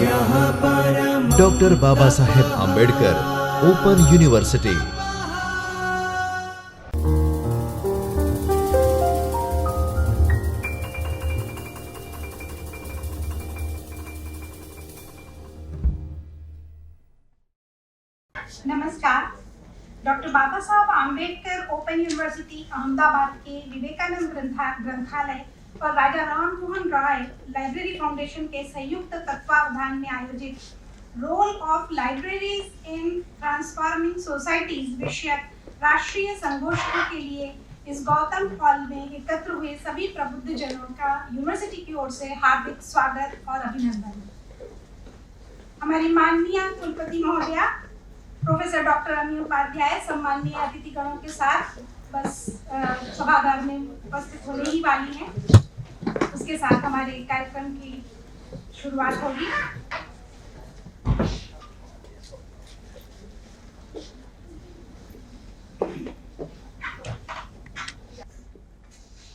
Doctor Baba Saheb Ambedkar open university. नमस्कार। Doctor Baba Saheb Ambedkar open university Ahmedabad के विवेकानंद ग्रंथालय और राजा राम मोहन राय लाइब्रेरी फाउंडेशन के संयुक्त तत्वावधान में आयोजित role of libraries in transforming societies विषयक राष्ट्रीय संगोष्ठी के लिए इस गौतम हॉल में एकत्र हुए सभी प्रबुद्ध जनों का यूनिवर्सिटी की ओर से हार्दिक स्वागत और अभिनंदन। हमारी माननीय कुलपति महोदया प्रोफेसर डॉक्टर अमी उपाध्याय सम्माननीय अतिथिगणों के साथ बस सभागार में उपस्थित होने ही वाली हैं। उसके साथ हमारे कार्यक्रम की शुरुआत होगी।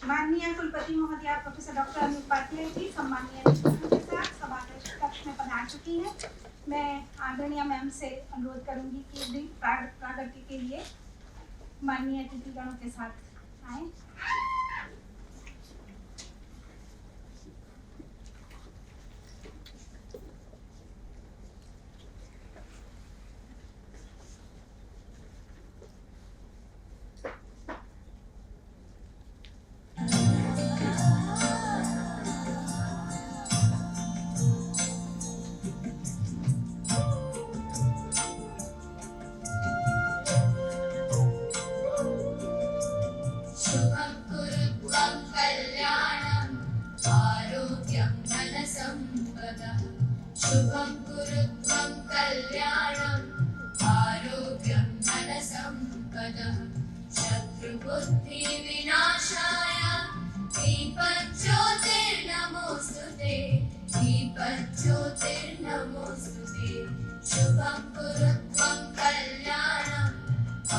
माननीय कुलपति महोदया प्रोफेसर डॉक्टर अमी उपाध्याय जी सम्माननीय अतिथिगणों के साथ सभागार कक्ष में पधार चुकी हैं। मैं आदरणीय मैम से अनुरोध करूंगी कि भी प्रागट्य के लिए माननीय अतिथिगणों के साथ आए। शुभं कुरु त्वं कल्याणं आरोग्यं धनसम्पदः शत्रुबुद्धिविनाशाय दीपज्योतिर्नमोऽस्तुते दीपज्योतिर्नमोऽस्तुते शुभं कुरु त्वं कल्याणं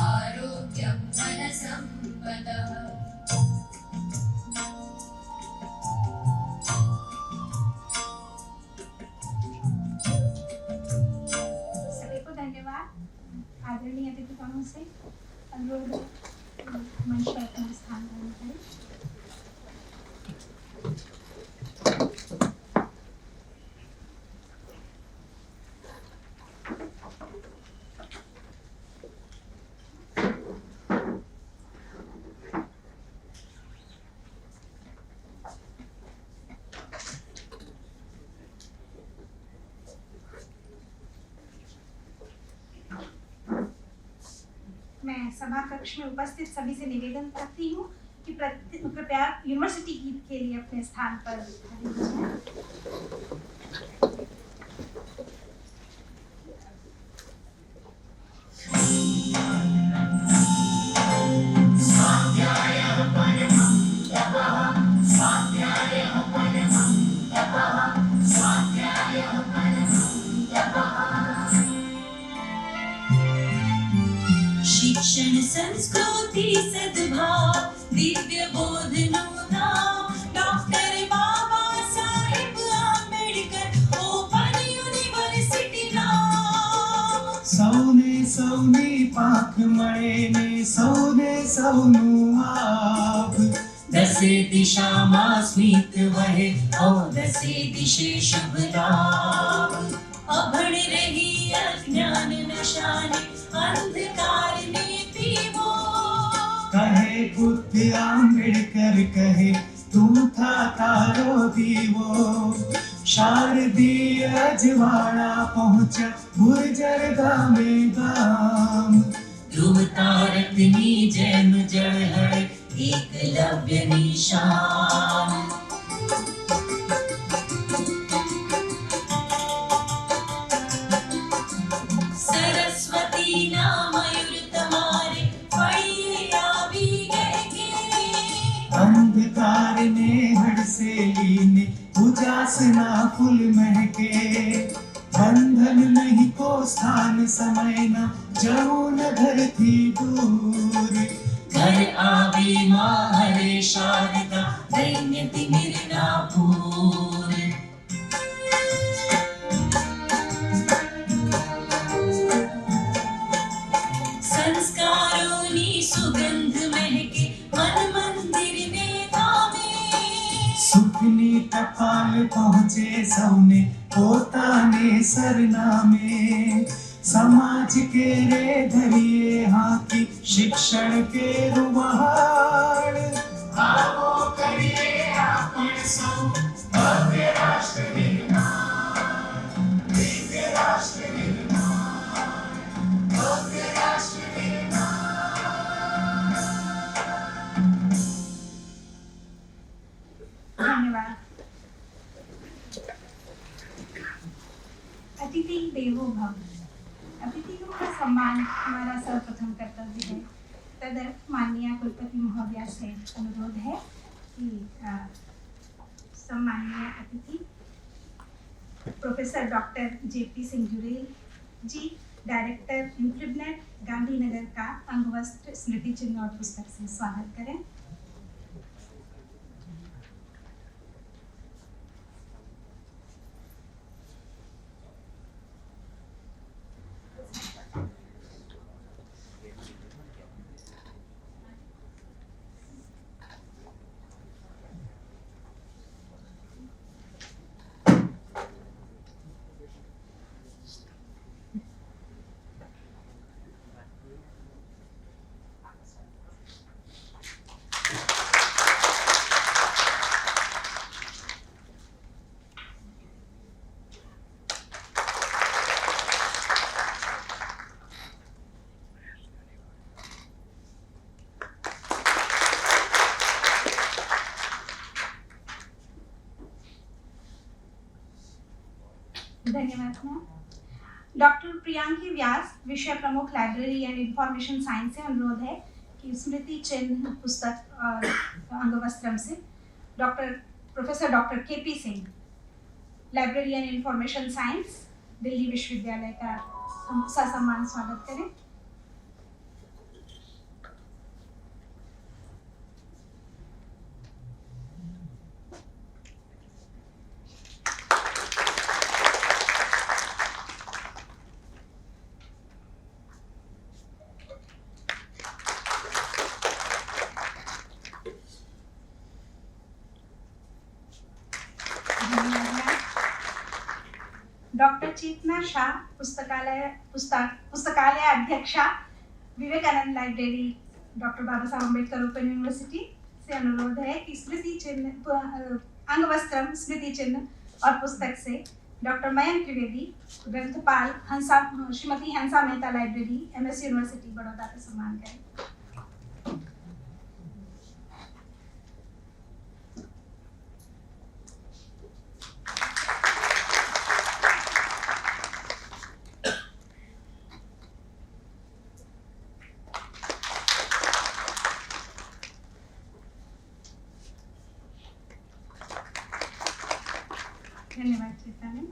आरोग्यं धनसम्पदः। आदरणीय अतिथिगणों से अनुरोध मंच पर अपना स्थान ग्रहण करें। मैं सभा कक्ष में उपस्थित सभी से निवेदन करती हूँ कि कृपया यूनिवर्सिटी गीत के लिए अपने स्थान पर खड़े हो जाएं। शिक्षण संस्कृति सद्भाव Divya बोधनोदा doctor Baba Saheb Ambedkar open university नाम सौने पाख मळेने सौनु आप दसे दिशा मा स्मित वहे ओ दसे दिशे शुभ लाभ अभण रही अज्ञान नशाने अंधकार ने पीवो कहे बुद्ध आंबेडकर कहे तुम था तारो दीवो शारदीय अजवाड़ा पहुंचा गुर्जर गामे गाम ध्रुव तारकनी जैन जड़हड़ एकलव्य निशान सरस्वती नामयुर तुम्हारे पढ़िए आवी गए अंधकार ने हड़सेली ने उजासना फूल महके बंधन नहीं को स्थान समय न जाऊं न घर थी दूर घर आवी माँ हरे शारदा दैन्य तिमिर नापूर टपाल पहुँचे सौने पोताने सरनामे समाज के रे धरिए हाथी शिक्षण के रुमाल आवो करिए आपण सौ भव्य राष्ट्र निर्माण दिव्य राष्ट्र निर्माण भव्य राष्ट्र धन्यवाद। अतिथि देवो भव। अतिथियों का सम्मान हमारा सर्वप्रथम कर्तव्य है। तदर्थ माननीय कुलपति महोदया से अनुरोध है कि सम्माननीय अतिथि professor doctor JP Singh Jurel ji, director INFLIBNET Gandhinagar का अंगवस्त्र स्मृति चिन्ह और पुस्तक से स्वागत करें। धन्यवाद मैम। डॉक्टर प्रियांकी व्यास, विषय प्रमुख लाइब्रेरी एंड इंफॉर्मेशन साइंस से अनुरोध है कि स्मृति चिन्ह पुस्तक और अंगवस्त्रम से professor doctor KP Singh, library and information science, Delhi विश्वविद्यालय का ससम्मान स्वागत करें। डॉक्टर चेतना शाह, पुस्तकालय अध्यक्षा, Vivekananda library, doctor Baba Saheb Ambedkar open university से अनुरोध है कि स्मृति चिन्ह अंगवस्त्रम स्मृति चिन्ह और पुस्तक से डॉक्टर मयंक त्रिवेदी, ग्रंथपाल Shrimati Hansa Mehta library, MS university Baroda का सम्मान करें। धन्यवाद चेतना मैम।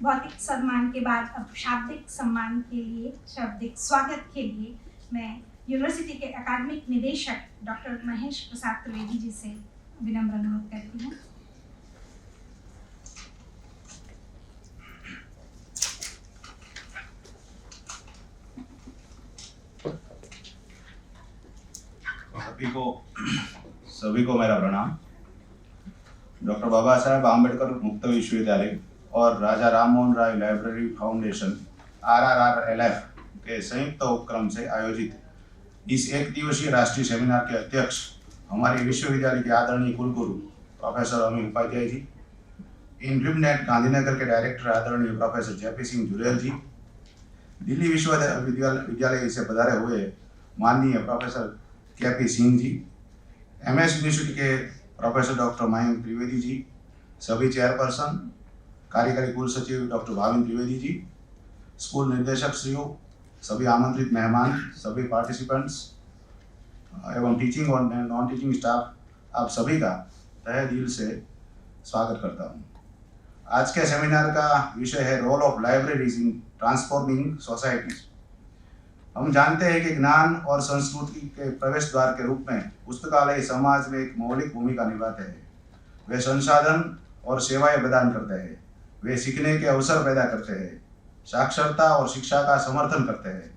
भौतिक सम्मान के बाद अब शाब्दिक सम्मान के लिए, शाब्दिक स्वागत के लिए मैं यूनिवर्सिटी के अकादमिक निदेशक डॉक्टर महेश प्रसाद त्रिवेदी जी से विनम्र अनुरोध करती हूँ। सभी को मेरा प्रणाम। डॉक्टर बाबा साहेब आम्बेडकर मुक्त विश्वविद्यालय और Raja Ram Mohan Roy library foundation RRRLF के संयुक्त उपक्रम से आयोजित इस एक दिवसीय राष्ट्रीय सेमिनार के अध्यक्ष हमारे विश्वविद्यालय के आदरणीय कुलगुरु प्रोफेसर अमित उपाध्याय जी, इंफ्लिबनेट गांधीनगर के डायरेक्टर आदरणीय प्रोफेसर जेपी सिंह जुरेल जी, दिल्ली विश्वविद्यालय से पधारे हुए माननीय professor KP Singh ji, MS university के प्रोफेसर डॉक्टर मयंक त्रिवेदी जी, सभी चेयरपर्सन, कार्यकारी कुल सचिव डॉक्टर भाविन त्रिवेदी जी, स्कूल निर्देशक श्रियों, सभी आमंत्रित मेहमान, सभी पार्टिसिपेंट्स एवं टीचिंग और नॉन टीचिंग स्टाफ, आप सभी का तहे दिल से स्वागत करता हूँ। आज के सेमिनार का विषय है role of libraries in transforming societies. हम जानते हैं कि ज्ञान और संस्कृति के प्रवेश द्वार के रूप में पुस्तकालय समाज में एक मौलिक भूमिका निभाते हैं। वे संसाधन और सेवाएं प्रदान करते हैं, वे सीखने के अवसर पैदा करते हैं, साक्षरता और शिक्षा का समर्थन करते हैं,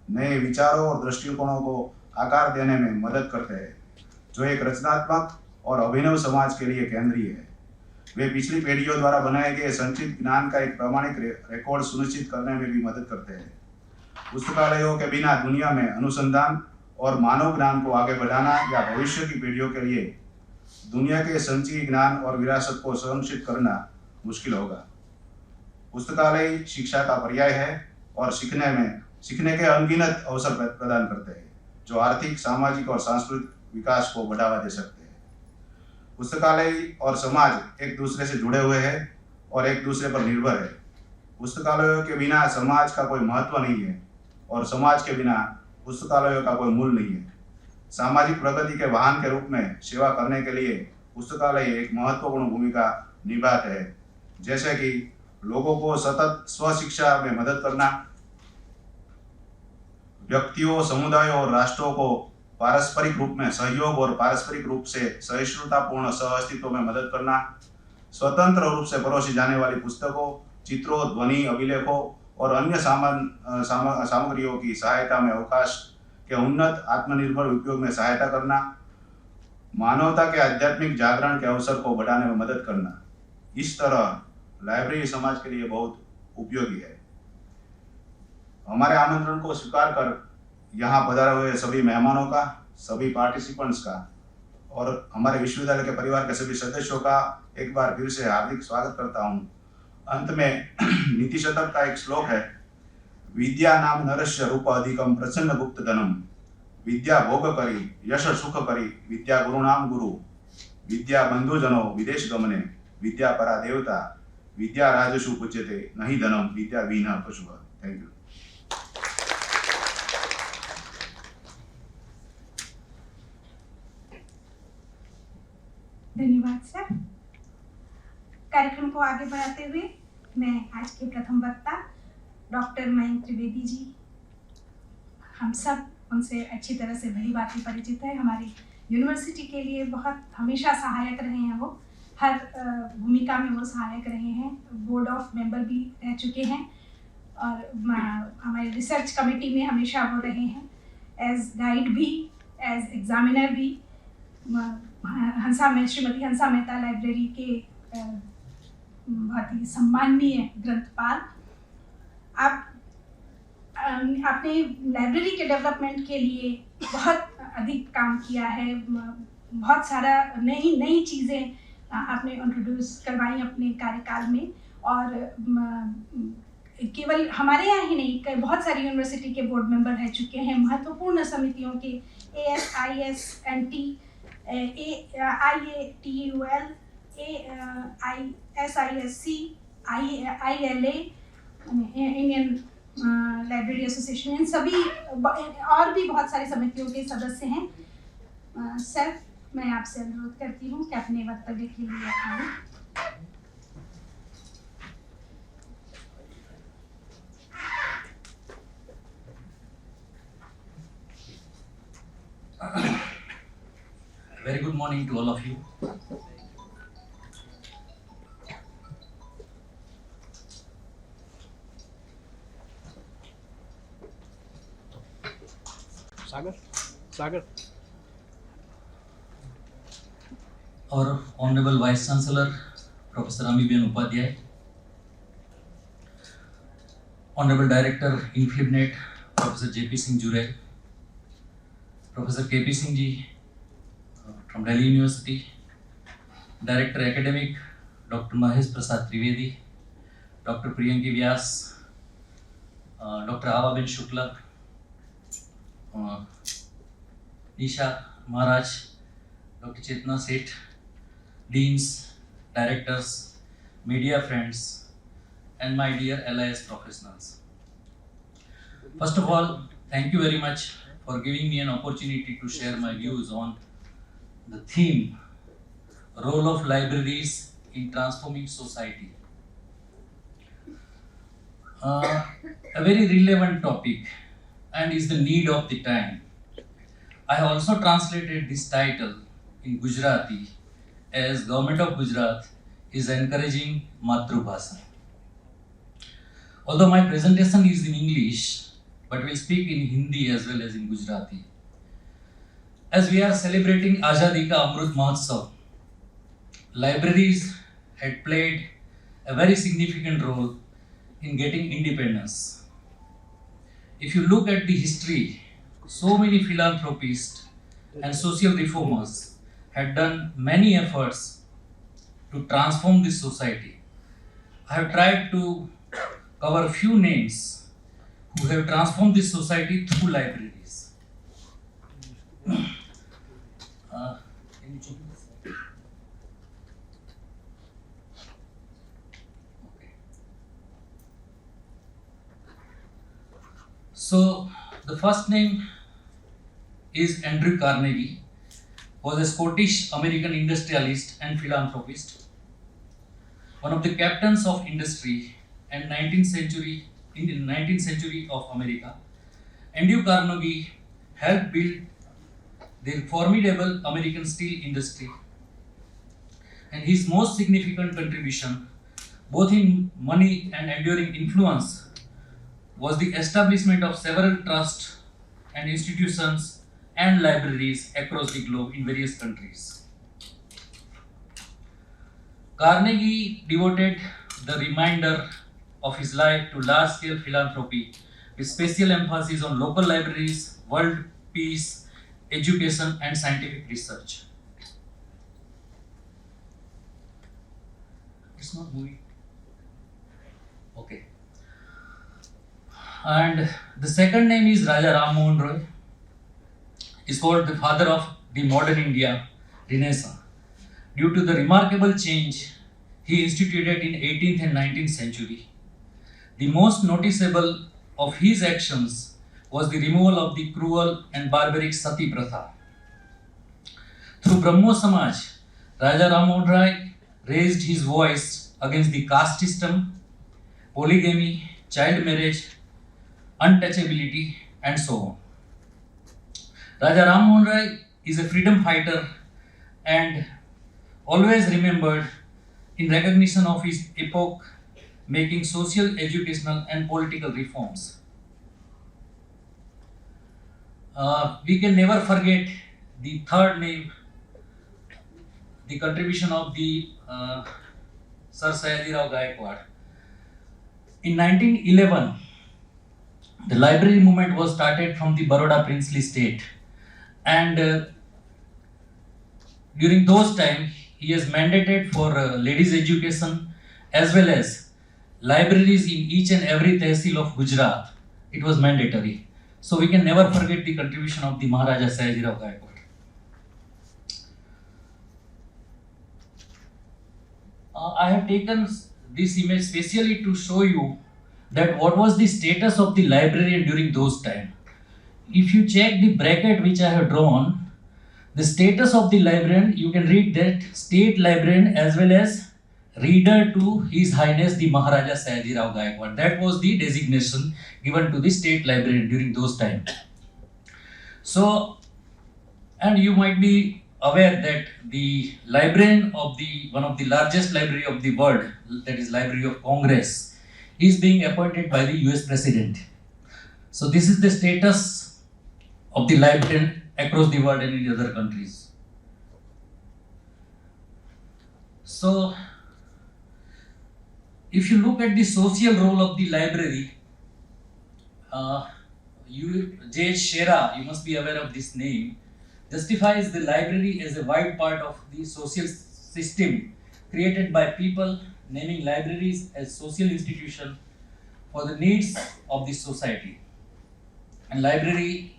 नए विचारों और दृष्टिकोणों को आकार देने में मदद करते हैं, जो एक रचनात्मक और अभिनव समाज के लिए केंद्रीय है। वे पिछली पीढ़ियों द्वारा बनाए गए संचित ज्ञान का एक प्रामाणिक रिकॉर्ड सुनिश्चित करने में भी मदद करते हैं। पुस्तकालयों के बिना दुनिया में अनुसंधान और मानव ज्ञान को आगे बढ़ाना या भविष्य की पीढ़ियों के लिए दुनिया के संचित ज्ञान और विरासत को सुनिश्चित करना मुश्किल होगा। पुस्तकालय शिक्षा का पर्याय है और सीखने के अनगिनत अवसर प्रदान करते हैं जो आर्थिक, सामाजिक और सांस्कृतिक विकास को बढ़ावा दे सकते हैं। पुस्तकालय और समाज एक दूसरे से जुड़े हुए हैं और एक दूसरे पर निर्भर है। पुस्तकालयों के बिना समाज का कोई महत्व नहीं है और समाज के बिना पुस्तकालयों का कोई मूल्य नहीं है। सामाजिक प्रगति के वाहन के रूप में सेवा करने के लिए पुस्तकालय एक महत्वपूर्ण भूमिका निभाते हैं, जैसे कि लोगों को सतत स्वशिक्षा में मदद करना, व्यक्तियों, समुदायों और राष्ट्रों को पारस्परिक रूप में सहयोग और पारस्परिक रूप से सहिष्णुतापूर्ण सहअस्तित्व में मदद करना, स्वतंत्र रूप से परोसी जाने वाली पुस्तकों, चित्रों, ध्वनि, अभिलेखों और अन्य सामग्रियों की सहायता में अवकाश के उन्नत आत्मनिर्भर उपयोग में सहायता करना, मानवता के आध्यात्मिक जागरण के अवसर को बढ़ाने में मदद करना। इस तरह लाइब्रेरी समाज के लिए बहुत उपयोगी है। हमारे आमंत्रण को स्वीकार कर यहाँ पधारे हुए सभी मेहमानों का, सभी पार्टिसिपेंट्स का और हमारे विश्वविद्यालय के परिवार के सभी सदस्यों का एक बार फिर से हार्दिक स्वागत करता हूँ। अंत में नीति शतक का एक श्लोक है, विद्या नाम नरस्य रूप अधिकम प्रसन्न गुप्त धनम, विद्या भोग करी यश सुख करी, विद्या गुरु नाम गुरु, विद्या बंधु जनो विदेश गमने, विद्या परा देवता, विद्या राजसु पूज्यते नहीं धनम, विद्या विना पशु। Thank you. धन्यवाद सर। कार्यक्रम को आगे बढ़ाते हुए मैं आज के प्रथम वक्ता डॉक्टर मयंक त्रिवेदी जी, हम सब उनसे अच्छी तरह से भली भांति परिचित है। हमारी यूनिवर्सिटी के लिए बहुत हमेशा सहायक रहे हैं। वो हर भूमिका में वो सहायक रहे हैं। बोर्ड ऑफ मेंबर भी रह चुके हैं और हमारे रिसर्च कमेटी में हमेशा वो रहे हैं, एज गाइड भी, एज एग्जामिनर भी। श्रीमती हंसा मेहता लाइब्रेरी के बहुत ही सम्माननीय ग्रंथपाल। आप आपने लाइब्रेरी के डेवलपमेंट के लिए बहुत अधिक काम किया है। बहुत सारा नई चीज़ें आपने इंट्रोड्यूस करवाई अपने कार्यकाल में और केवल हमारे यहाँ ही नहीं, बहुत सारी यूनिवर्सिटी के बोर्ड मेंबर रह चुके हैं। महत्वपूर्ण समितियों के ASISNT, IATUL, SISC, ILA, Indian library association, इन सभी और भी बहुत सारी समितियों के सदस्य हैं। सर, मैं आपसे अनुरोध करती हूँ कि अपने वक्तव्य के लिए आएं। Very good morning to all of you. Sagar. Our Honorable Vice Chancellor, Professor Amibien Upadhyay, Honorable Director, INFLIBNET, Professor JP Singh Jurel, Professor KP Singh ji from Delhi University, Director Academic, Dr. Mahesh Prasad Trivedi, Dr. Priyanki Vyas, Dr. Ava Ben Shukla, Nisha Maharaj, Dr. Chetna Seth, Deans, Directors, media friends, and my dear LIS professionals. First of all, thank you very much for giving me an opportunity to share my views on the theme, role of libraries in transforming society. A very relevant topic and is the need of the time. I have also translated this title in Gujarati as Government of Gujarat is encouraging Matrubhasha. Although my presentation is in English, but we'll speak in Hindi as well as in Gujarati. As we are celebrating Azadi Ka Amrit Mahotsav, libraries had played a very significant role in getting independence. If you look at the history, so many philanthropists and social reformers had done many efforts to transform this society. I have tried to cover few names who have transformed this society through libraries. Can you check this? Okay. So the first name is Andrew Carnegie, was a Scottish American industrialist and philanthropist, one of the captains of industry and 19th century in the 19th century of America. Andrew Carnegie helped build the formidable American steel industry, and his most significant contribution, both in money and enduring influence, was the establishment of several trusts and institutions and libraries across the globe in various countries. Carnegie devoted the remainder of his life to large-scale philanthropy with special emphasis on local libraries, world peace, education and scientific research. It's not moving. Okay. And the second name is Raja Ram Mohan Roy. Is called the father of the modern India Renaissance. Due to the remarkable change he instituted in 18th and 19th century, the most noticeable of his actions was the removal of the cruel and barbaric Sati Pratha. Through Brahmo Samaj, Raja Ram Mohan Roy raised his voice against the caste system, polygamy, child marriage, untouchability, and so on. Raja Ram Mohan Roy is a freedom fighter and always remembered in recognition of his epoch, making social, educational, and political reforms. We can never forget the third name, the contribution of the Sir Sayaji Rao Gaikwad. In 1911, the library movement was started from the Baroda princely state, and during those times he has mandated for ladies education as well as libraries in each and every tehsil of Gujarat. It was mandatory. So we can never forget the contribution of the Maharaja Sayaji Rao Gaikwad. I have taken this image specially to show you that what was the status of the librarian during those times. If you check the bracket which I have drawn, the status of the librarian, you can read that state librarian as well as reader to His Highness the Maharaja Sayaji Rao Gaikwad. That was the designation given to the state librarian during those times. So, and you might be aware that the librarian of the one of the largest library of the world, that is Library of Congress, is being appointed by the US President. So this is the status of the librarian across the world and in other countries. So if you look at the social role of the library, J. Shera, you must be aware of this name, justifies the library as a wide part of the social system created by people, naming libraries as social institution for the needs of the society. And library,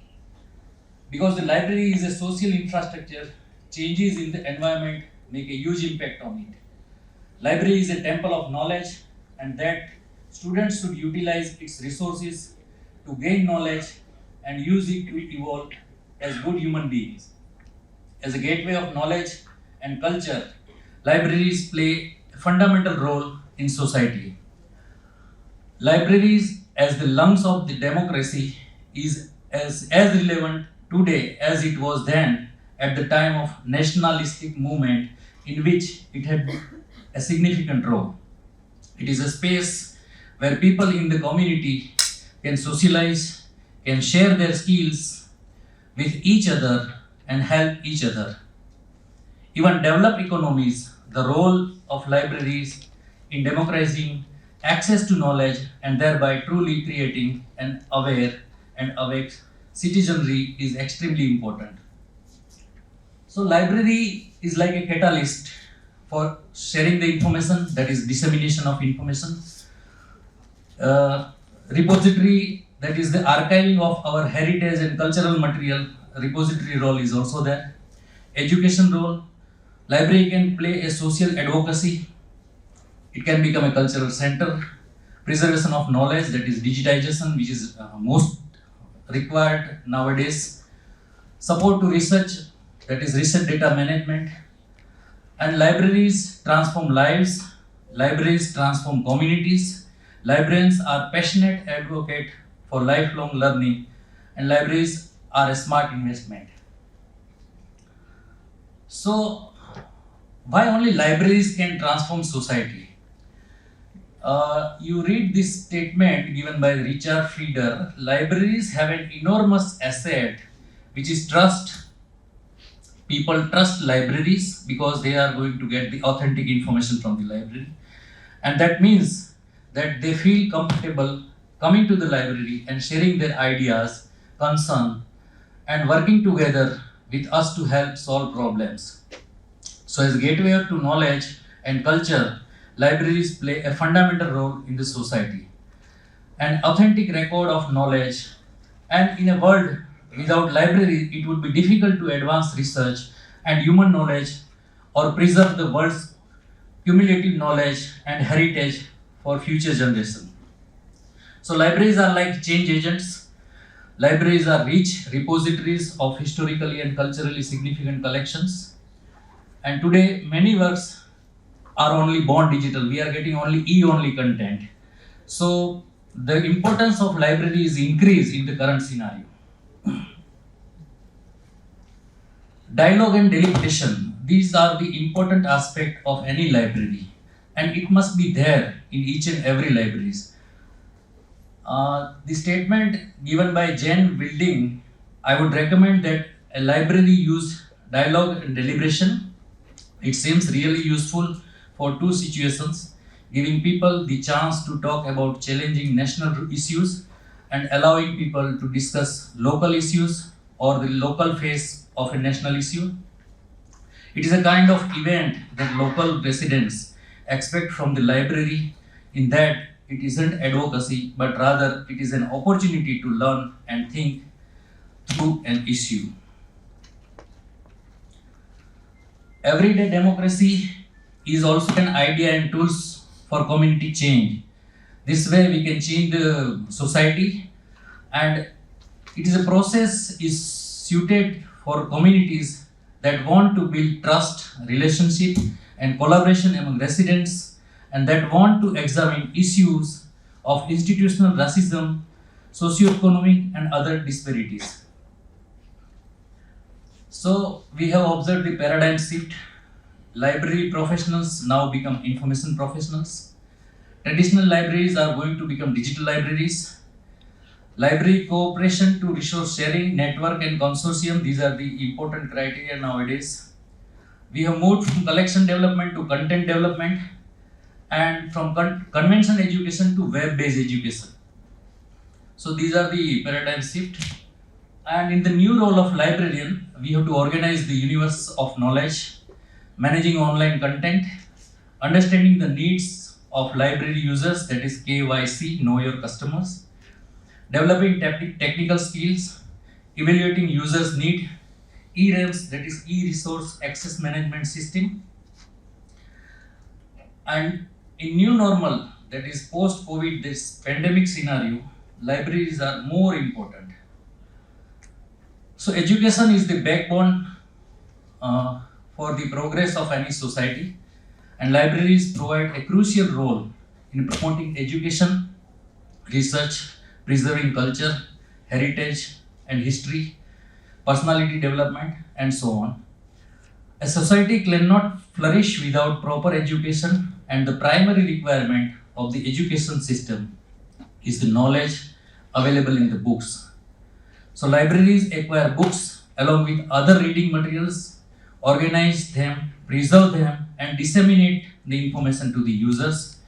because the library is a social infrastructure, changes in the environment make a huge impact on it. Library is a temple of knowledge, and that students should utilize its resources to gain knowledge and use it to evolve as good human beings. As a gateway of knowledge and culture, libraries play a fundamental role in society. Libraries as the lungs of the democracy is as relevant today as it was then at the time of nationalistic movement in which it had a significant role. It is a space where people in the community can socialize, can share their skills with each other and help each other. Even developed economies, the role of libraries in democratizing access to knowledge and thereby truly creating an aware and awake citizenry is extremely important. So library is like a catalyst for sharing the information, that is dissemination of information. Repository, that is the archiving of our heritage and cultural material, repository role is also there. Education role, library can play a social advocacy. It can become a cultural center. Preservation of knowledge, that is digitization, which is most required nowadays. Support to research, that is research data management. And libraries transform lives, libraries transform communities. Librarians are passionate advocates for lifelong learning, and libraries are a smart investment. So, why only libraries can transform society? You read this statement given by Richard Frieder. Libraries have an enormous asset, which is trust. People trust libraries because they are going to get the authentic information from the library. And that means that they feel comfortable coming to the library and sharing their ideas, concern, and working together with us to help solve problems. So as gateway to knowledge and culture, libraries play a fundamental role in the society. An authentic record of knowledge, and in a world without library, it would be difficult to advance research and human knowledge or preserve the world's cumulative knowledge and heritage for future generations. So libraries are like change agents. Libraries are rich repositories of historically and culturally significant collections. And today, many works are only born digital. We are getting only e-only content. So the importance of library is increased in the current scenario. Dialogue and deliberation, these are the important aspect of any library, and it must be there in each and every libraries. The statement given by Jane Wilding, I would recommend that a library use dialogue and deliberation. It seems really useful for two situations, giving people the chance to talk about challenging national issues and allowing people to discuss local issues or the local phase of a national issue. It is a kind of event that local residents expect from the library, in that it isn't advocacy, but rather it is an opportunity to learn and think through an issue. Everyday democracy is also an idea and tools for community change. This way we can change the society, and it is a process is suited for communities that want to build trust, relationship, and collaboration among residents, and that want to examine issues of institutional racism, socioeconomic, and other disparities. So we have observed the paradigm shift. Library professionals now become information professionals. Traditional libraries are going to become digital libraries. Library cooperation to resource sharing, network, and consortium, these are the important criteria nowadays. We have moved from collection development to content development, and from convention education to web-based education. So these are the paradigm shift. And in the new role of librarian, we have to organize the universe of knowledge, managing online content, understanding the needs of library users, that is KYC, know your customers, developing technical skills, evaluating users' need, e-RAMS, that is e-resource access management system. And in new normal, that is post-COVID, this pandemic scenario, libraries are more important. So education is the backbone for the progress of any society, and libraries provide a crucial role in promoting education, research, preserving culture, heritage and history, personality development, and so on. A society cannot flourish without proper education, and the primary requirement of the education system is the knowledge available in the books. So libraries acquire books along with other reading materials organize them, preserve them, and disseminate the information to the users.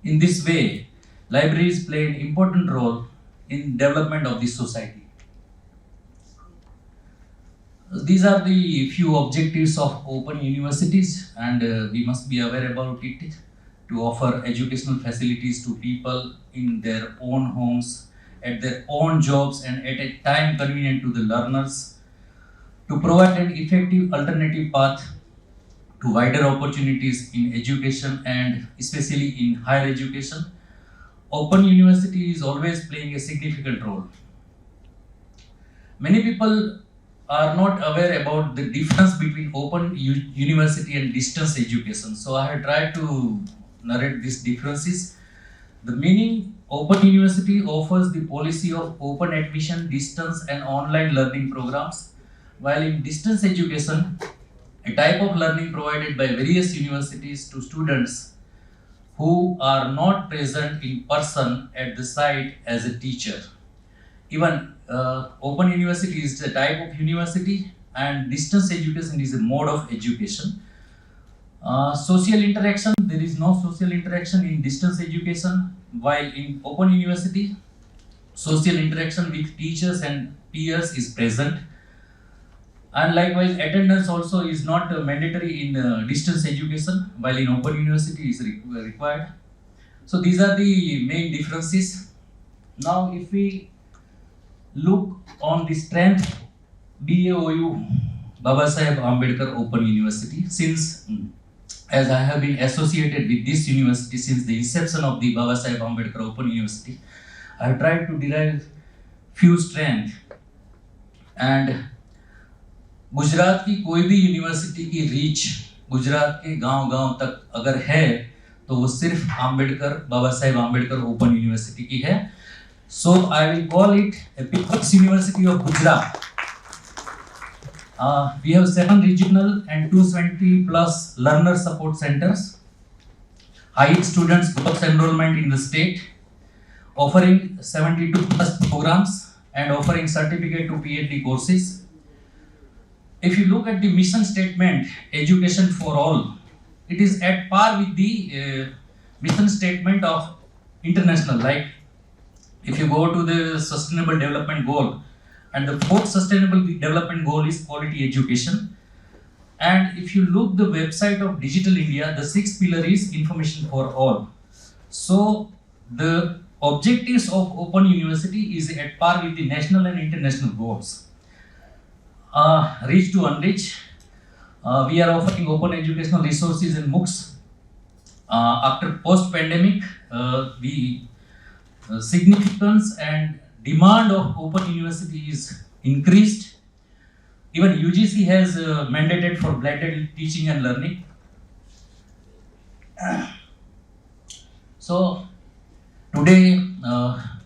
In this way, libraries play an important role in development of the society. These are the few objectives of open universities, and we must be aware about it, to offer educational facilities to people in their own homes, at their own jobs, and at a time convenient to the learners, to provide an effective alternative path to wider opportunities in education and especially in higher education. Open university is always playing a significant role. Many people are not aware about the difference between open university and distance education. So I have tried to narrate these differences. The meaning: open university offers the policy of open admission, distance and online learning programs, while in distance education, a type of learning provided by various universities to students who are not present in person at the site as a teacher. Even open university is a type of university, and distance education is a mode of education. Social interaction: there is no social interaction in distance education, while in open university, social interaction with teachers and peers is present. And likewise, attendance also is not mandatory in distance education, while in open university is required. So these are the main differences. Now, if we look on the strength, BAOU, Babasaheb Ambedkar Open University, since as I have been associated with this university since the inception of the Babasaheb Ambedkar Open University, I have tried to derive few strength. And Gujarat की कोई भी university की reach Gujarat के गांव-गांव तक अगर है तो वो सिर्फ आम्बेडकर, बाबा साहेब आम्बेडकर ओपन यूनिवर्सिटी की है. So I will call it a People's University of Gujarat. We have 7 regional and 220 plus learner support centers, highest students growth enrollment in the state, offering 72 plus programs and offering certificate to PhD courses. If you look at the mission statement, education for all, it is at par with the mission statement of international. Like if you go to the sustainable development goal, and the 4th sustainable development goal is quality education. And if you look the website of Digital India, the 6th pillar is information for all. So the objectives of Open University is at par with the national and international goals. Reach to unreach. We are offering open educational resources in MOOCs. After post-pandemic, the significance and demand of open university is increased. Even UGC has mandated for blended teaching and learning. So today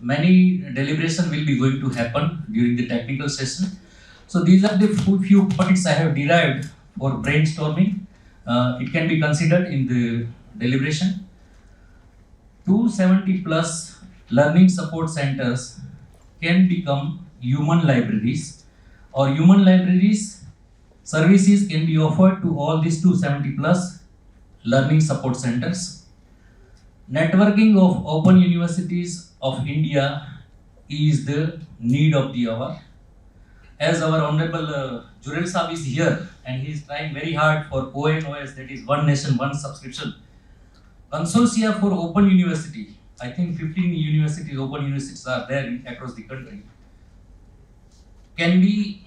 many deliberation will be going to happen during the technical session. So these are the few points I have derived for brainstorming. It can be considered in the deliberation. 270 plus learning support centers can become human libraries, or human libraries services can be offered to all these 270 plus learning support centers. Networking of open universities of India is the need of the hour. As our Honorable Jurel Saab is here and he is trying very hard for ONOS, that is One Nation, One Subscription. Consortia for Open University, I think 15 universities, open universities are there across the country, can be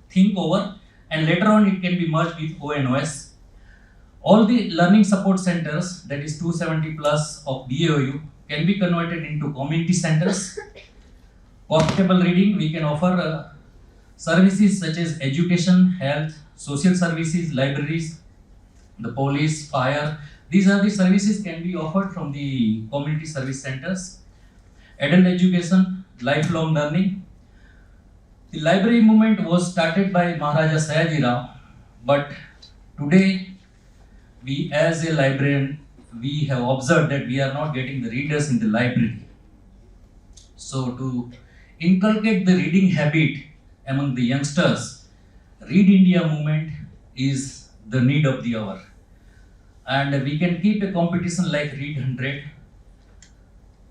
think over, and later on it can be merged with ONOS. All the learning support centers, that is 270 plus of BAOU, can be converted into community centers. Profitable reading, we can offer services such as education, health, social services, libraries, the police, fire. These are the services can be offered from the community service centers. Adult education, lifelong learning. The library movement was started by Maharaja Sayaji Rao, but today we as a librarian, we have observed that we are not getting the readers in the library. So to inculcate the reading habit among the youngsters, Read India movement is the need of the hour. And we can keep a competition like Read 100.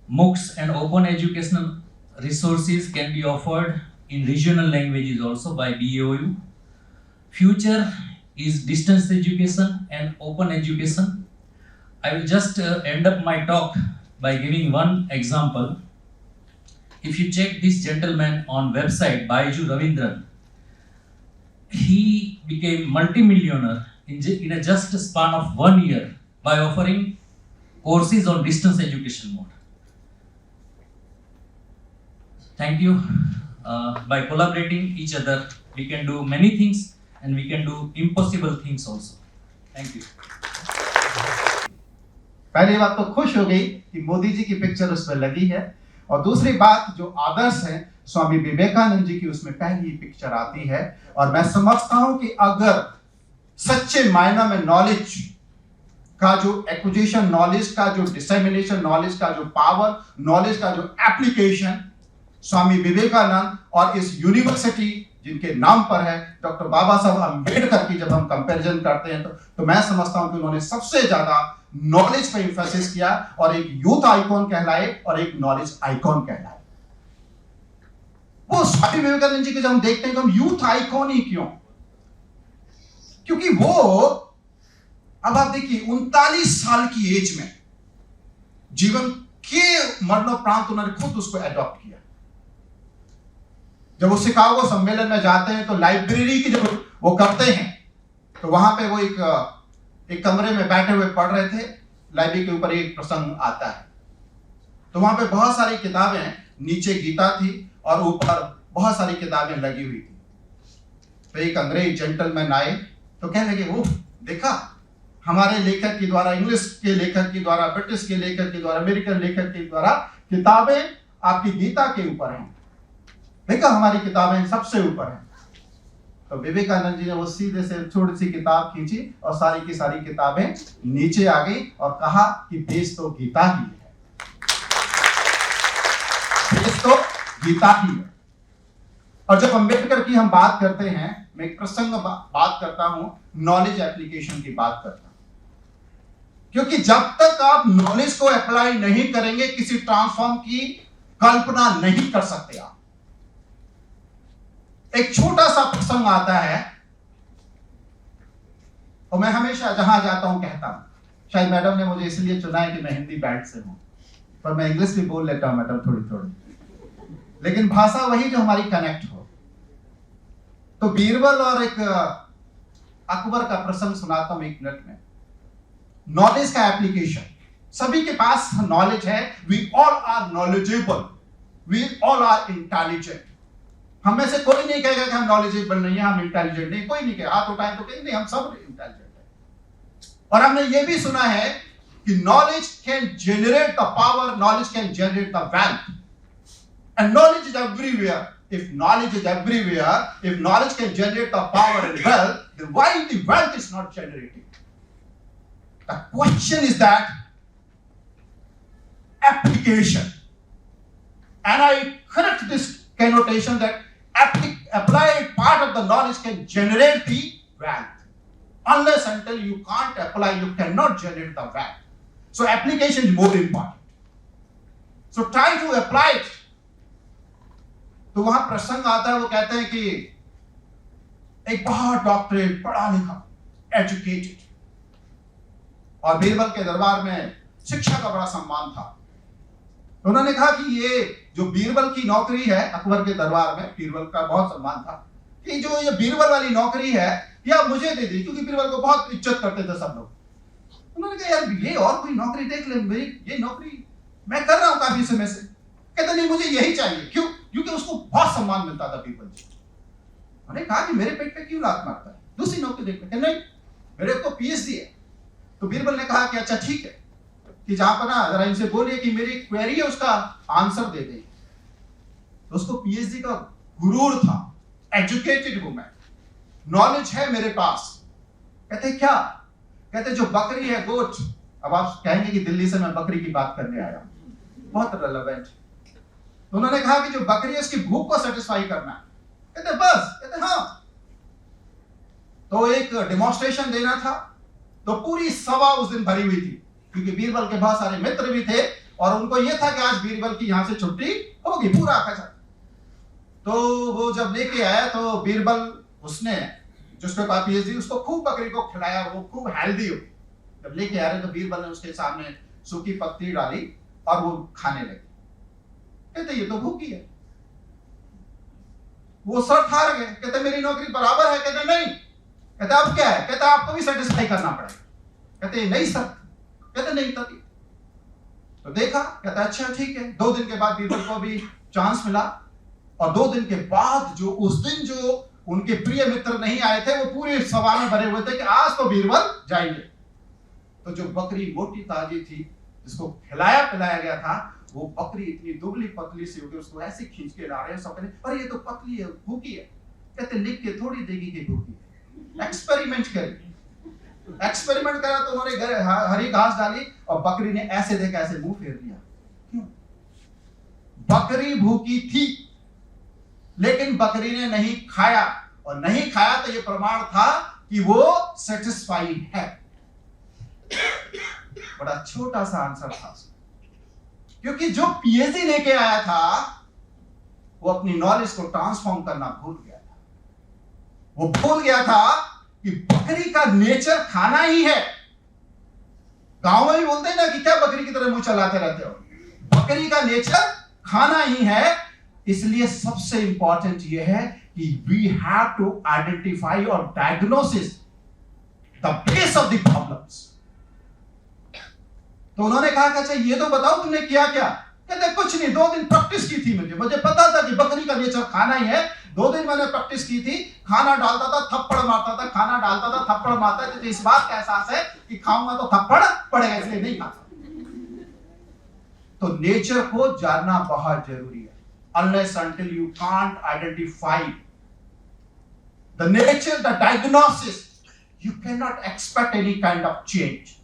MOOCs and open educational resources can be offered in regional languages also by BOU. Future is distance education and open education. I will just end up my talk by giving one example. If you check this gentleman on website, Baiju Ravindran, he became multimillionaire in a just span of 1 year by offering courses on distance education mode. Thank you. By collaborating each other, we can do many things and we can do impossible things also. Thank you. पहली बात तो खुश हो गई कि मोदी जी की picture उसमें लगी है, और दूसरी बात जो आदर्श है स्वामी विवेकानंद जी की उसमें पहली पिक्चर आती है। और मैं समझता हूं कि अगर सच्चे मायने में नॉलेज का जो एक्विजिशन, नॉलेज का जो डिसेमिनेशन, नॉलेज का जो पावर, नॉलेज का जो एप्लीकेशन स्वामी विवेकानंद और इस यूनिवर्सिटी जिनके नाम पर है डॉक्टर बाबा साहब अम्बेडकर की जब हम कंपैरिजन करते हैं तो मैं समझता हूं कि उन्होंने सबसे ज्यादा नॉलेज पे एम्फेसिस किया और एक यूथ आइकॉन कहलाए और एक नॉलेज आइकॉन कहलाए। वो स्वामी विवेकानंद जी के जब हम देखते हैं कि हम यूथ आइकॉन ही क्यों, क्योंकि वो अब आप देखिए 39 साल की एज में जीवन के मरणोपरांत उन्होंने खुद उसको एडॉप्ट किया। जब वो शिकागो सम्मेलन में जाते हैं तो लाइब्रेरी की जब वो करते हैं तो वहां पे वो एक कमरे में बैठे हुए पढ़ रहे थे, लाइब्रेरी के ऊपर एक प्रसंग आता है तो वहां पे बहुत सारी किताबें, नीचे गीता थी और ऊपर बहुत सारी किताबें लगी हुई थी। तो एक अंग्रेज जेंटलमैन आए तो कहने लगे, ओह देखा हमारे लेखक के द्वारा, इंग्लिश के लेखक के द्वारा, ब्रिटिश के लेखक के द्वारा, अमेरिकन लेखक के द्वारा किताबें आपकी गीता के ऊपर हैं, देखा हमारी किताबें सबसे ऊपर हैं। तो विवेकानंद जी ने वो सीधे से छोटी सी किताब खींची और सारी की सारी किताबें नीचे आ गई और कहा कि बेस तो गीता ही है, बेस तो गीता ही है। और जब अंबेडकर की हम बात करते हैं, मैं एक प्रसंग बात करता हूं, नॉलेज एप्लीकेशन की बात करता हूं, क्योंकि जब तक आप नॉलेज को अप्लाई नहीं करेंगे किसी ट्रांसफॉर्म की कल्पना नहीं कर सकते आप। एक छोटा सा प्रसंग आता है और मैं हमेशा जहां जाता हूं कहता हूं, शायद मैडम ने मुझे इसलिए चुना है कि मैं हिंदी बैठ से हूं, पर मैं इंग्लिश भी बोल लेता हूं मैडम थोड़ी थोड़ी, लेकिन भाषा वही जो हमारी कनेक्ट हो। तो बीरबल और एक अकबर का प्रसंग सुनाता हूं 1 मिनट में। नॉलेज का एप्लीकेशन, सभी के पास नॉलेज है, we all are knowledgeable, we all are intelligent. हम में से कोई नहीं कहेगा कि हम नॉलेजेबल नहीं है, हम इंटेलिजेंट नहीं, कोई नहीं कहेगा, हाथ उठाएं तो कहेंगे नहीं, हम सब इंटेलिजेंट है। और हमने ये भी सुना है कि knowledge can generate the power, knowledge can generate the wealth, and knowledge is everywhere. If knowledge is everywhere, if knowledge can generate the power and wealth, then why the wealth is not generating? The question is that application. And I correct this connotation that applied part of the knowledge can generate the wealth. Unless until you can't apply, you cannot generate the wealth. So application is more important. So try to apply it. तो वहां प्रसंग आता है, वो कहते हैं कि एक बहुत डॉक्टरेट, पढ़ा लिखा, एजुकेटेड, और बीरबल के दरबार में शिक्षा का बड़ा सम्मान था। तो उन्होंने कहा कि ये जो बीरबल की नौकरी है, अकबर के दरबार में बीरबल का बहुत सम्मान था, कि जो ये बीरबल वाली नौकरी है ये आप मुझे दे दी, क्योंकि बीरबल को बहुत इज्जत करते थे सब लोग। उन्होंने कहा यार ये और कोई नौकरी देख ले, मेरी ये नौकरी मैं कर रहा हूं काफी समय से। कहते नहीं मुझे यही चाहिए, क्यों? क्योंकि उसको बहुत सम्मान मिलता था बीरबल जी। उन्होंने कहा कि मेरे पेट पे क्यों लात मारता है, दूसरी नौकरी देखते हैं। नहीं, मेरे को पीएचडी है। तो बीरबल ने कहा कि अच्छा ठीक है, कि जहां पर ना जरा इनसे बोलिए कि मेरी क्वेरी है उसका आंसर दे दें। तो उसको पीएचडी का गुरूर था, एजुकेटेड वुमन, नॉलेज है मेरे पास। कहते क्या? कहते जो बकरी है, गोट। अब आप कहेंगे कि दिल्ली से मैं बकरी की बात करने आया, बहुत रेलेवेंट। तो उन्होंने कहा कि जो बकरी है उसकी भूख को सेटिस्फाई करना है। कहते बस? कहते हाँ। तो एक डेमोन्स्ट्रेशन देना था, तो पूरी सभा उस दिन भरी हुई थी, क्योंकि बीरबल के बहुत सारे मित्र भी थे और उनको यह था कि आज बीरबल की यहां से छुट्टी होगी, पूरा खचा। तो वो जब लेके आया तो बीरबल, उसने जिसके पास पीएचडी, उसको खूब बकरी को खिलाया, वो खूब हेल्दी हो। जब लेके आ रहे तो बीरबल ने उसके सामने सूखी पत्ती डाली और वो खाने लगे। कहते ये तो भूखी है। वो सर हार गए, कहते मेरी नौकरी बराबर है। कहते नहीं। कहते अब क्या है? कहते आपको भी सेटिस्फाई करना पड़ेगा। कहते नहीं सर। कहते नहीं तभी। तो देखा, कहता अच्छा ठीक है। 2 दिन के बाद बीरबल को भी चांस मिला और 2 दिन के बाद जो उस दिन जो उनके प्रिय मित्र नहीं आए थे, वो पूरे सभा में भरे हुए थे कि आज तो बीरबल जाएंगे। तो जो बकरी मोटी ताजी थी, जिसको खिलाया पिलाया गया था, वो बकरी इतनी दुबली पतली सी होगी, उसको ऐसे खींच के ला रहे हैं सब। अरे ये तो पतली है, भूखी है। कहते लिख के थोड़ी देगी कि भूखी है, एक्सपेरिमेंट करेगी। एक्सपेरिमेंट करा तो उन्होंने हरी घास डाली और बकरी ने ऐसे देखा, ऐसे मुंह फेर लिया। क्यों? बकरी भूखी थी, लेकिन बकरी ने नहीं खाया, और नहीं खाया तो ये प्रमाण था कि वो सेटिस्फाइड है। बड़ा छोटा सा आंसर था, क्योंकि जो पीएचडी लेके आया था वो अपनी नॉलेज को ट्रांसफॉर्म करना भूल गया था। वो भूल गया था कि बकरी का नेचर खाना ही है। गांव में भी बोलते हैं ना कि क्या बकरी की तरह मुंह चलाते रहते हो। बकरी का नेचर खाना ही है। इसलिए सबसे इंपॉर्टेंट यह है कि वी हैव टू आइडेंटिफाई और diagnosis the base of the problems. तो उन्होंने कहा कि अच्छा ये तो बताओ तुमने किया क्या? कहते कुछ नहीं, 2 दिन प्रैक्टिस की थी मुझे पता था कि बकरी का नेचर खाना ही है। 2 दिन मैंने प्रैक्टिस की थी, खाना डालता था थप्पड़ मारता था, खाना डालता था थप्पड़ मारता था। तो इस बात का एहसास है कि खाऊंगा तो थप्पड़ पड़ेगा, इसलिए नहीं खाता। तो नेचर को जानना बहुत जरूरी है। Unless until you can't identify the nature, the diagnosis, you cannot expect any kind of change.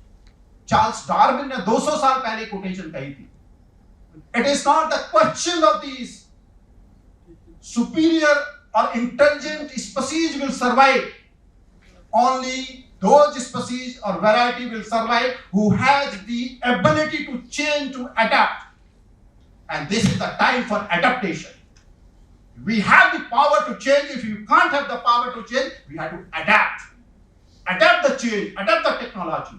Charles Darwin ने 200 साल पहले कोटेशन कही थी, it is not the question of these superior or intelligent species will survive. Only those species or variety will survive who has the ability to change, to adapt. And this is the time for adaptation. We have the power to change. If you can't have the power to change, we have to adapt. Adapt the change, adapt the technology.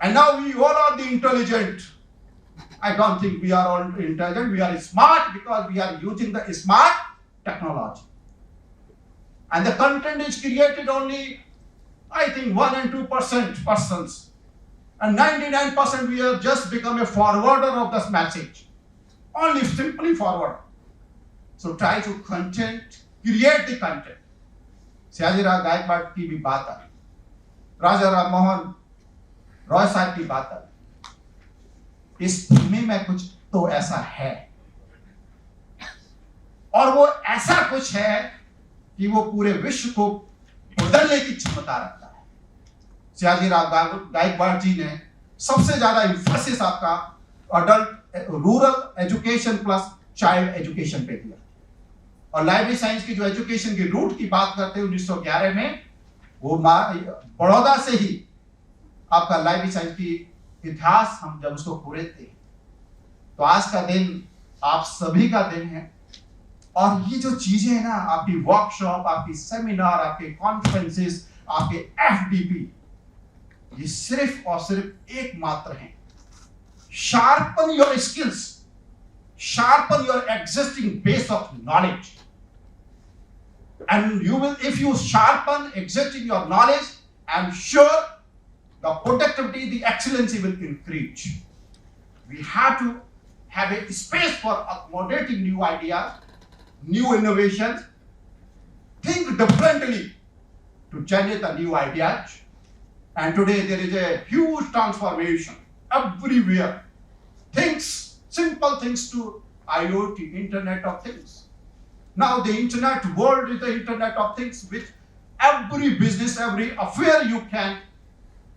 And now we all are the intelligent. I don't think we are all intelligent. We are smart because we are using the smart technology. And the content is created only, I think, 1 and 2% persons. And 99% we have just become a forwarder of this message. Only simply forward. So try to create the content. Sayajirao Gaekwad की भी बात आई, राजा राम मोहन रॉय साहब की बात आई। इस भूमि में कुछ तो ऐसा है, और वो ऐसा कुछ है कि वो पूरे विश्व को बदलने की क्षमता रखता है। सयाजीराव गायकवाड़ जी ने सबसे ज्यादा इंफोसिस आपका adult rural education plus child education पे दिया। और लाइब्रेरी साइंस की जो एजुकेशन की रूट की बात करते हैं 1911 में, वो बड़ौदा से ही आपका लाइब्रेरी साइंस की इतिहास हम जब उसको पूरे थे, तो आज का दिन आप सभी का दिन है। और ये जो चीजें है ना, आपकी वर्कशॉप, आपकी सेमिनार, आपके कॉन्फ्रेंसेस, आपके एफडीपी, ये सिर्फ और सिर्फ एक मात्र है, sharpen your skills, sharpen your existing base of knowledge, and you will, if you sharpen existing your knowledge, I'm sure the productivity, the excellency will increase. We have to have a space for accommodating new ideas, new innovations, think differently to generate the new ideas. And today there is a huge transformation everywhere. Things, simple things to IoT, Internet of Things. Now the internet world is the Internet of Things, with every business, every affair you can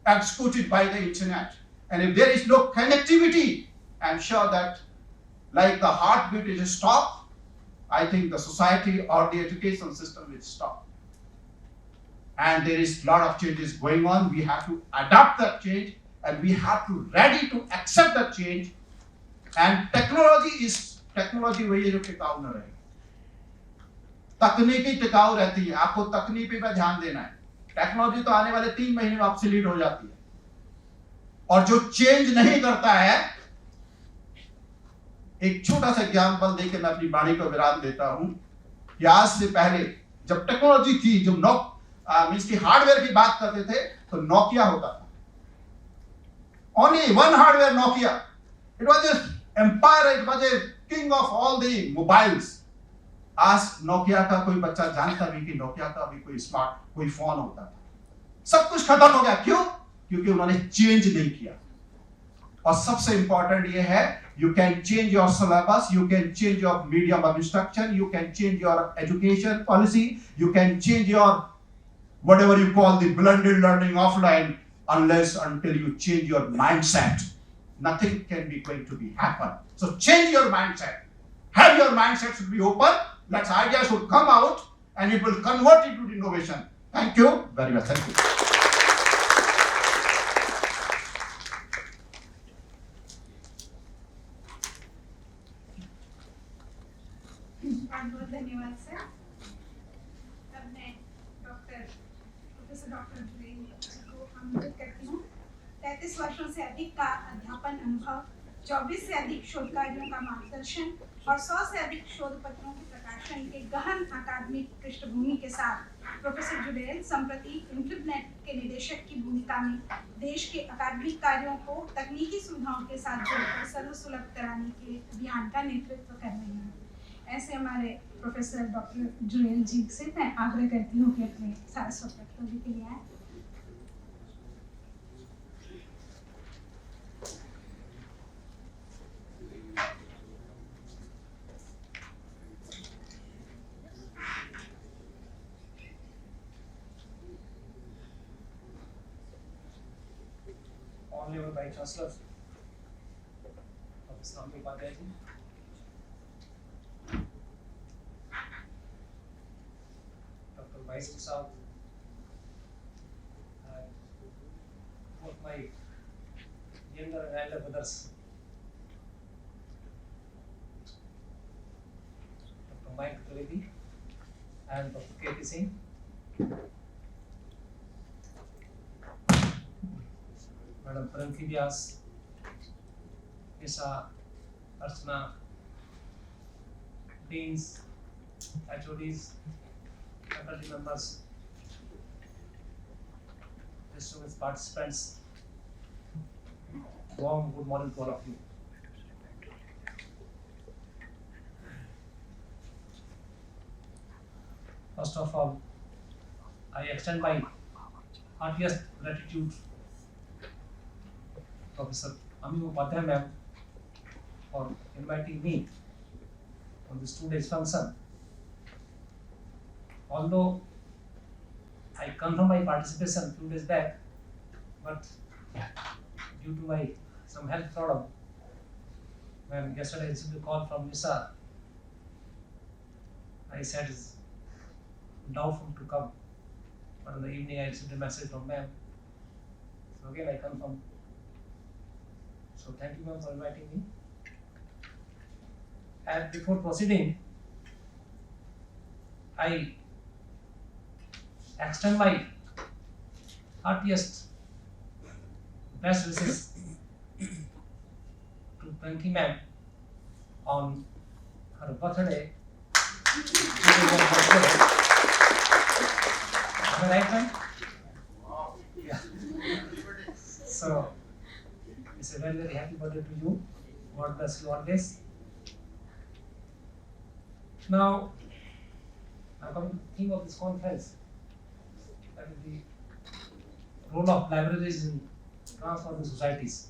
execute it by the internet. And if there is no connectivity, I'm sure that like the heartbeat is stopped, I think the society or the education system will stop. and there is lot of changes going on. We have to adapt that change, and we have to ready to accept that change. And technology वही है जो टिकाऊ न रहे. तकनीकी टिकाऊ रहती है, आपको तकनीकी पे ध्यान देना है. टेक्नोलॉजी तो आने वाले 3 महीने में ऑब्सोलीट हो जाती है, और जो चेंज नहीं करता है, एक छोटा सा एग्जाम्पल देकर मैं अपनी वाणी को विराम देता हूं कि आज से पहले जब टेक्नोलॉजी थी, जब मींस की हार्डवेयर की बात करते थे तो नोकिया होता था. Only one hardware Nokia. It was a empire, it was a king of all the mobiles. आज नोकिया का कोई बच्चा जानता भी कि नोकिया का भी कोई स्मार्ट कोई फोन होता था. सब कुछ खत्म हो गया. क्यों? क्योंकि उन्होंने चेंज नहीं किया. और सबसे इंपॉर्टेंट ये है, you can change your syllabus, you can change your medium of instruction, you can change your education policy, you can change your whatever you call the blended learning offline, unless until you change your mindset, nothing can be going to be happen. So change your mindset. Have your mindset should be open. That idea should come out, and it will convert into innovation. Thank you very much. Thank you. बहुत धन्यवाद sir. अब मैं professor doctor Jurel को आमंत्रित करती हूँ. 33 वर्षों से अधिक का अध्यापन अनुभव, 24 से अधिक शोध कार्यों का मार्गदर्शन और 100 से अधिक शोध पत्रों के प्रकाशन के गहन अकादमिक पृष्ठभूमि के साथ प्रोफेसर जुरेल संप्रति इन्फ्लिबनेट के निदेशक की भूमिका में देश के अकादमिक कार्यों को तकनीकी सुविधाओं के साथ जोड़कर सर्वसुलभ कराने के अभियान का नेतृत्व कर रहे हैं. ऐसे हमारे प्रोफेसर डॉक्टर जुरेल जी से मैं आग्रह करती हूँ कि अपने सारस्वत वक्तव्य के लिए आए. Honorable Vice Chancellor of Islamic Upadhyay, Dr. Vice Chancellor, and all of my younger and elder brothers, Dr. Mike Trivedi and Dr. K.P. Singh, Madam Pranki Vyas, Nisa, Archana, Deans, HODs, faculty members, distinguished participants, warm good morning to all of you. First of all, I extend my heartiest gratitude Professor Ami Upadhyay ma'am for inviting me on this 2 days function. Although I confirmed my participation 2 days back, but due to my some health problem, when yesterday I received a call from Nisa, I said it's doubtful to come, but in the evening I received a message from ma'am, so again I confirmed. So thank you ma'am for inviting me. And before proceeding, I extend my heartiest best wishes to Pranki ma'am on her birthday. Am I right, ma'am? Yeah. So it's a very, very happy birthday to you. God bless you always. Now coming to the theme of this conference, that is the role of libraries in transforming societies.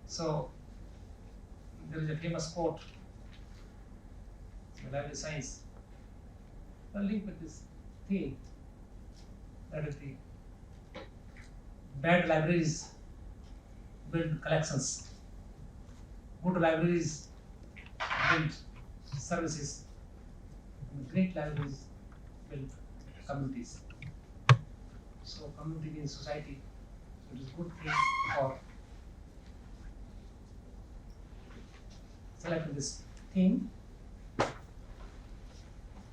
So there is a famous quote in library science linked with this theme, that is the bad libraries build collections, good libraries build services, and great libraries build communities. So community means society. So it is a good thing for selecting this theme.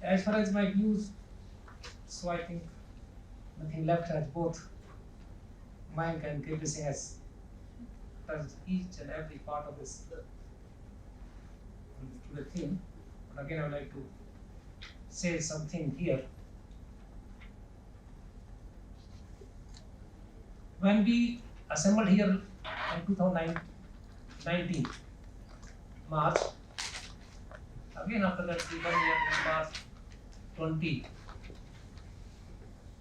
As far as my views, so I think nothing left, as both Mayank and KP Singh has touched each and every part of this to the theme. But again, I would like to say something here. When we assembled here in 2019 March, again after that 1 year in March 20,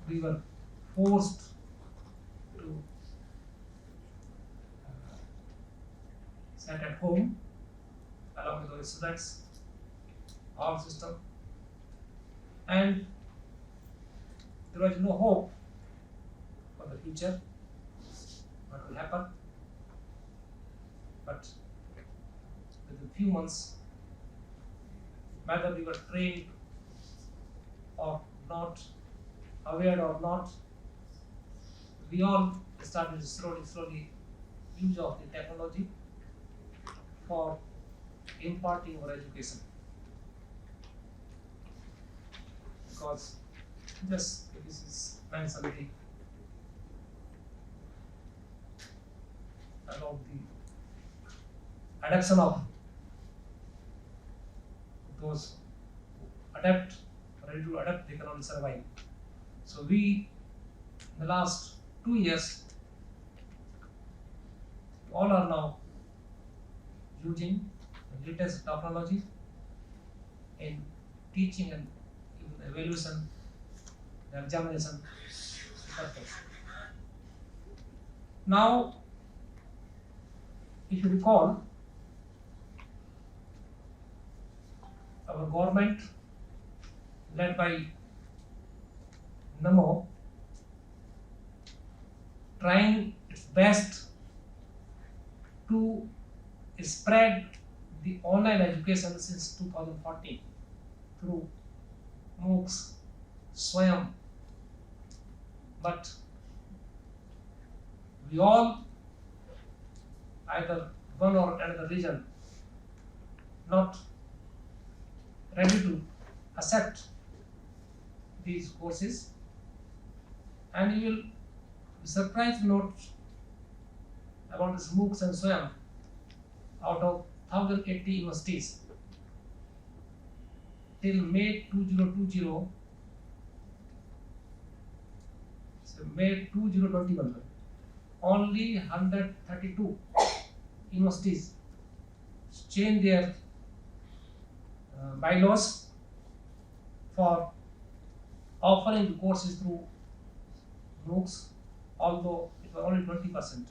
we were forced to sit at home along with our students, all system, and there was no hope for the future, what will happen. But within few months, whether we were trained or not, aware or not, we all started slowly use of the technology for imparting our education. Because just this is something about the adoption of those who adapt, ready to adapt, they can only survive. So we, in the last 2 years, all are now using the latest technology in teaching and even evaluation, the examination. Perfect. Now, if you recall, our government, led by Namo, trying its best to spread the online education since 2014 through MOOCs, Swayam, but we all, either one or another region, not ready to accept these courses, and you will be surprised to note about this MOOCs and Swayam. Out of 1080 universities till May 2020, so May 2021, only 132 universities changed their bylaws for offering the courses through MOOCs, although it was only 20%.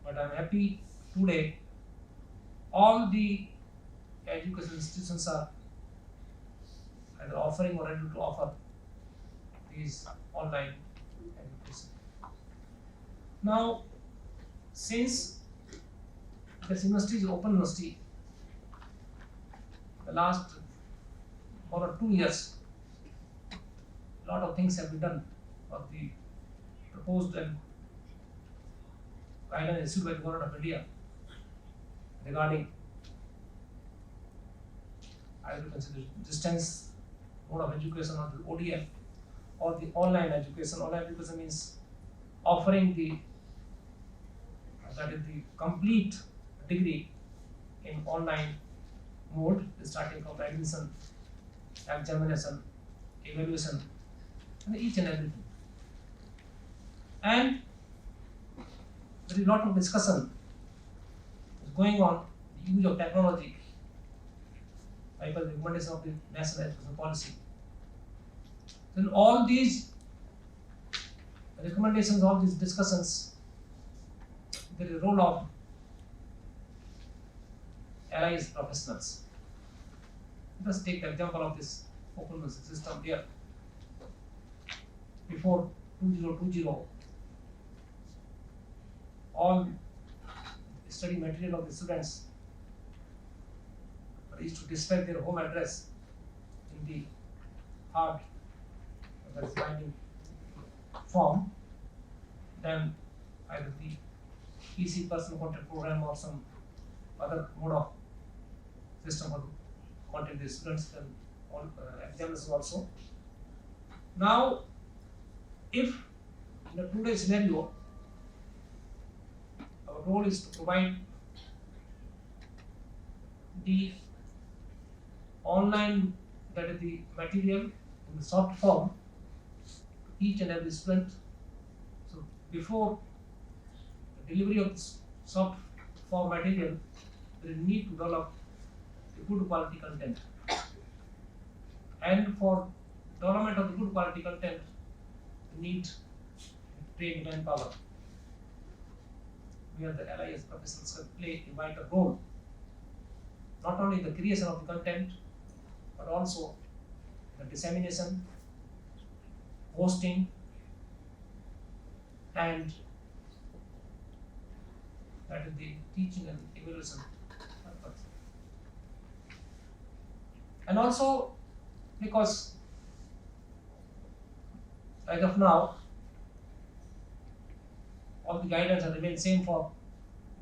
But I am happy today all the education institutions are either offering or ready to offer these online education. Now, since this university is open university, the last 1 or 2 years, a lot of things have been done for the proposed and guideline issued by the government of India regarding either consider distance mode of education or the ODF or the online education. Online education means offering the complete degree in online mode, starting from admission, examination, evaluation, and each and everything. And there is a lot of discussion going on the use of technology by the recommendation of the National Education Policy. Then all these recommendations, all these discussions, there is a role of allies professionals. Let us take the example of this open university system here. Before 2020, all study material of the students used to dispatch their home address in the hard, that is binding form, then either the easy personal contact program or some other mode of system for contact the students and all examiners also. Now, if in a today's scenario, our role is to provide the online, that is the material in the soft form to each and every student. So before the delivery of this soft form material, there is need to develop a good quality content. And for development of the good quality content, we need trained manpower, where the LIS professionals can play a vital role, not only in the creation of the content, but also the dissemination, hosting, and that is the teaching and evaluation purpose. And also because as of now, all the guidelines have remained same for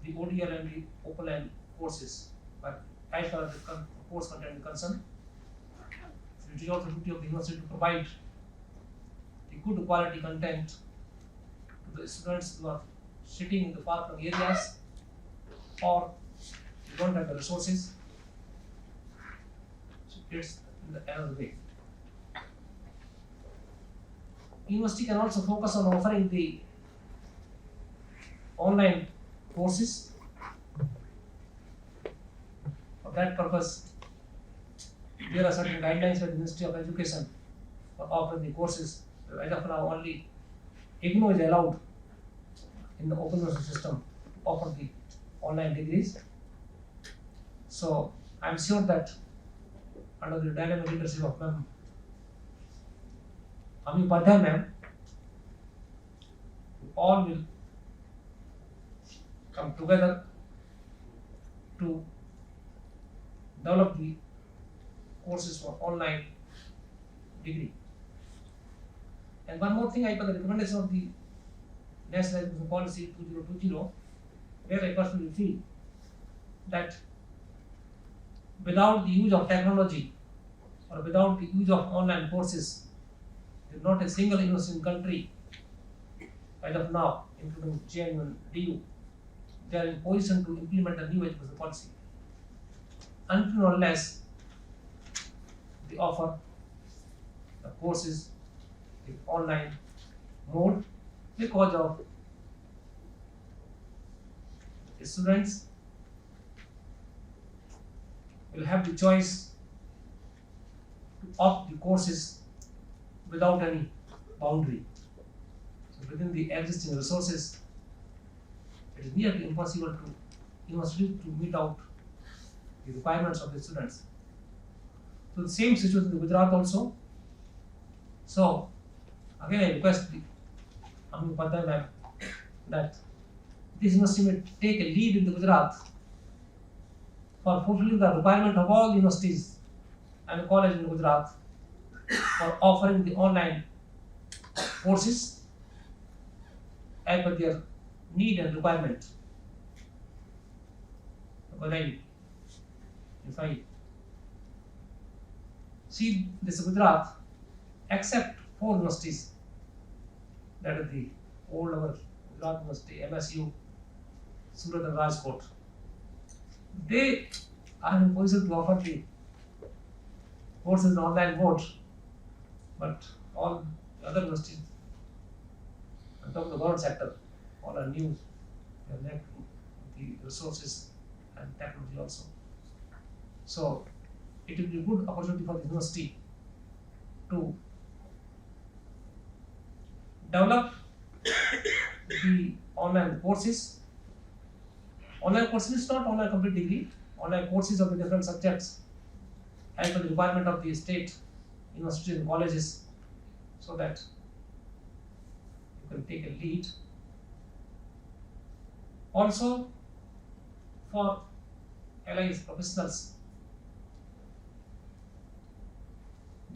the ODL and the open courses, but as far as the course content is concerned, it is also duty of the university to provide the good quality content to the students who are sitting in the far flung areas or don't have the resources. So it's in the another way. University can also focus on offering the online courses. For that purpose, there are certain guidelines by the Ministry of Education for offering the courses. As of now, only IGNOU is allowed in the open university system to offer the online degrees. So I am sure that under the dynamic leadership of Ma'am Ami Upadhyay ma'am, all will come together to develop the courses for online degree. And one more thing, I got the recommendation of the National Education Policy 2020, where I personally feel that without the use of technology or without the use of online courses, there is not a single university in the country as of now, including JNU and DU, they are in position to implement a new education policy until unless they offer the courses in online mode, because of the students will have the choice to opt the courses without any boundary. So within the existing resources, it is nearly impossible to university to meet out the requirements of the students. So the same situation in Gujarat also. So again, I request the Ami Upadhyay ma'am that this university may take a lead in the Gujarat for fulfilling the requirement of all universities and colleges in Gujarat for offering the online courses as per their need and requirement. Because if I see this Gujarat, except 4 universities, that is the old our Gujarat University, MSU, Surat and Rajkot, they are in position to offer the courses in online mode, but all the other universities, on top of the government sector, all are new, they lack the resources and technology also. So it will be a good opportunity for the university to develop the online courses. Online courses is not online complete degree, online courses of the different subjects as per the requirement of the state universities and colleges, so that you can take a lead. Also, for LIS professionals,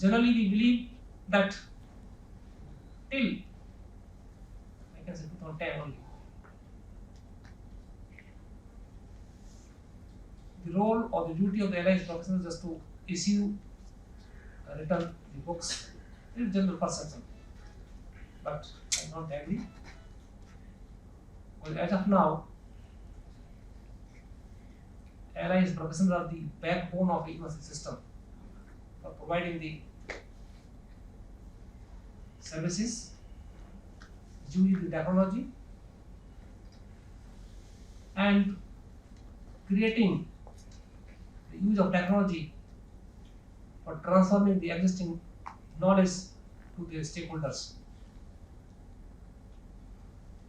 generally we believe that till I can say 2010 only, the role or the duty of the LIS professionals is just to issue, return the books. This is general perception, but I don't agree. Well, as of now, LIS professionals are the backbone of the university system for providing the services, using the technology, and creating the use of technology for transforming the existing knowledge to the stakeholders.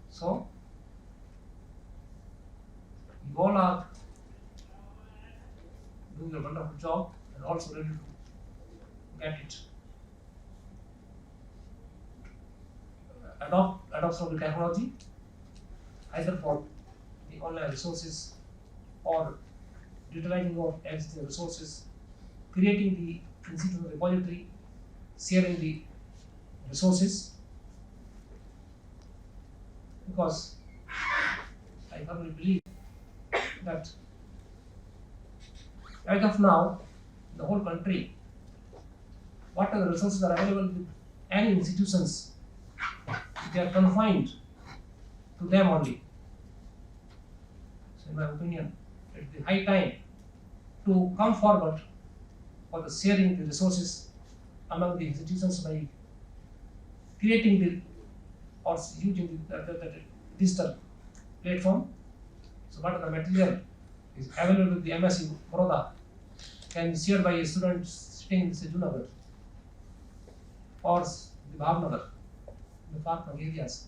So, you all are doing a wonderful job and also ready to get it. Adoption of the technology, either for the online resources or utilizing of existing resources, creating the institutional repository, sharing the resources, because I firmly believe that as of now, the whole country, what are the resources are available with any institutions, they are confined to them only. So in my opinion, it is high time to come forward for the sharing the resources among the institutions by creating the or using the digital platform. So what are the material is available with the MSc Baroda can be shared by a student sitting in Junagadh or the Bhavnagar, in the far flung areas.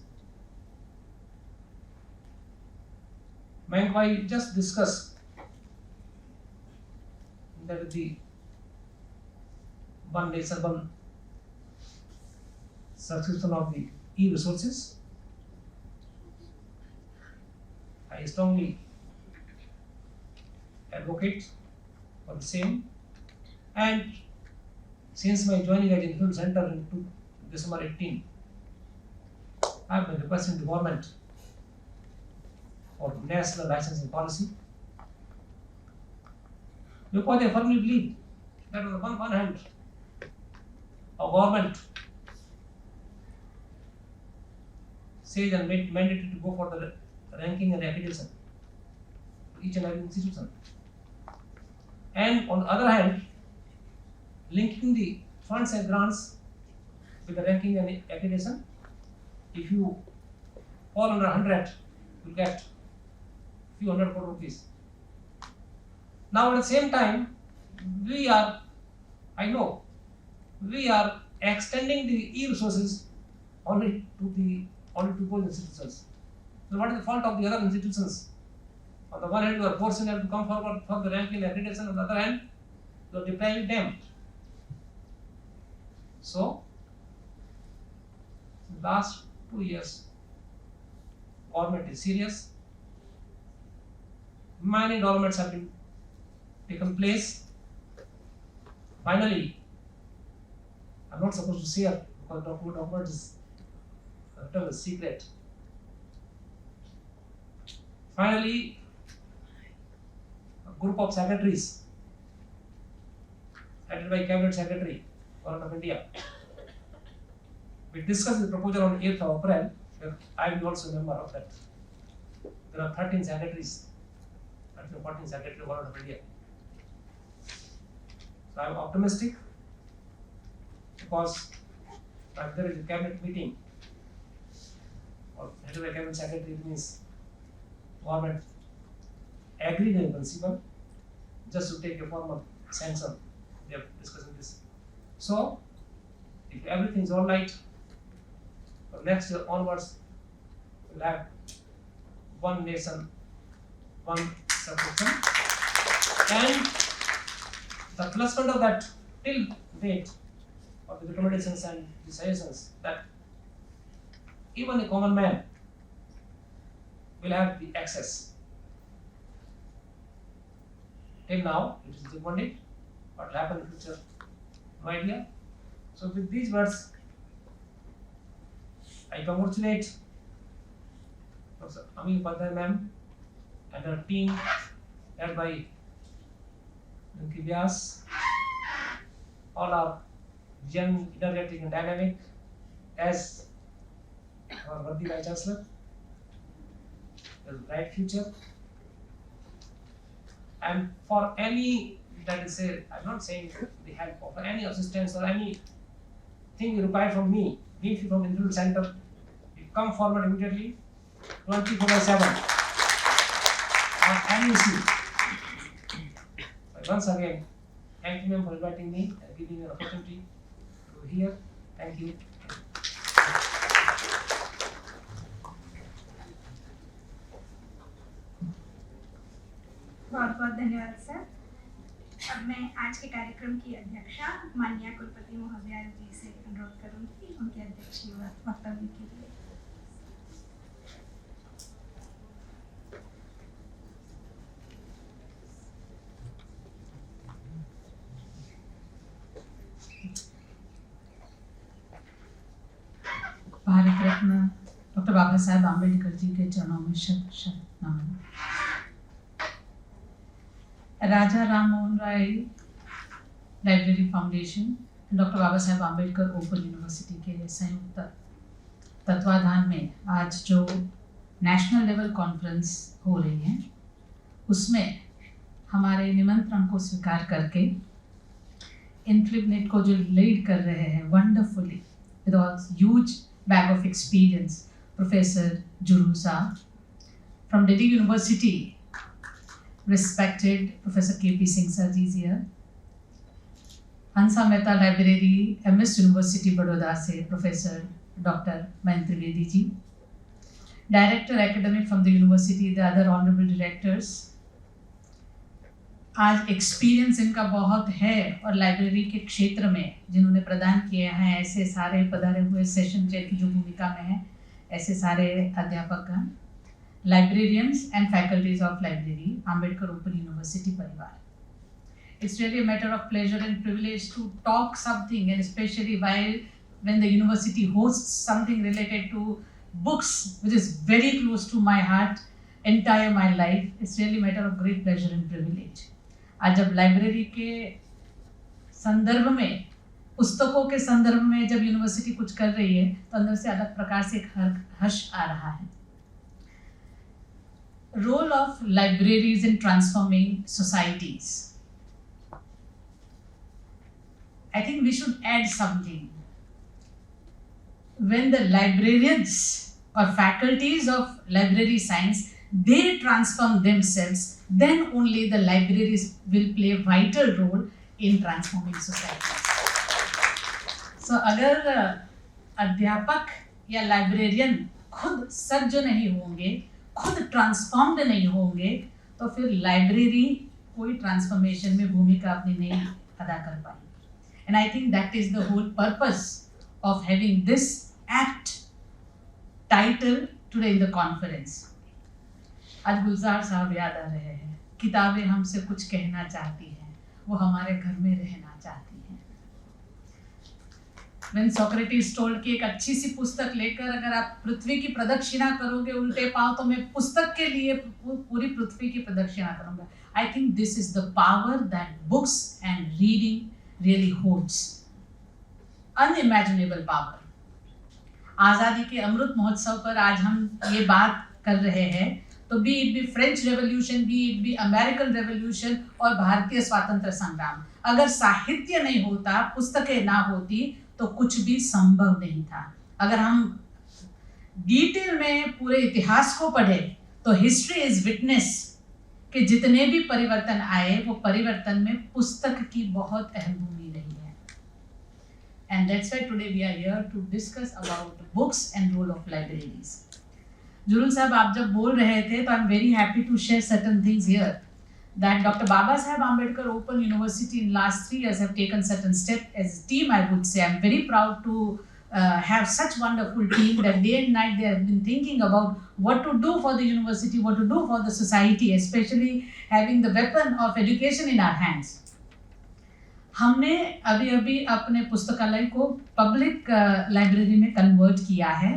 May I just discuss that the one nation, one subscription of the e-resources. I strongly advocate for the same, and since my joining at Infield Center in December 18, I have been requesting the government for national licensing policy, because I firmly believe that on the one hand, our government says and mandated to go for the ranking and accreditation for each and every institution, and on the other hand, linking the funds and grants with the ranking and accreditation. If you fall under 100, you will get few hundred crore rupees. Now at the same time, we are extending the e-resources only to those institutions. So what is the fault of the other institutions? On the one hand, you are forcing them to come forward for the ranking and accreditation. On the other hand, you are depriving them. So, in the last 2 years, government is serious. Many developments have been taken place. Finally, I'm not supposed to share because document is a secret. Finally, a group of secretaries headed by Cabinet Secretary, Government of India, we discussed the proposal on 8th of April, where I am also a member of that. There are 13 secretaries, 13 or 14 secretaries of Government of India. So I am optimistic because if there is a cabinet meeting or headed by Cabinet Secretary, it means government agreed in principle just to take a formal sanction. They are discussing this. So, if everything is all right, from next year onwards, we'll have one nation, one subscription, and the plus point of that till date of the recommendations and the suggestions that even a common man will have the access. Till now, it is recommended. What will happen in future? No idea. So with these words, I congratulate Professor Ami Upadhyay ma'am and her team led by Rinki Vyas, all are young, energetic and dynamic as our worthy Vice Chancellor. There's a bright future. And for any, that is say, I'm not saying the help, for any assistance or any thing you require from me, be it from Individual Center, you come forward immediately, 24/7 on any issue. Once again, thank you ma'am for inviting me and giving me an opportunity to hear. Thank you. बहुत बहुत धन्यवाद sir. अब मैं आज के कार्यक्रम की अध्यक्षा माननीय कुलपति महोदया जी से अनुरोध करूंगी उनके अध्यक्षीय वक्तव्य के लिए। भारत रत्न डॉक्टर बाबा साहेब आम्बेडकर जी के चरणों में शत शत नमन। राजा Ram Mohan Roy library foundation, doctor Baba Saheb Ambedkar open university के संयुक्त तत्वाधान में आज जो नेशनल लेवल कॉन्फ्रेंस हो रही है, उसमें हमारे निमंत्रण को स्वीकार करके इनफ्लिबनेट को जो लीड कर रहे हैं wonderfully with all huge bag of experience, Professor Jurul Saab from Delhi University, respected Professor K.P. Singh sir is here. Hansa Mehta Library, MS University Baroda से Professor Dr. Mayank Trivedi ji, Director Academic from the University, the other honorable directors. आज experience इनका बहुत है और library के क्षेत्र में जिन्होंने प्रदान किए हैं ऐसे सारे पधारे हुए सेशन चेयर की जो भूमिका में है, ऐसे सारे अध्यापकगण, librarians and faculties of library Ambedkar open university परिवार, it's really a matter of pleasure and privilege to talk something, and especially when the university hosts something related to books, which is very close to my heart, entire my life. It's really a matter of great pleasure and privilege. आज जब library के संदर्भ में, पुस्तकों के संदर्भ में जब यूनिवर्सिटी कुछ कर रही है तो अंदर से अलग प्रकार से एक हर्ष आ रहा है। Role of libraries in transforming societies, I think we should add something. When the librarians or faculties of library science, they transform themselves, then only the libraries will play a vital role in transforming societies. So अगर अध्यापक या librarian खुद सज्ज नहीं होंगे, खुद transformed नहीं होंगे, तो फिर लाइब्रेरी कोई ट्रांसफॉर्मेशन में भूमिका अपनी नहीं अदा कर पाएगी। And I think that is the whole purpose of having this act title today in the conference. आज गुलजार साहब याद आ रहे हैं, किताबें हमसे कुछ कहना चाहती हैं, वो हमारे घर में रहना चाहती हैं। When Socrates told कि एक अच्छी सी पुस्तक लेकर अगर आप पृथ्वी की प्रदक्षिणा करोगे उल्टे पांव, तो मैं पुस्तक के लिए पूरी पृथ्वी की प्रदक्षिणा करूंगा। I think this is the power that books and reading really holds. Unimaginable power. आज़ादी के अमृत महोत्सव पर आज हम ये बात कर रहे हैं, तो B it be French revolution, B it be American revolution और भारतीय स्वातंत्र संग्राम, अगर साहित्य नहीं होता, पुस्तकें ना होती, तो कुछ भी संभव नहीं था। अगर हम डिटेल में पूरे इतिहास को पढ़े तो हिस्ट्री इज विटनेस कि जितने भी परिवर्तन आए, वो परिवर्तन में पुस्तक की बहुत अहम भूमि रही है। And that's why today we are here to discuss about books and role of libraries. जुरुल साहब, आप जब बोल रहे थे, तो I'm very happy to share certain things here. That Dr. Baba Saheb Ambedkar Open University in last 3 years have taken certain steps as a team. I would say I'm very proud to have such wonderful team that day and night they have been thinking about what to do for the university, what to do for the society, especially having the weapon of education in our hands. हमने अभी अभी अपने पुस्तकालय को public library में convert किया है।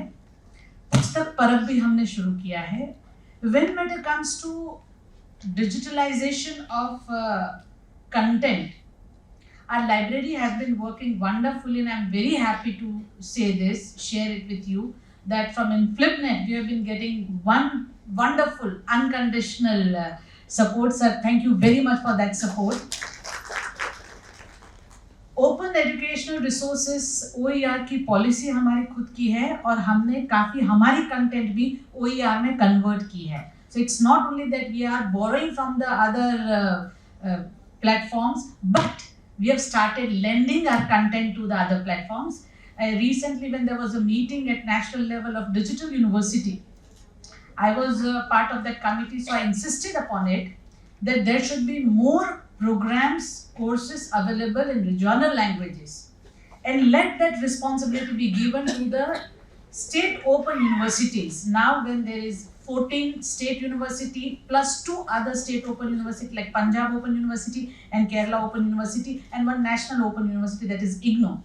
पुस्तक परब भी हमने शुरू किया है। When it comes to digitalization of content, our library has been working wonderfully, and I'm very happy to say this, share it with you, that from InflipNet we have been getting one wonderful unconditional support. Sir, thank you very much for that support. Open educational resources OER की policy हमारी खुद की है और हमने काफ़ी हमारी content भी OER में कन्वर्ट की है. So it's not only that we are borrowing from the other platforms, but we have started lending our content to the other platforms. Recently, when there was a meeting at national level of Digital University, I was part of that committee, so I insisted upon it that there should be more programs, courses available in regional languages, and let that responsibility be given to the state open universities. Now when there is 14 state university plus 2 other state open university like Punjab Open University and Kerala Open University and one national open university, that is IGNOU.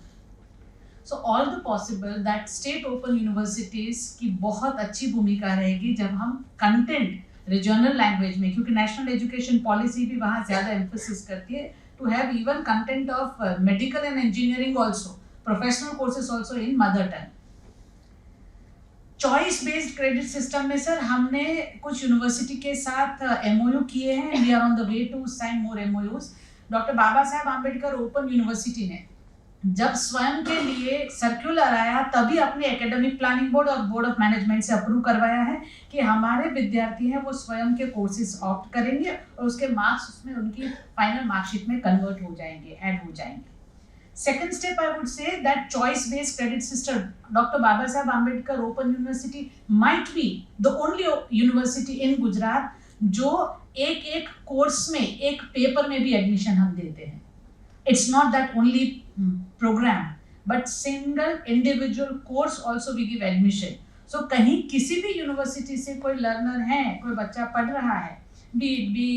So all the possible that state open universities की बहुत अच्छी भूमिका रहेगी जब हम content regional language में, क्योंकि national education policy भी वहाँ ज़्यादा एम्फोसिस करती है to have even content of medical and engineering also, professional courses also in mother tongue. Choice based credit system में सर हमने कुछ यूनिवर्सिटी के साथ MOU किए हैं. We are on the way to sign more MOUs. Doctor Baba Saheb Ambedkar open university ने जब स्वयं के लिए सर्कुलर आया तभी अपने एकेडमिक प्लानिंग बोर्ड और बोर्ड ऑफ मैनेजमेंट से अप्रूव करवाया है कि हमारे विद्यार्थी हैं वो स्वयं के कोर्सेज ऑप्ट करेंगे और उसके मार्क्स उसमें उनकी फाइनल मार्कशीट में कन्वर्ट हो जाएंगे, ऐड हो जाएंगे. Second step I would say that choice based credit system, doctor Baba Saheb Ambedkar open university might be the only university in Gujarat जो एक कोर्स में एक पेपर में भी एडमिशन हम देते हैं. It's not that only program, but single individual course also we give admission. So कहीं किसी भी यूनिवर्सिटी से कोई लर्नर है, कोई बच्चा पढ़ रहा है, be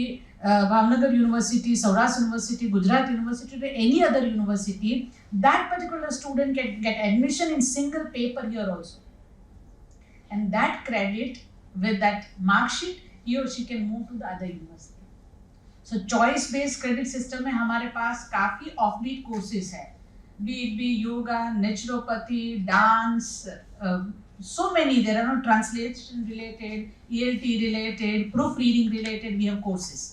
Bhavnagar university, Saurashtra university, Gujarat university, or any other university, that particular student can get admission in single paper here also. And that credit with that mark sheet, he or she can move to the other university. So choice based credit system में हमारे पास काफ़ी offbeat courses है, be yoga, naturopathy, dance, so many. There are no translation related, ELT related, proofreading related, we have courses.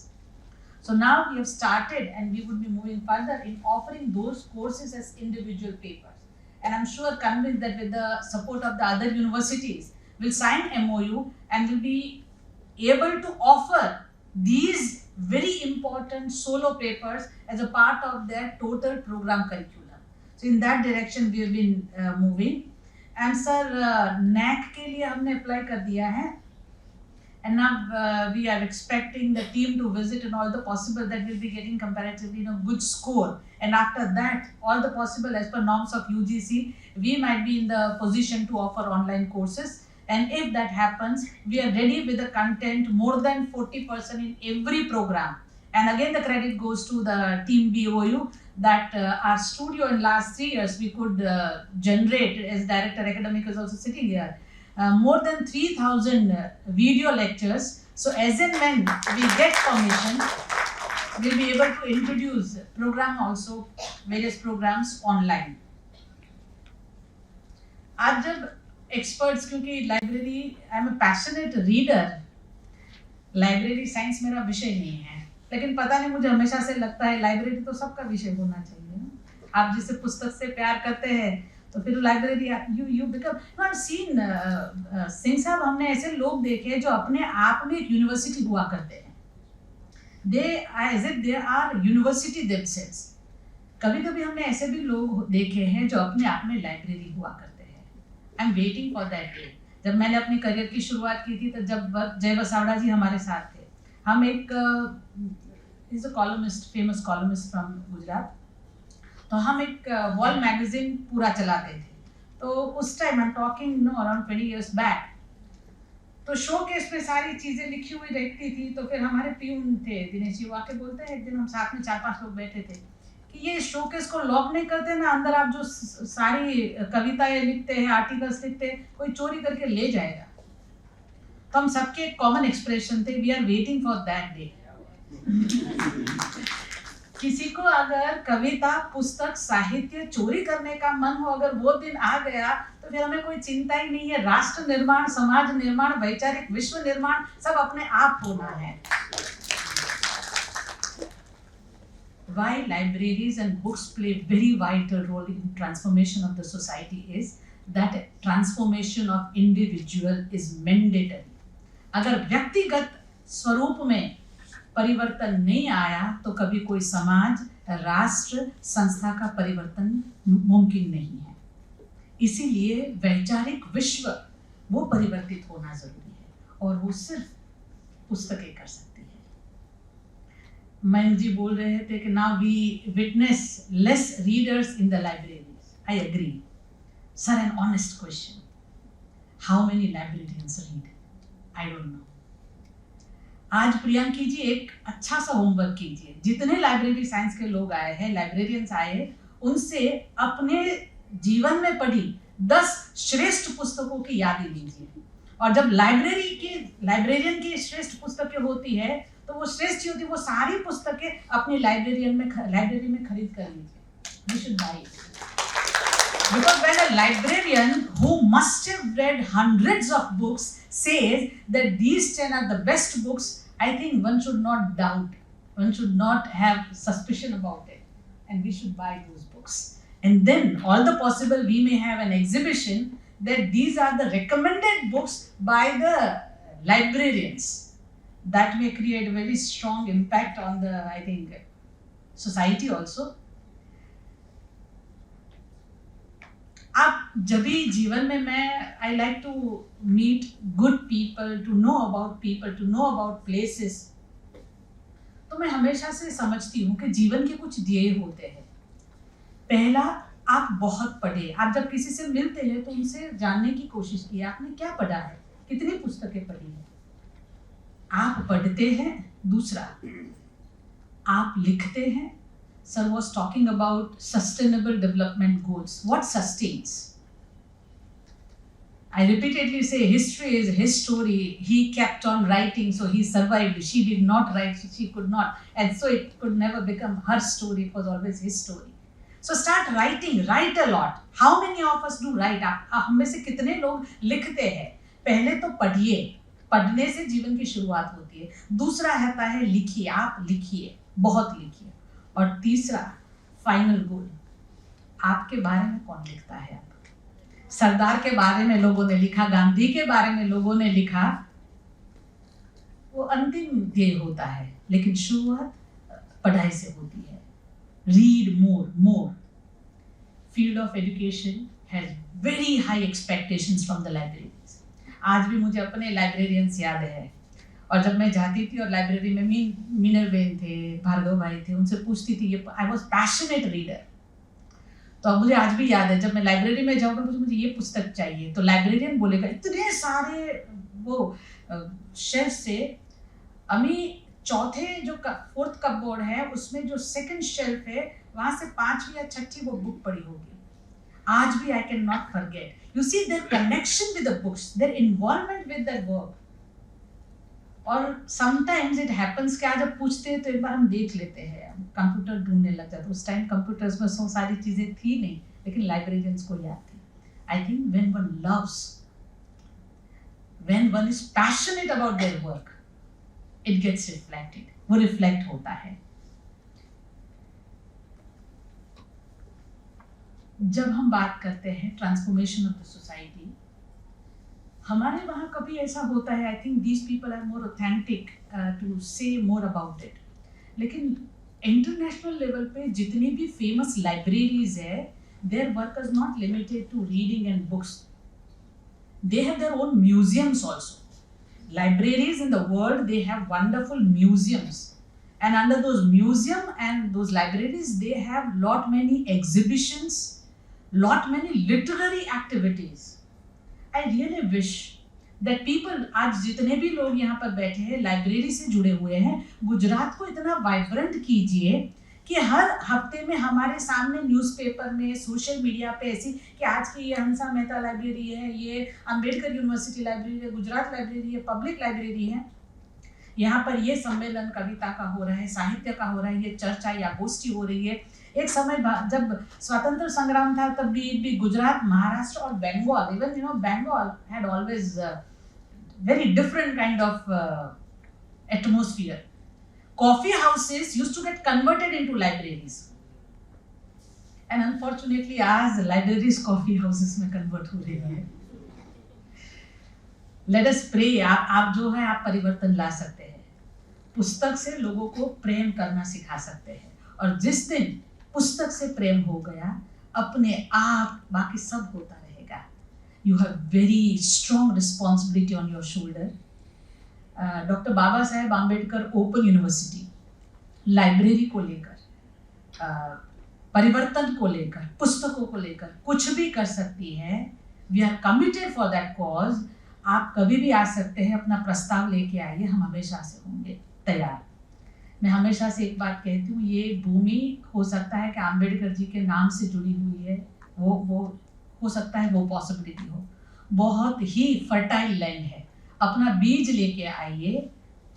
So now we have started and we would be moving further in offering those courses as individual papers. And I'm sure convinced that with the support of the other universities, we'll sign MOU and will be able to offer these very important solo papers as a part of their total program curriculum. So in that direction we have been moving. And sir, NAC के लिए हमने apply कर दिया है. And now we are expecting the team to visit and all the possible that we'll be getting comparatively good score. And after that, all the possible as per norms of UGC, we might be in the position to offer online courses. And if that happens, we are ready with the content more than 40% in every program. And again, the credit goes to the team BOU that our studio in last 3 years, we could generate, as Director Academic is also sitting here, more than 3,000 video lectures. So as and when we get permission, we'll be able to introduce program also, various programs online. आज जब experts, क्योंकि library, I am a passionate reader, library science मेरा विषय नहीं है, लेकिन पता नहीं मुझे हमेशा से लगता है लाइब्रेरी तो सबका विषय होना चाहिए ना. आप जिसे पुस्तक से प्यार करते हैं तो फिर library you become. I have seen Singh साहब, हमने ऐसे लोग देखे जो अपने आप में एक यूनिवर्सिटी हुआ करते हैं. They are university themselves. कभी कभी हमने ऐसे भी लोग देखे हैं जो अपने आप में लाइब्रेरी हुआ करते हैं. I am waiting for that day. जब मैंने अपनी करियर की शुरुआत की थी तो जब जय वसावड़ा जी हमारे साथ थे, हम एक is a columnist, famous columnist from Gujarat, तो हम एक वॉल मैगजीन पूरा चलाते थे. तो उस time I am talking around 20 years back, तो शो केस पे सारी चीज़ें लिखी हुई रहती थी. तो फिर हमारे प्यून थे दिनेश जी, वो आके बोलते हैं, एक दिन हम साथ में 4-5 लोग बैठे थे कि ये शोकेस को लॉक नहीं करते ना, अंदर आप जो सारी कविताएं लिखते हैं, आर्टिकल्स लिखते हैं, कोई चोरी करके ले जाएगा। तो हम सबके एक कॉमन एक्सप्रेशन थे, we are waiting for that day. किसी को अगर कविता, पुस्तक, साहित्य चोरी करने का मन हो, अगर वो दिन आ गया तो फिर हमें कोई चिंता ही नहीं है। राष्ट्र निर्माण, समाज निर्माण, वैचारिक विश्व निर्माण सब अपने आप होना है। Why libraries and books play very vital role in transformation of the society is that transformation of individual is mandatory. अगर व्यक्तिगत स्वरूप में परिवर्तन नहीं आया तो कभी कोई समाज, राष्ट्र, संस्था का परिवर्तन मुमकिन नहीं है। इसीलिए वैचारिक विश्व वो परिवर्तित होना जरूरी है और वो सिर्फ पुस्तकें कर सकती है। मयंक जी बोल रहे थे कि now we witness less readers in the libraries. I agree sir. An honest question, how many librarians read? I don't know. आज प्रियंकी जी एक अच्छा सा होमवर्क कीजिए, जितने लाइब्रेरी साइंस के लोग आए हैं, लाइब्रेरियंस आए, उनसे अपने जीवन में पढ़ी 10 श्रेष्ठ पुस्तकों की याद लीजिए। और जब लाइब्रेरियन की श्रेष्ठ पुस्तकें होती है तो वो श्रेष्ठ होती है, वो सारी पुस्तकें अपनी लाइब्रेरी में खरीद कर लीजिए। We should buy it because when a librarian who must have read hundreds of books says that these 10 are the best books, I think one should not doubt, one should not have suspicion about it, and we should buy those books. And then all the possible we may have an exhibition that these are the recommended books by the librarians. That may create a very strong impact on the, I think, society also. आप जब भी जीवन में मैं I like to meet good people, to know about people, to know about places, तो मैं हमेशा से समझती हूँ कि जीवन के कुछ ध्येय होते हैं। पहला, आप बहुत पढ़े। आप जब किसी से मिलते हैं तो उनसे जानने की कोशिश की, आपने क्या पढ़ा है, कितनी पुस्तकें पढ़ी है, आप पढ़ते हैं। दूसरा, आप लिखते हैं। Sir was talking about sustainable development goals. What sustains? I repeatedly say history is his story. He kept on writing, so he survived. She did not write, so she could not. And so it could never become her story. It was always his story. So start writing. Write a lot. How many of us do write? हम में से कितने लोग लिखते हैं? पहले तो पढ़िए। पढ़ने से जीवन की शुरुआत होती है। दूसरा रहता है लिखिए। आप लिखिए, बहुत लिखिए। और तीसरा, फाइनल गोल, आपके बारे में कौन लिखता है? आप सरदार के बारे में लोगों ने लिखा, गांधी के बारे में लोगों ने लिखा, वो अंतिम ध्येय होता है, लेकिन शुरुआत पढ़ाई से होती है। Read more. Field of education has very high expectations from the libraries. आज भी मुझे अपने लाइब्रेरियंस याद है, और जब मैं जाती थी और लाइब्रेरी में मीनरबेन थे, भार्गव भाई थे, उनसे पूछती थी, ये आई वॉज पैशनेट रीडर। तो अब मुझे आज भी याद है, जब मैं लाइब्रेरी में जाऊँगा मुझे ये पुस्तक चाहिए, तो लाइब्रेरियन बोलेगा इतने सारे वो शेल्फ से, अमी चौथे जो 4th कपबोर्ड है उसमें जो 2nd शेल्फ है वहाँ से 5वीं या 6ठी वो बुक पड़ी होगी। आज भी I can not forget. You see their connection with the books, their involvement with that work. और समटाइम्स इट हैपन्स कि आज जब पूछते हैं तो एक बार हम देख लेते हैं, कंप्यूटर ढूंढने लग जाते। उस टाइम कंप्यूटर्स में सो सारी चीज़ें थी नहीं, लेकिन लाइब्रेरियंस को याद थी। I think when one loves, when one is passionate about their work, it gets reflected, वो रिफ्लेक्ट होता है। जब हम बात करते हैं ट्रांसफॉर्मेशन ऑफ द सोसाइटी, हमारे वहाँ कभी ऐसा होता है, I think these people are more authentic to say more about it, लेकिन इंटरनेशनल लेवल पे जितनी भी फेमस लाइब्रेरीज है, their work is not limited to reading and books, they have their own museums also. Libraries in the world, they have wonderful museums, and under those museum and those libraries, they have lot many exhibitions, lot many literary activities. I really wish that people, आज जितने भी लोग यहाँ पर बैठे हैं library से जुड़े हुए हैं, गुजरात को इतना वाइब्रेंट कीजिए कि हर हफ्ते में हमारे सामने न्यूज़पेपर में, सोशल मीडिया पे ऐसी कि आज की ये हंसा मेहता लाइब्रेरी है, ये अंबेडकर यूनिवर्सिटी लाइब्रेरी है, गुजरात लाइब्रेरी है, पब्लिक लाइब्रेरी है, यहाँ पर ये सम्मेलन कविता का हो रहा है, साहित्य का हो रहा है, ये चर्चा या गोष्ठी हो रही है। एक समय जब स्वतंत्र संग्राम था तब भी गुजरात, महाराष्ट्र और Bengal, even Bengal had always very different kind of atmosphere. Coffee houses used to get converted into libraries, and unfortunately आज libraries coffee houses में convert हो रही है. Let us pray. आप जो है आप परिवर्तन ला सकते हैं, पुस्तक से लोगों को प्रेम करना सिखा सकते हैं, और जिस दिन पुस्तक से प्रेम हो गया अपने आप बाकी सब होता रहेगा. You have very strong responsibility on your shoulder. Doctor Baba Saheb Ambedkar open university library को लेकर, परिवर्तन को लेकर, पुस्तकों को लेकर कुछ भी कर सकती है. We are committed for that cause. आप कभी भी आ सकते हैं, अपना प्रस्ताव लेके आइए, हम हमेशा से होंगे तैयार. मैं हमेशा से एक बात कहती हूँ, ये भूमि हो सकता है कि आम्बेडकर जी के नाम से जुड़ी हुई है, वो हो सकता है वो पॉसिबिलिटी हो. बहुत ही फर्टाइल लैंड है. अपना बीज लेके आइए,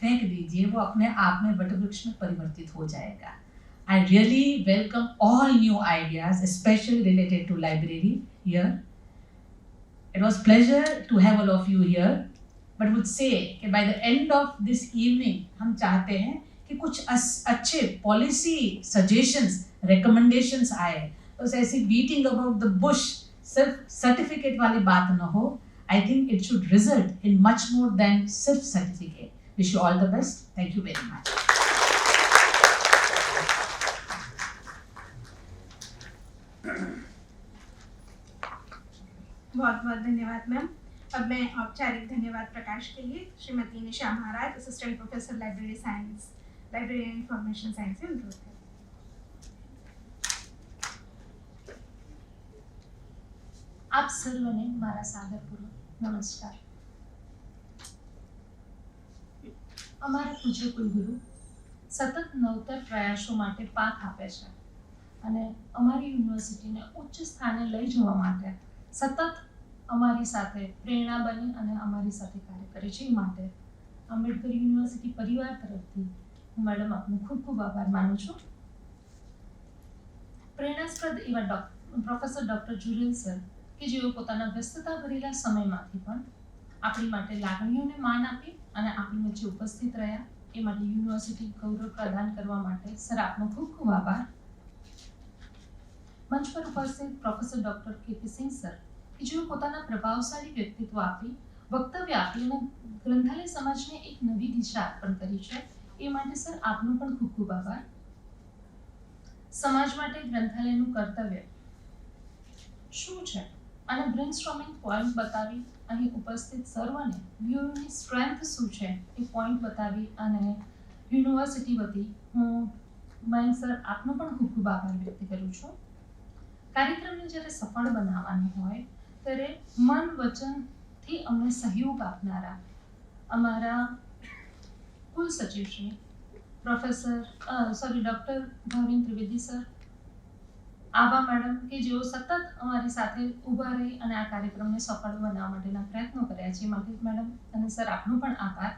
फेंक दीजिए, वो अपने आप में वटवृक्ष में परिवर्तित हो जाएगा. I really welcome all new ideas, specially related to library here. It was pleasure to have all of you here, but would say कि by the end of this evening हम चाहते हैं कि कुछ अच्छे पॉलिसी सजेशंस, रिकमेंडेशंस आए. तो ऐसी बीटिंग अबाउट द बुश, सिर्फ सर्टिफिकेट वाली बात न हो. I think it should result in much more than सिर्फ certificate. Wish you all the best. Thank you very much. बहुत बहुत धन्यवाद मैम. अब मैं औपचारिक धन्यवाद प्रकाश के लिए Shrimati Nisha Maharaj, assistant professor library science, library and information science से अनुरोध है. આપ સર્વને મારા સાદરપૂર્વક નમસ્કાર. અમારા પૂજ્ય કુલગુરુ સતત નવતર પ્રયાસો માટે પાથ આપે છે અને અમારી યુનિવર્સિટીને ઉચ્ચ સ્થાને લઈ જવા માટે સતત અમારી સાથે પ્રેરણા બની અને અમારી સાથે કાર્ય કરે છે. એ માટે આંબેડકર યુનિવર્સિટી પરિવાર તરફથી હું મેડમ આપનો ખૂબ ખૂબ આભાર માનું છું. પ્રેરણાસ્પદ એવા પ્રોફેસર ડૉક્ટર જુરેલ સર કે જેઓ પોતાના વ્યસ્તતા ભરેલા સમયમાંથી પણ આપણી માટે લાગણીઓને માન આપી અને આપણી વચ્ચે ઉપસ્થિત રહ્યા, એ માટે યુનિવર્સિટી ગૌરવ પ્રદાન કરવા માટે સર આપનો ખૂબ ખૂબ આભાર. મંચ પર ઉપસ્થિત પ્રોફેસર ડૉક્ટર કે સિંહ સર કે જેઓ પોતાના પ્રભાવશાળી વ્યક્તિત્વ આપી, વક્તવ્ય આપી અને ગ્રંથાલય સમાજને એક નવી દિશા અર્પણ કરી છે, એ માટે સર આપનો પણ ખૂબ ખૂબ આભાર. સમાજ માટે ગ્રંથાલયનું કર્તવ્ય શું છે અને બ્રેનસ્ટોર્મિંગ પોઈન્ટ બતાવી અહીં ઉપસ્થિત સર્વને વ્યૂની સ્ટ્રેન્થ શું છે એ પોઈન્ટ બતાવી અને યુનિવર્સિટી વતી હું મયંક સર આપનો પણ ખૂબ ખૂબ આભાર વ્યક્ત કરું છું. કાર્યક્રમને જ્યારે સફળ બનાવવાનો હોય ત્યારે મન વચનથી અમને સહયોગ આપનારા અમારા કુલ સચિવ શ્રી ડૉક્ટર ભાવિન ત્રિવેદી સર, આભા મેડમ કે જેઓ સતત અમારી સાથે ઊભા રહી અને આ કાર્યક્રમને સફળ બનાવવા માટેના પ્રયત્નો કર્યા છે, માટે મેડમ અને સર આપનો પણ આભાર.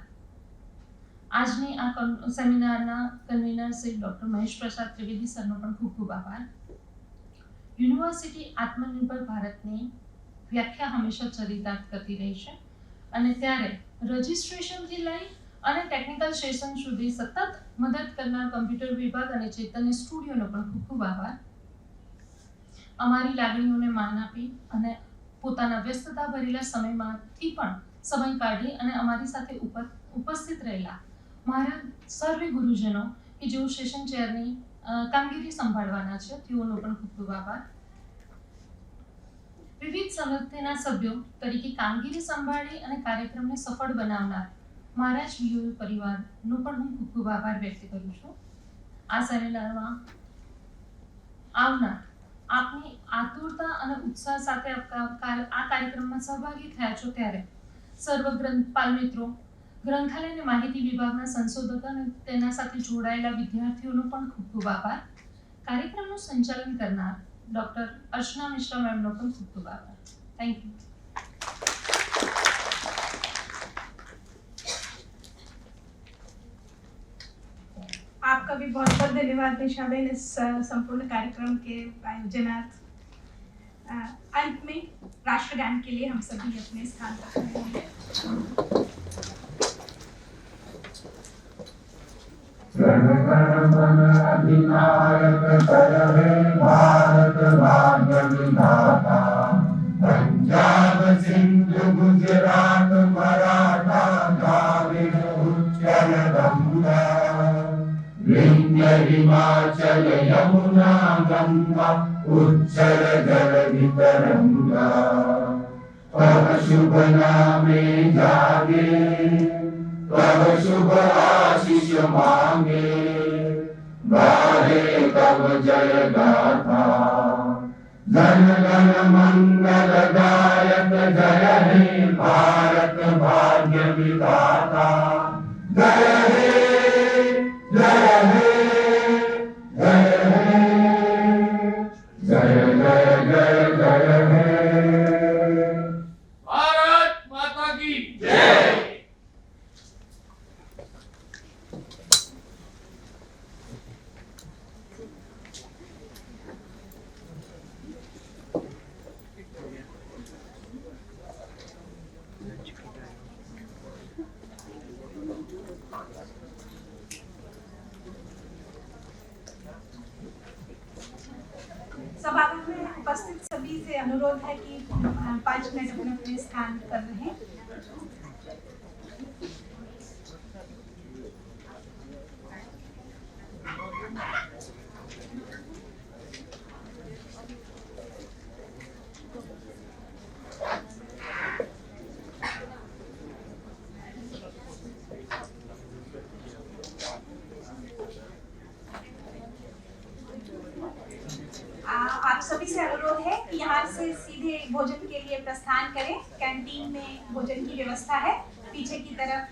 આજની આ સેમિનારના કન્વીનર શ્રી ડૉક્ટર મહેશ પ્રસાદ ત્રિવેદી સરનો પણ ખૂબ ખૂબ આભાર. યુનિવર્સિટી આત્મનિર્ભર ભારતની વ્યાખ્યા હંમેશા ચરિતાર્થ કરતી રહી છે અને ત્યારે રજિસ્ટ્રેશનથી લઈ અને ટેકનિકલ સેશન સુધી સતત મદદ કરનાર કમ્પ્યુટર વિભાગ અને ચૈતન્ય સ્ટુડિયોનો પણ ખૂબ ખૂબ આભાર. અમારી લાગણીઓને માન આપી અને પોતાના વ્યસ્તતા ભરેલા સમયમાંથી પણ સમય કાઢી અને અમારી સાથે ઉપસ્થિત રહેલા મારા સર્વે ગુરુજનો કે જેઓ સેશન ચેરની કામગીરી સંભાળવાના છે, તેઓનો પણ ખૂબ ખૂબ આભાર. વિવિધ સમિતિના સભ્યો તરીકે કામગીરી સંભાળી અને કાર્યક્રમને સફળ બનાવનાર મારા જ વીઓયુ પરિવારનો પણ હું ખૂબ ખૂબ આભાર વ્યક્ત કરું છું. આ સેમિનારમાં આવનાર આપની આતુરતા અને ઉત્સાહ સાથે આ કાર્યક્રમમાં સહભાગી થયા છો ત્યારે સર્વ ગ્રંથપાલ મિત્રો, ગ્રંથાલય અને માહિતી વિભાગના સંશોધકો અને તેના સાથે જોડાયેલા વિદ્યાર્થીઓનો પણ ખૂબ ખૂબ આભાર. કાર્યક્રમનું સંચાલન કરનાર ડોક્ટર અર્ચના મિશ્રા મેમનો પણ ખૂબ ખૂબ આભાર. Thank you. आपका भी बहुत बहुत धन्यवाद निशाबेन इस संपूर्ण कार्यक्रम के आयोजनार्थ. अंत में राष्ट्रगान के लिए हम सभी अपने स्थान पर खड़े होंगे. अधिनायक जय हे भारत भाग्य विधाता, पंजाब सिंध गुजरात मराठा द्राविड़ उच्चल गंगा, विंध्य हिमाचल यमुना गंगा उच्चल जलधि तरंगा, तव शुभ नामे जागे, तव शुभ आशीष मांगे, गाहे तव जय गाथा, जन गण मंगल दायक जय हे भारत भाग्य विधाता, जय हे जय हे जय हे जय जय जय जय हे. भारत माता की जय. सभागृह में उपस्थित सभी से अनुरोध है कि 5 मिनट अपने अपने स्थान पर रहें. आप सभी से अनुरोध है कि यहाँ से सीधे भोजन के लिए प्रस्थान करें. कैंटीन में भोजन की व्यवस्था है पीछे की तरफ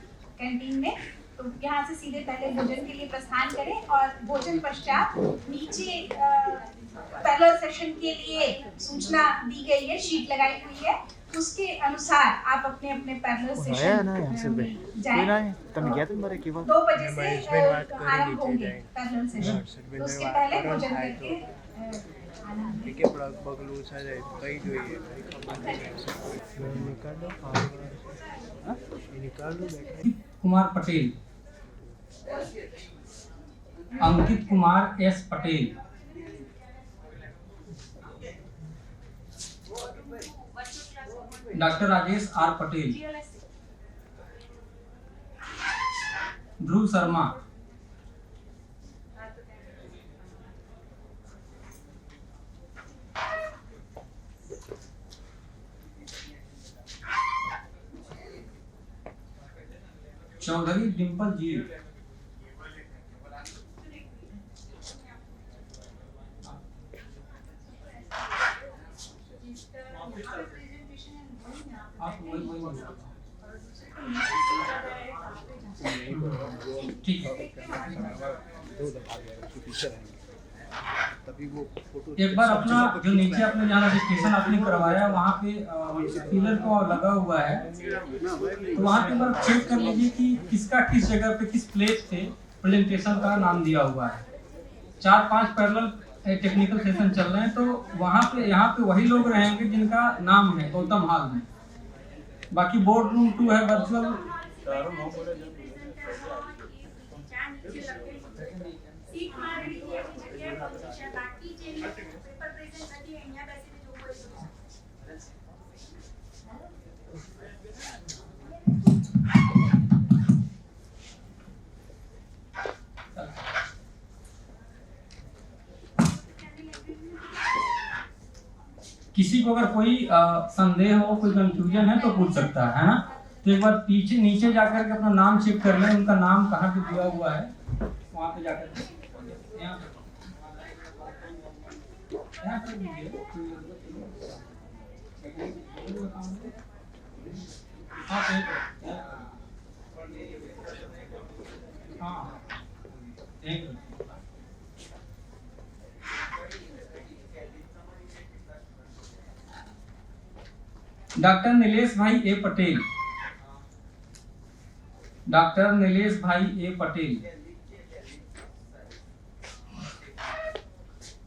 कैंटीन में, तो यहाँ से सीधे पहले भोजन के लिए प्रस्थान करें और भोजन पश्चात नीचे पैरेलल सेशन के लिए सूचना दी गई है, शीट लगाई हुई है, उसके अनुसार आप अपने अपने पैरेलल सेशन में जाएं. 2 बजे से आरंभ होंगे पैरेलल सेशन, तो उसके पहले भोजन करके Kumar Patel, Ankit Kumar S Patel, doctor Rajesh R Patel, Dhruv Sharma, Chaudhary Dimple ji, आप ठीक है. एक बार अपना जो नीचे आपने जहाँ रजिस्ट्रेशन आपने करवाया वहाँ पे पिलर को लगा हुआ है, तो वहाँ पे बार चेक कर लीजिए कि किसका किस जगह पे किस प्लेस पे प्रेजेंटेशन का नाम दिया हुआ है. 4-5 पैरेलल टेक्निकल सेशन चल रहे हैं, तो वहाँ पे यहाँ पे वही लोग रहेंगे जिनका नाम है गौतम हॉल में. बाकी बोर्ड रूम 2 है वर्चुअल. किसी को अगर कोई संदेह हो, कोई कंफ्यूजन है तो पूछ सकता है ना. तो एक बार पीछे नीचे जाकर के अपना नाम चेक कर लें, उनका नाम कहाँ पे दिया हुआ है वहाँ पे जाकर doctor Nilesh bhai A Patel, doctor Nilesh bhai A Patel.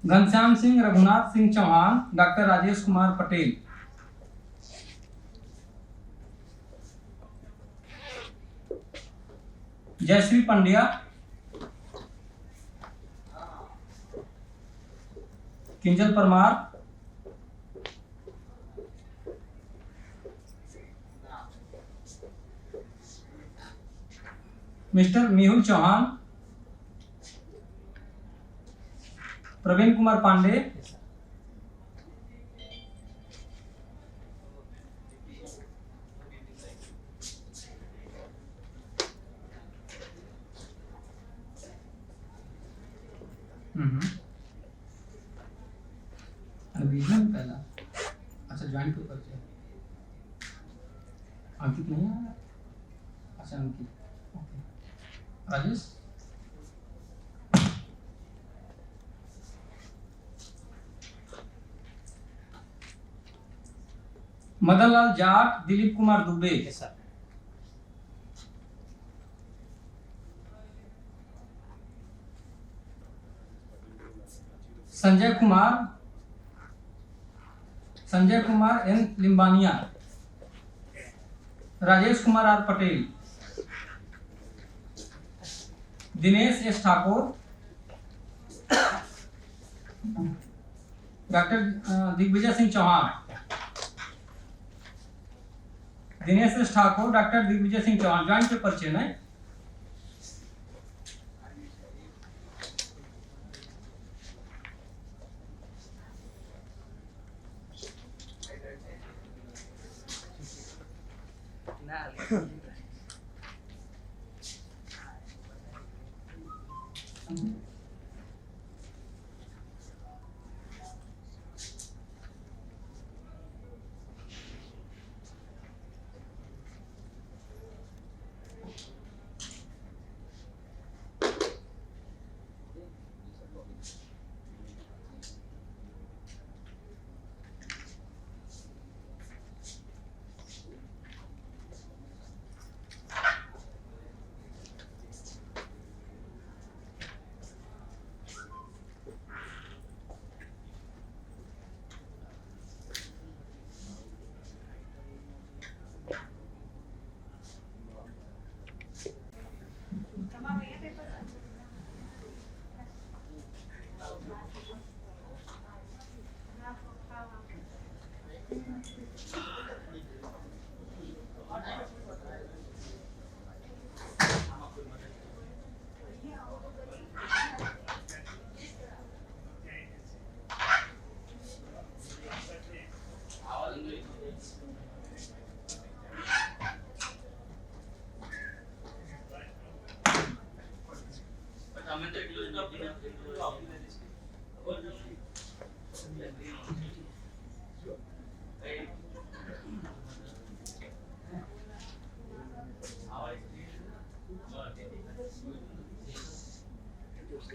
Ghanshyam Singh Raghunath Singh Chauhan, doctor Rajesh Kumar Patel. Jayashree Pandya, Kinjal Parmar, mister Mehul Chauhan, Praveen Kumar Pandey, पहला अच्छा ज्वाइन क्यों करते हैं? अंकित नहीं है? अच्छा Ankit, okay. Rajesh, Madan Lal Jat, Dilip Kumar Dubey, Sanjay Kumar N Limbania, Rajesh Kumar R Patel, Dinesh S Thakur, doctor Digvijay Singh Chauhan, Dinesh S Thakur, doctor Digvijay Singh Chauhan. Joint पे परिचय नहीं।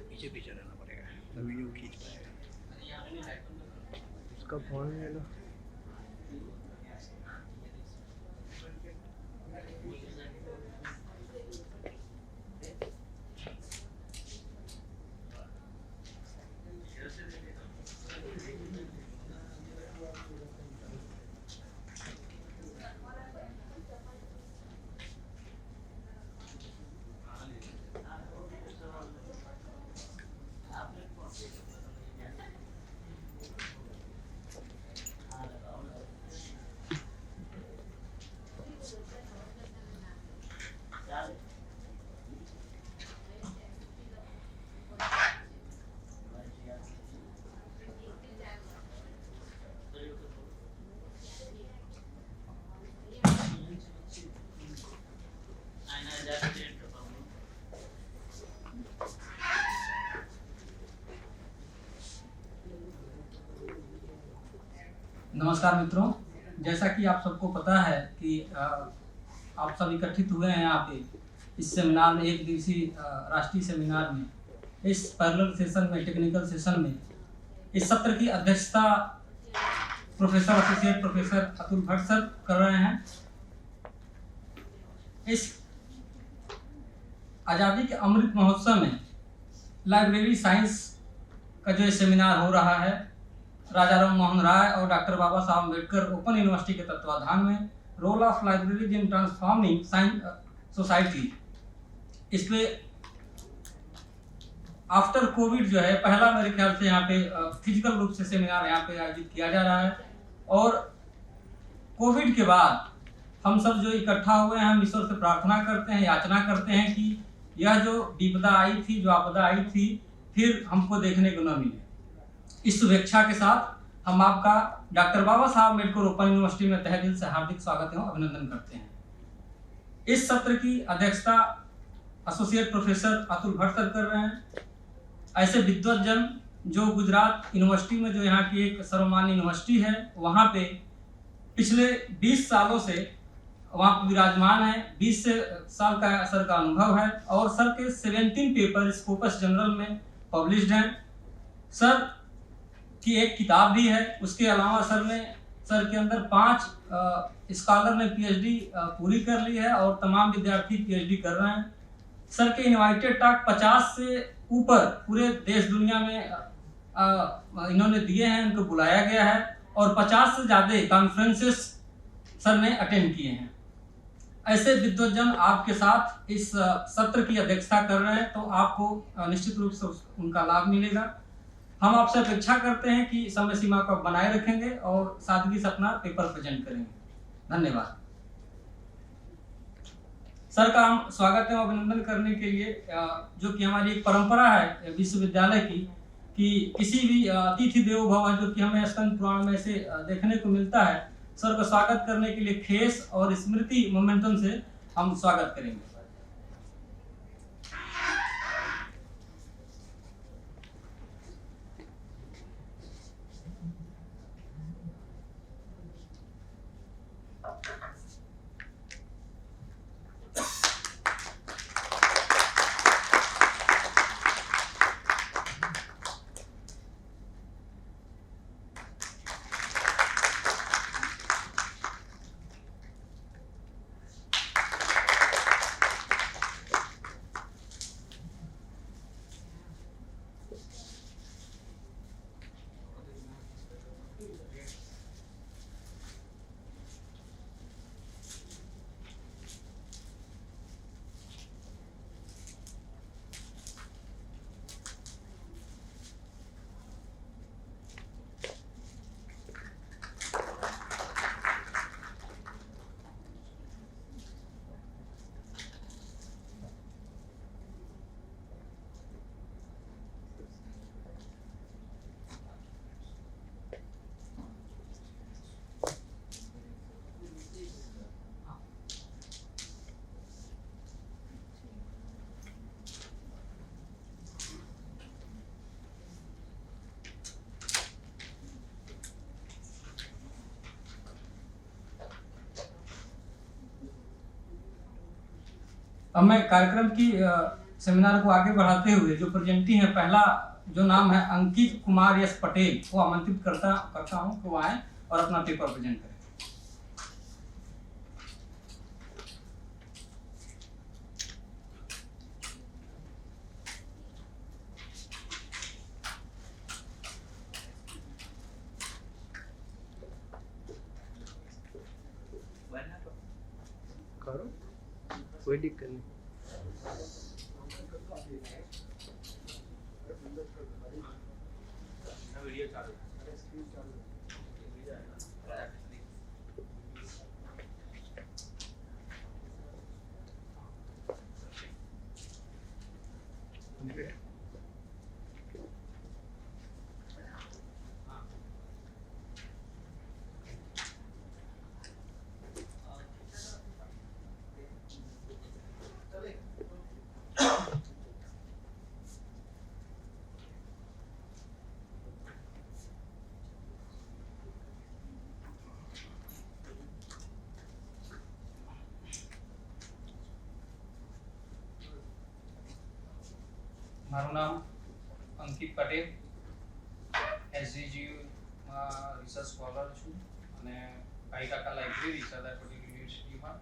पीछे पीछे रहना पड़ेगा तभी वीडियो खींच पाएगा। उसका फोन ले लो। नमस्कार मित्रों, जैसा कि आप सबको पता है कि आप सब इकट्ठित हुए हैं यहाँ पे इस सेमिनार में, एक दिवसीय राष्ट्रीय सेमिनार में, इस पैरेलल सेशन में, टेक्निकल सेशन में। इस सत्र की अध्यक्षता professor associate professor Atul Bhatt sir कर रहे हैं। इस आज़ादी के अमृत महोत्सव में लाइब्रेरी साइंस का जो सेमिनार हो रहा है, राजा राम मोहन राय और doctor Baba Saheb Ambedkar open university के तत्वाधान में role of libraries in transforming science society, इस पे आफ्टर कोविड जो है पहला मेरे ख्याल से यहाँ पे फिजिकल रूप से सेमिनार यहाँ पे आयोजित किया जा रहा है। और कोविड के बाद हम सब जो इकट्ठा हुए हैं, हम ईश्वर से प्रार्थना करते हैं, याचना करते हैं कि यह जो विपदा आई थी, जो आपदा आई थी, फिर हमको देखने को न मिले। इस शुभेच्छा के साथ हम आपका doctor Baba Saheb Ambedkar open university में तहे दिल से हार्दिक स्वागत एवं अभिनंदन करते हैं। इस सत्र की अध्यक्षता associate professor Atul Bhatt sir कर रहे हैं। ऐसे विद्वतजन जो गुजरात यूनिवर्सिटी में, जो यहाँ की एक सर्वमान्य यूनिवर्सिटी है, वहाँ पे पिछले 20 सालों से वहाँ पर विराजमान है। 20 साल का सर का अनुभव है और सर के 17 पेपर स्कोपस जनरल में पब्लिश्ड हैं। सर की एक किताब भी है। उसके अलावा सर के अंदर 5 स्कॉलर ने पीएचडी पूरी कर ली है और तमाम विद्यार्थी पीएचडी कर रहे हैं। सर के इनवाइटेड टॉक 50 से ऊपर पूरे देश दुनिया में इन्होंने दिए हैं, उनको बुलाया गया है और 50 से ज़्यादा कॉन्फ्रेंसेस सर ने अटेंड किए हैं। ऐसे विद्वतजन आपके साथ इस सत्र की अध्यक्षता कर रहे हैं, तो आपको निश्चित रूप से उनका लाभ मिलेगा। हम आपसे अपेक्षा करते हैं कि समय सीमा को बनाए रखेंगे और सादगी से अपना पेपर प्रेजेंट करेंगे। धन्यवाद। सर का हम स्वागत एवं अभिनंदन करने के लिए, जो कि हमारी एक परंपरा है विश्वविद्यालय की, कि किसी भी अतिथि देवो भव, जो कि हमें स्कंद पुराण में से देखने को मिलता है, सर का स्वागत करने के लिए खेस और स्मृति मोमेंटम से हम स्वागत करेंगे। अब मैं कार्यक्रम की सेमिनार को आगे बढ़ाते हुए जो प्रेजेंटी है, पहला जो नाम है अंकित कुमार यस पटेल, वो आमंत्रित करता हूँ कि वो आए और अपना पेपर प्रेजेंट करें। करो, कोई दिक्कत नहीं। મારું નામ અંકિત પટેલ, SGGU માં રિસર્ચ સ્કોલર છું અને ભાઈ કાકા લાઇબ્રેરી સરદાર પટેલ યુનિવર્સિટીમાં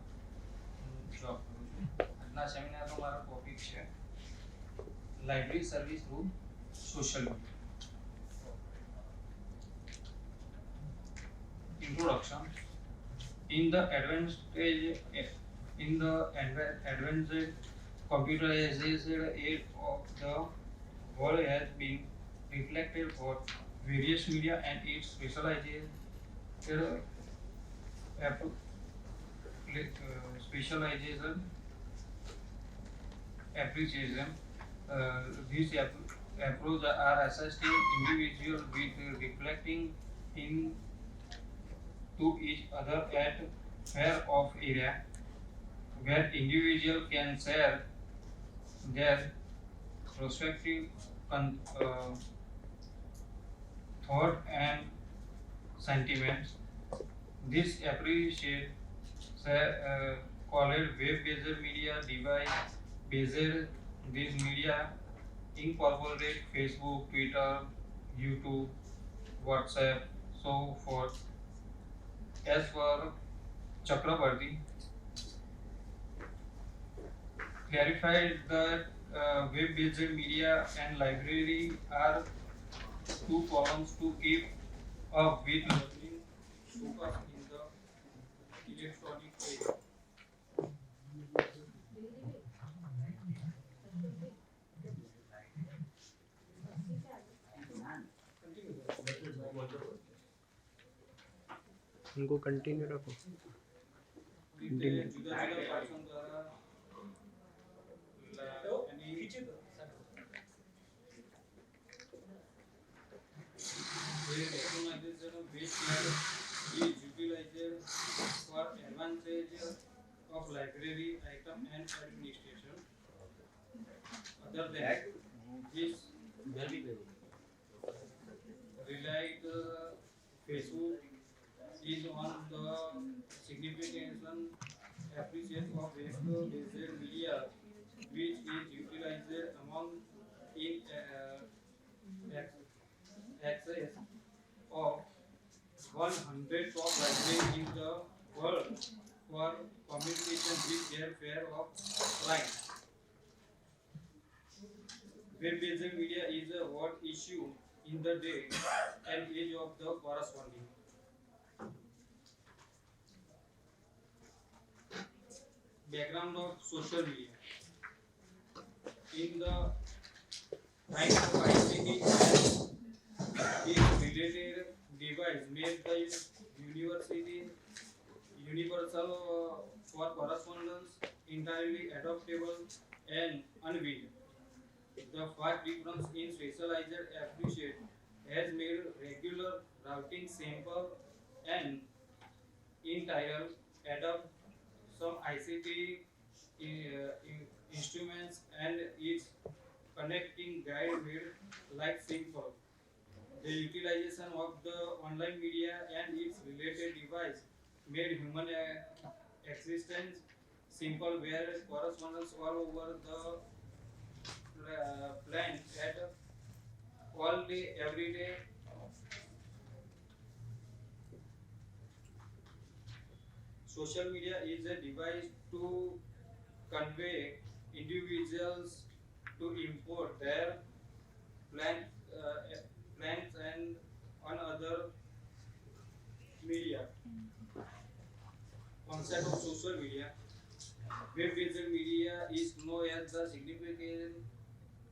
જોબ કરું છું. આજના સેમિનારનો મારો ટોપિક છે library service through social media. Introduction. In the advanced computerization age of the world has been reflected for various media and its specialization appreciation. These approaches are assisting individuals with reflecting in to each other at fair of area where individual can share their perspective, thought and sentiments. This appreciate called web-based media device-based. These media incorporate Facebook, Twitter, YouTube, WhatsApp, so forth. As for Chakrabarti, clarified that web-based media and library are two columns to keep up with learning focus in the electronic age. उनको continue रखो. जुदा जुदा person द्वारा recognition of which is utilized for advantage of library item and administration. Other than this, relied Facebook is on the significant appreciation of web-based media, which is utilized among in access of 100 top libraries in the world for communication with their pair of clients. Web-based media is a hot issue in the day and age of the corresponding. Background of social media. In the time of ICT and its related device made the universal for correspondence, entirely adaptable and unveiled. The fast difference in specialized appreciate has made regular routing simple and entire adapt some ICT instruments and its connecting guide made like simple. The utilization of the online media and its related device made human existence simple, where correspondence all over the planet at all day, every day. Social media is a device to convey individuals to import their plans and on other media. Concept of social media. Web-based media is known as the significant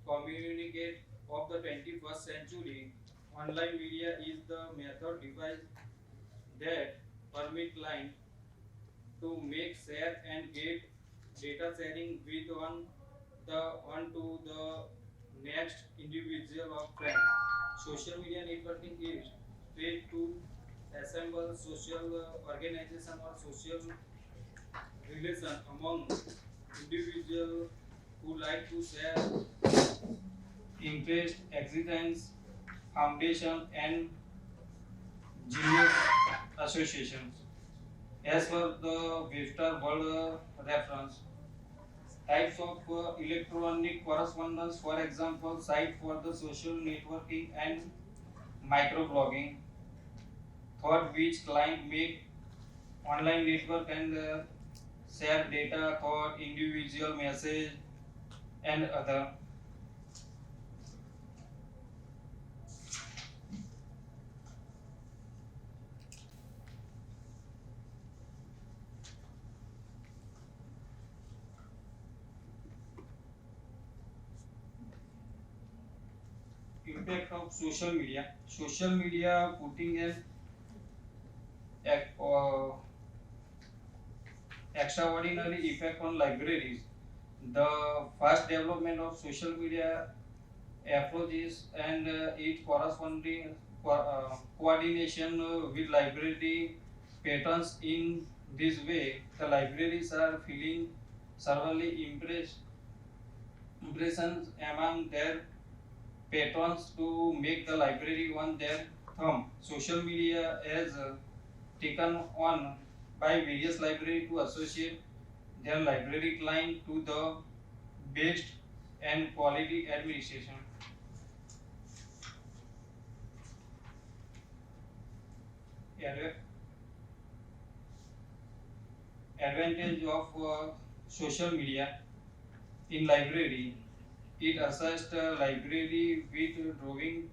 communicate of the 21st century. Online media is the method device that permit client to make, share and get data sharing with one to the next individual of friends. Social media networking is way to assemble social organization or social relation among individuals who like to share interest, existence, foundation and genius associations. As per the Webster World Reference, types of electronic correspondence, for example, site for the social networking and microblogging. thought which client make online network and share data, thought individual message and other. Impact of social media. Social media putting an extraordinary effect on libraries. The fast development of social media approaches and its corresponding coordination with library patrons. In this way, the libraries are feeling severely impressions among their patrons to make the library on their thumb. Social media has taken on by various libraries to associate their library client to the best and quality administration. Advantage of social media in library. It assists the library with drawing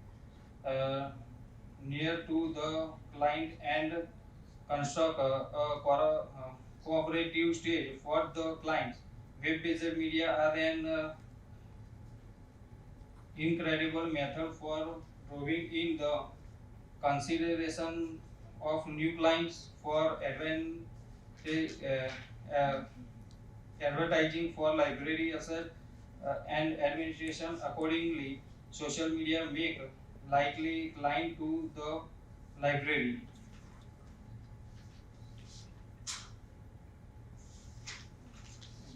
near to the client and construct a cooperative stage for the clients. Web-based media are an incredible method for drawing in the consideration of new clients for advertising for library asset and administration. Accordingly, social media make likely client to the library.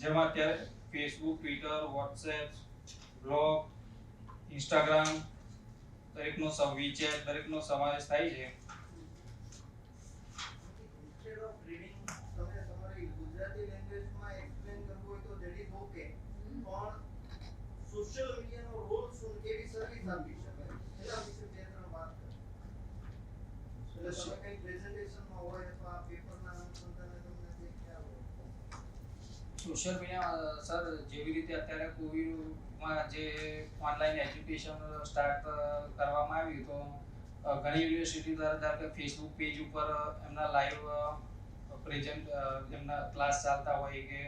જેમાં અત્યારે Facebook, Twitter, WhatsApp, blog, Instagram દરેકનો WeChat દરેકનો સમાવેશ થાય છે. Instead of reading, તમે તમારી ગુજરાતી લેંગ્વેજમાં એક્સપ્લેન કરવું હોય તો that is okay. પણ સોશિયલ મીડિયાનો રોલ શું, કેવી સર્વિસ આપી શકાય એના વિશે બે ત્રણ વાત કરો. એટલે તમે કંઈ પ્રેઝન્ટેશનમાં હોય અથવા પેપરના અનુસંધાને તમને જે ખ્યાલ હોય. સોશિયલ મીડિયા સર જેવી રીતે અત્યારે કોવિડમાં જે ઓનલાઈન એજ્યુકેશન સ્ટાર્ટ કરવામાં આવ્યું તો ઘણી યુનિવર્સિટી દ્વારા ધારો કે ફેસબુક પેજ ઉપર એમના લાઈવ પ્રેઝન્ટ એમના ક્લાસ ચાલતા હોય કે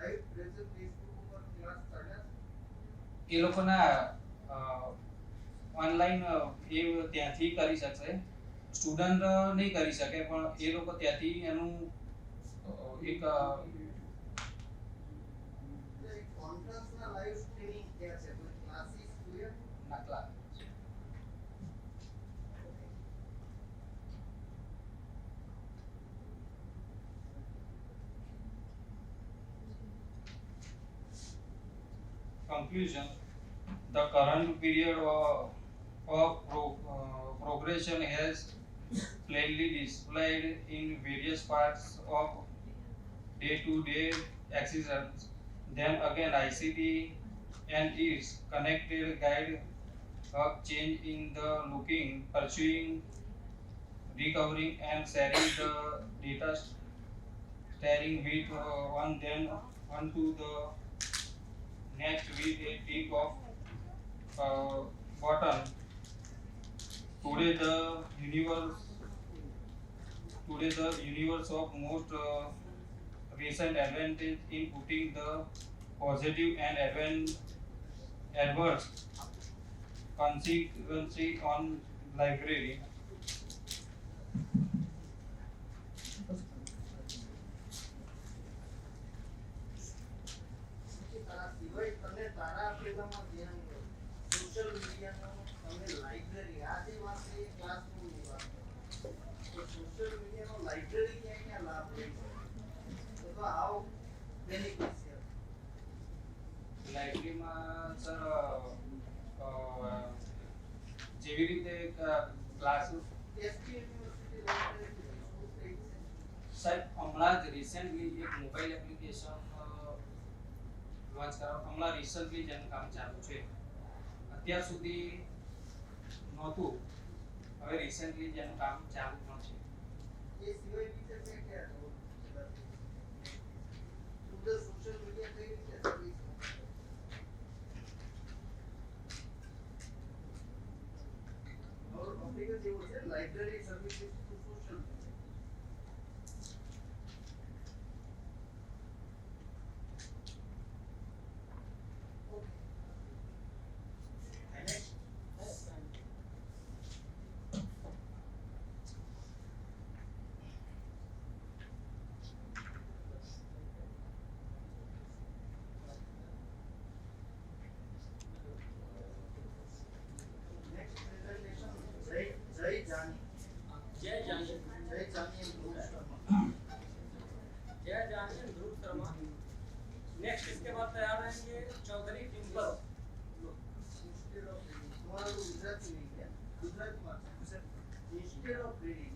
લાઈવ પ્રેઝન્ટ ફેસબુક ઉપર ક્લાસ ચાલ્યા એ લોકોના ઓનલાઈન એ ત્યાંથી કરી શકશે. સ્ટુડન્ટ નહીં કરી શકે પણ એ લોકો ત્યાંથી એનું એક કોન્ફરન્સના લાઈવ સ્ટ્રીમિંગ ક્યાં છે, કોઈ ક્લાસીસ જોઈએ ના class Conclusion. The current period of progression has plainly displayed in various parts of day-to-day existence. Then again, ICT and its connected guide a change in the looking, pursuing, recovering, and sharing the data, staring with one then one to the next with a click of button. Today the universe of most recent advantage in putting the positive and adverse consequences on library. તારા પ્રોગ્રામમાં ધ્યાન દો. Social મીડિયાનો તમે library આ જે વાત છે એ ક્લાસરૂમની વાત તો સોશિયલ મીડિયાનો લાઇબ્રેરી ક્યાં ક્યાં લાભ લઈ શકે તો હાઉ બેનિફિશિયલ લાઇબ્રેરીમાં સર જેવી રીતે ક્લાસ એસપી યુનિવર્સિટી લાઇબ્રેરી શું થઈ છે સાહેબ હમણાં જ રિસેન્ટલી એક મોબાઈલ એપ્લિકેશન લોન્ચ કરવા હમણાં રિસન્ટલી જેનું કામ ચાલુ છે. અત્યાર સુધી નહોતું, હવે રિસેન્ટલી જેનું કામ ચાલુ પણ છે. ये सिवाय बीचे से क्या है उधर सोशल मीडिया कई રીતે સર્વિસ और અમેરિકા જેવું છે library services to social next इसके बाद तैयार रहेंगे Chaudhary Dimple instead of reading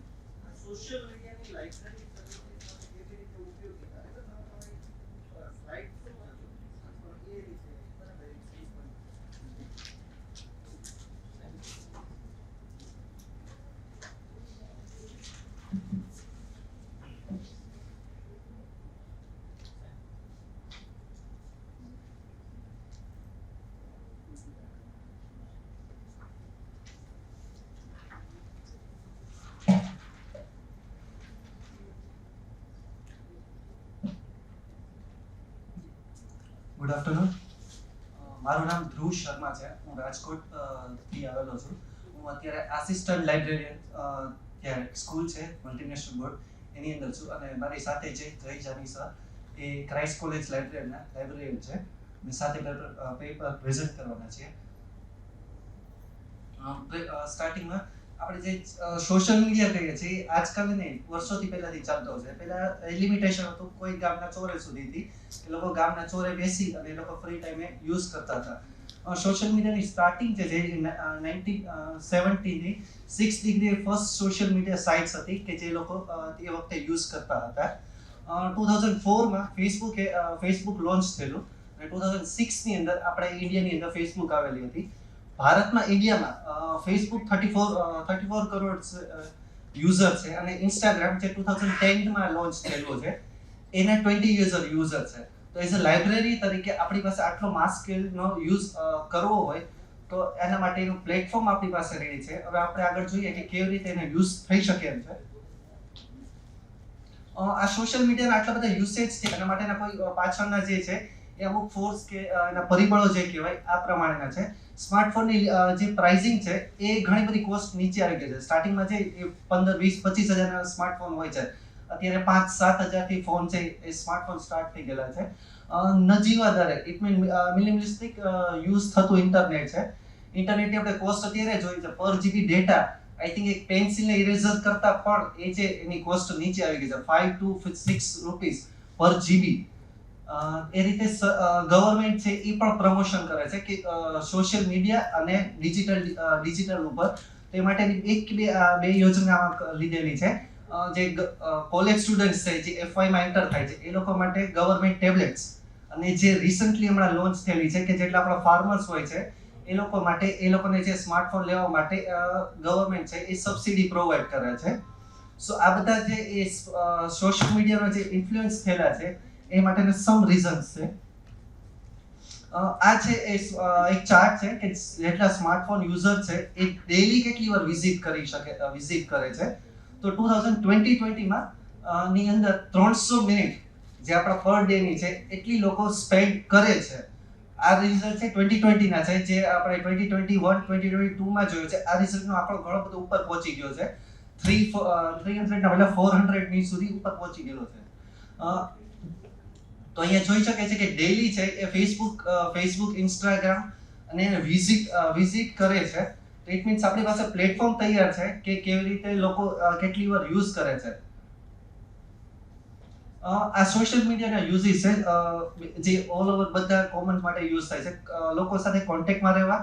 social media ની લાઇબ્રેરી સર્વિસીસ કેવી રીતે ઉપયોગી થાય તો તમારી સ્લાઇડ તો એ રીતે બરાબર ગુડ આફ્ટરનૂન. મારું નામ ધ્રુવ શર્મા છે. હું રાજકોટ થી આવેલો છું. હું અત્યારે આસિસ્ટન્ટ લાઇબ્રેરિયન ત્યાં સ્કૂલ છે મલ્ટીનેશનલ બોર્ડ એની અંદર છું અને મારી સાથે જે જય જાની સર એ ક્રાઇસ્ટ કોલેજ લાઇબ્રેરીના લાઇબ્રેરિયન છે. મેં સાથે પેપર પ્રેઝન્ટ કરવાના છીએ. સ્ટાર્ટિંગમાં આપણે જે સોશિયલ મીડિયા કહીએ છીએ આજકાલ નહીં વર્ષોથી પહેલાથી ચાલતો છે. પહેલા લિમિટેશન હતું કોઈ ગામના ચોરે સુધીથી એ લોકો ગામના ચોરે બેસી અને એ લોકો ફ્રી ટાઈમે યુઝ કરતા હતા. સોશિયલ મીડિયાની સ્ટાર્ટિંગ છે જે 1970 ની 6 degree first social media sites હતી કે જે લોકો એ વખતે યુઝ કરતા હતા. 2004માં ફેસબુક લોન્ચ થયેલું અને 2006 ની અંદર આપણે ઇન્ડિયાની અંદર ફેસબુક આવેલી હતી. ભારતમાં ઇન્ડિયામાં ફેસબુક 34 કરોડ યુઝર છે અને ઇન્સ્ટાગ્રામ જે 2010 માં લોન્ચ થયેલું છે એના 20 યુઝર છે. તો એઝ અ લાઇબ્રેરી તરીકે આપણી પાસે આટલો માસ સ્કેલનો યુઝ કરવો હોય તો એના માટેનું પ્લેટફોર્મ આપણી પાસે રેડી છે. હવે આપણે આગળ જોઈએ કે કેવી રીતે એને યુઝ થઈ શકે એમ છે. આ સોશિયલ મીડિયાના આટલા બધા યુસેજ છે એના માટેના કોઈ પાછળના જે છે એ અમુક ફોર્સ કે એના પરિબળો જે કહેવાય આ પ્રમાણેના છે. સ્માર્ટફોનની જે પ્રાઇસિંગ છે એ ઘણી બધી કોસ્ટ નીચે આવી ગઈ છે. સ્ટાર્ટિંગમાં જે 15, 20, 25 હજારના સ્માર્ટફોન હોય છે અત્યારે 5-7 હજારથી ફોન છે એ સ્માર્ટફોન સ્ટાર્ટ થઈ ગયેલા છે. નજીવા દરે ઇટ મીન મિનિમલિસ્ટિક યુઝ થતું ઇન્ટરનેટ છે. ઇન્ટરનેટની આપણે કોસ્ટ અત્યારે જોઈ છે પર જીબી ડેટા આઈ થિંક એક પેન્સિલને ઇરેઝર કરતા પણ એ છે એની કોસ્ટ નીચે આવી ગઈ છે 5 to 6 રૂપીસ પર જીબી. એ રીતે ગવર્મેન્ટ છે એ પણ પ્રમોશન કરે છે કે સોશિયલ મીડિયા અને ડિજિટલ ઉપર તે માટેની બે યોજના લીધેલી છે. જે કોલેજ સ્ટુડન્ટ્સ છે જે FY માં એન્ટર થાય છે એ લોકો માટે ગવર્મેન્ટ ટેબ્લેટ્સ અને જે રિસન્ટલી હમણાં લોન્ચ થયેલી છે કે જેટલા આપણા ફાર્મર્સ હોય છે એ લોકો માટે એ લોકોને જે સ્માર્ટફોન લેવા માટે ગવર્મેન્ટ છે એ સબસિડી પ્રોવાઈડ કરે છે. સો આ બધા જે એ સોશિયલ મીડિયાનો જે ઇન્ફ્લુઅન્સ થયેલા છે એ માટેના સમ રીઝન્સ છે. આ છે એક ચાર્ટ છે કે જેટલા સ્માર્ટફોન યુઝર છે એ ડેઈલી કેટલી વાર વિઝિટ કરે છે. તો 2020માં ની અંદર 300 મિનિટ જે આપણા પર ડે ની છે એટલી લોકો સ્પેન્ડ કરે છે. આ રિઝલ્ટ છે 2020 ના છે જે આપણે 2021 2022 માં જોયું છે. આ રિઝલ્ટનો આંકડો ઘણો બધો ઉપર પહોંચી ગયો છે. 300 ના બદલે 400 ની સુધી ઉપર પહોંચી ગયો છે. તો અહીંયા જોઈ શકે છે કે ડેઈલી છે એ ફેસબુક ઇન્સ્ટાગ્રામ અને એને વિઝિટ કરે છે. તો ઇટ મીન્સ આપણી પાસે પ્લેટફોર્મ તૈયાર છે કે કેવી રીતે લોકો કેટલી વાર યુઝ કરે છે. આ સોશિયલ મીડિયાના યુઝિસ છે જે ઓલ ઓવર બધા કોમન માટે યુઝ થાય છે. લોકો સાથે કોન્ટેક્ટમાં રહેવા,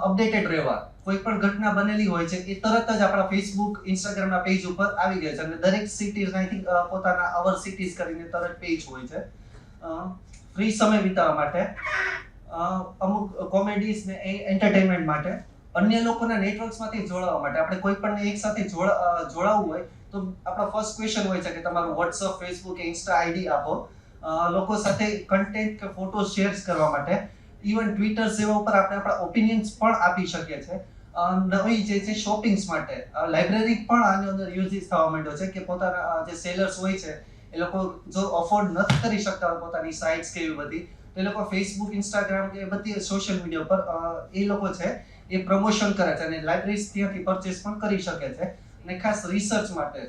અપડેટેડ રહેવા. કોઈ પણ ઘટના બનેલી હોય છે એ તરત જ આપણા ફેસબુક ઇન્સ્ટાગ્રામના પેજ ઉપર આવી ગયા છે અને દરેક સિટીઝ આઈ થિંક પોતાના અવર સિટીઝ કરીને તરત પેજ હોય છે. ફ્રી સમય વિતાવવા માટે, અમુક કોમેડીઝ ને એન્ટરટેનમેન્ટ માટે, અન્ય લોકોના નેટવર્ક્સમાંથી જોડાવા માટે. આપણે કોઈ પણ એક સાથે જોડાવવું હોય તો આપણો ફર્સ્ટ ક્વેશ્ચન હોય છે કે તમારું વોટ્સઅપ, ફેસબુક કે ઇન્સ્ટા આઈડી આપો લોકો સાથે કન્ટેન્ટ કે ફોટો શેર કરવા માટે. ઇવન ટ્વિટર જેવા ઉપર આપણે આપણા ઓપિનિયન્સ પણ આપી શકીએ છીએ. નવી જે છે શોપિંગ્સ માટે લાઇબ્રેરી પણ આની અંદર યુઝ થવા માંડ્યો છે કે પોતાના જે સેલર્સ હોય છે એ લોકો જો અફોર્ડ નથી કરી શકતા હોય પોતાની સાઇટ્સ કે એવી બધી, તો એ લોકો ફેસબુક, ઇન્સ્ટાગ્રામ કે બધી સોશિયલ મીડિયા પર એ લોકો છે એ પ્રમોશન કરે છે અને લાઇબ્રેરીઝ ત્યાંથી પરચેસ પણ કરી શકે છે. અને ખાસ રિસર્ચ માટે,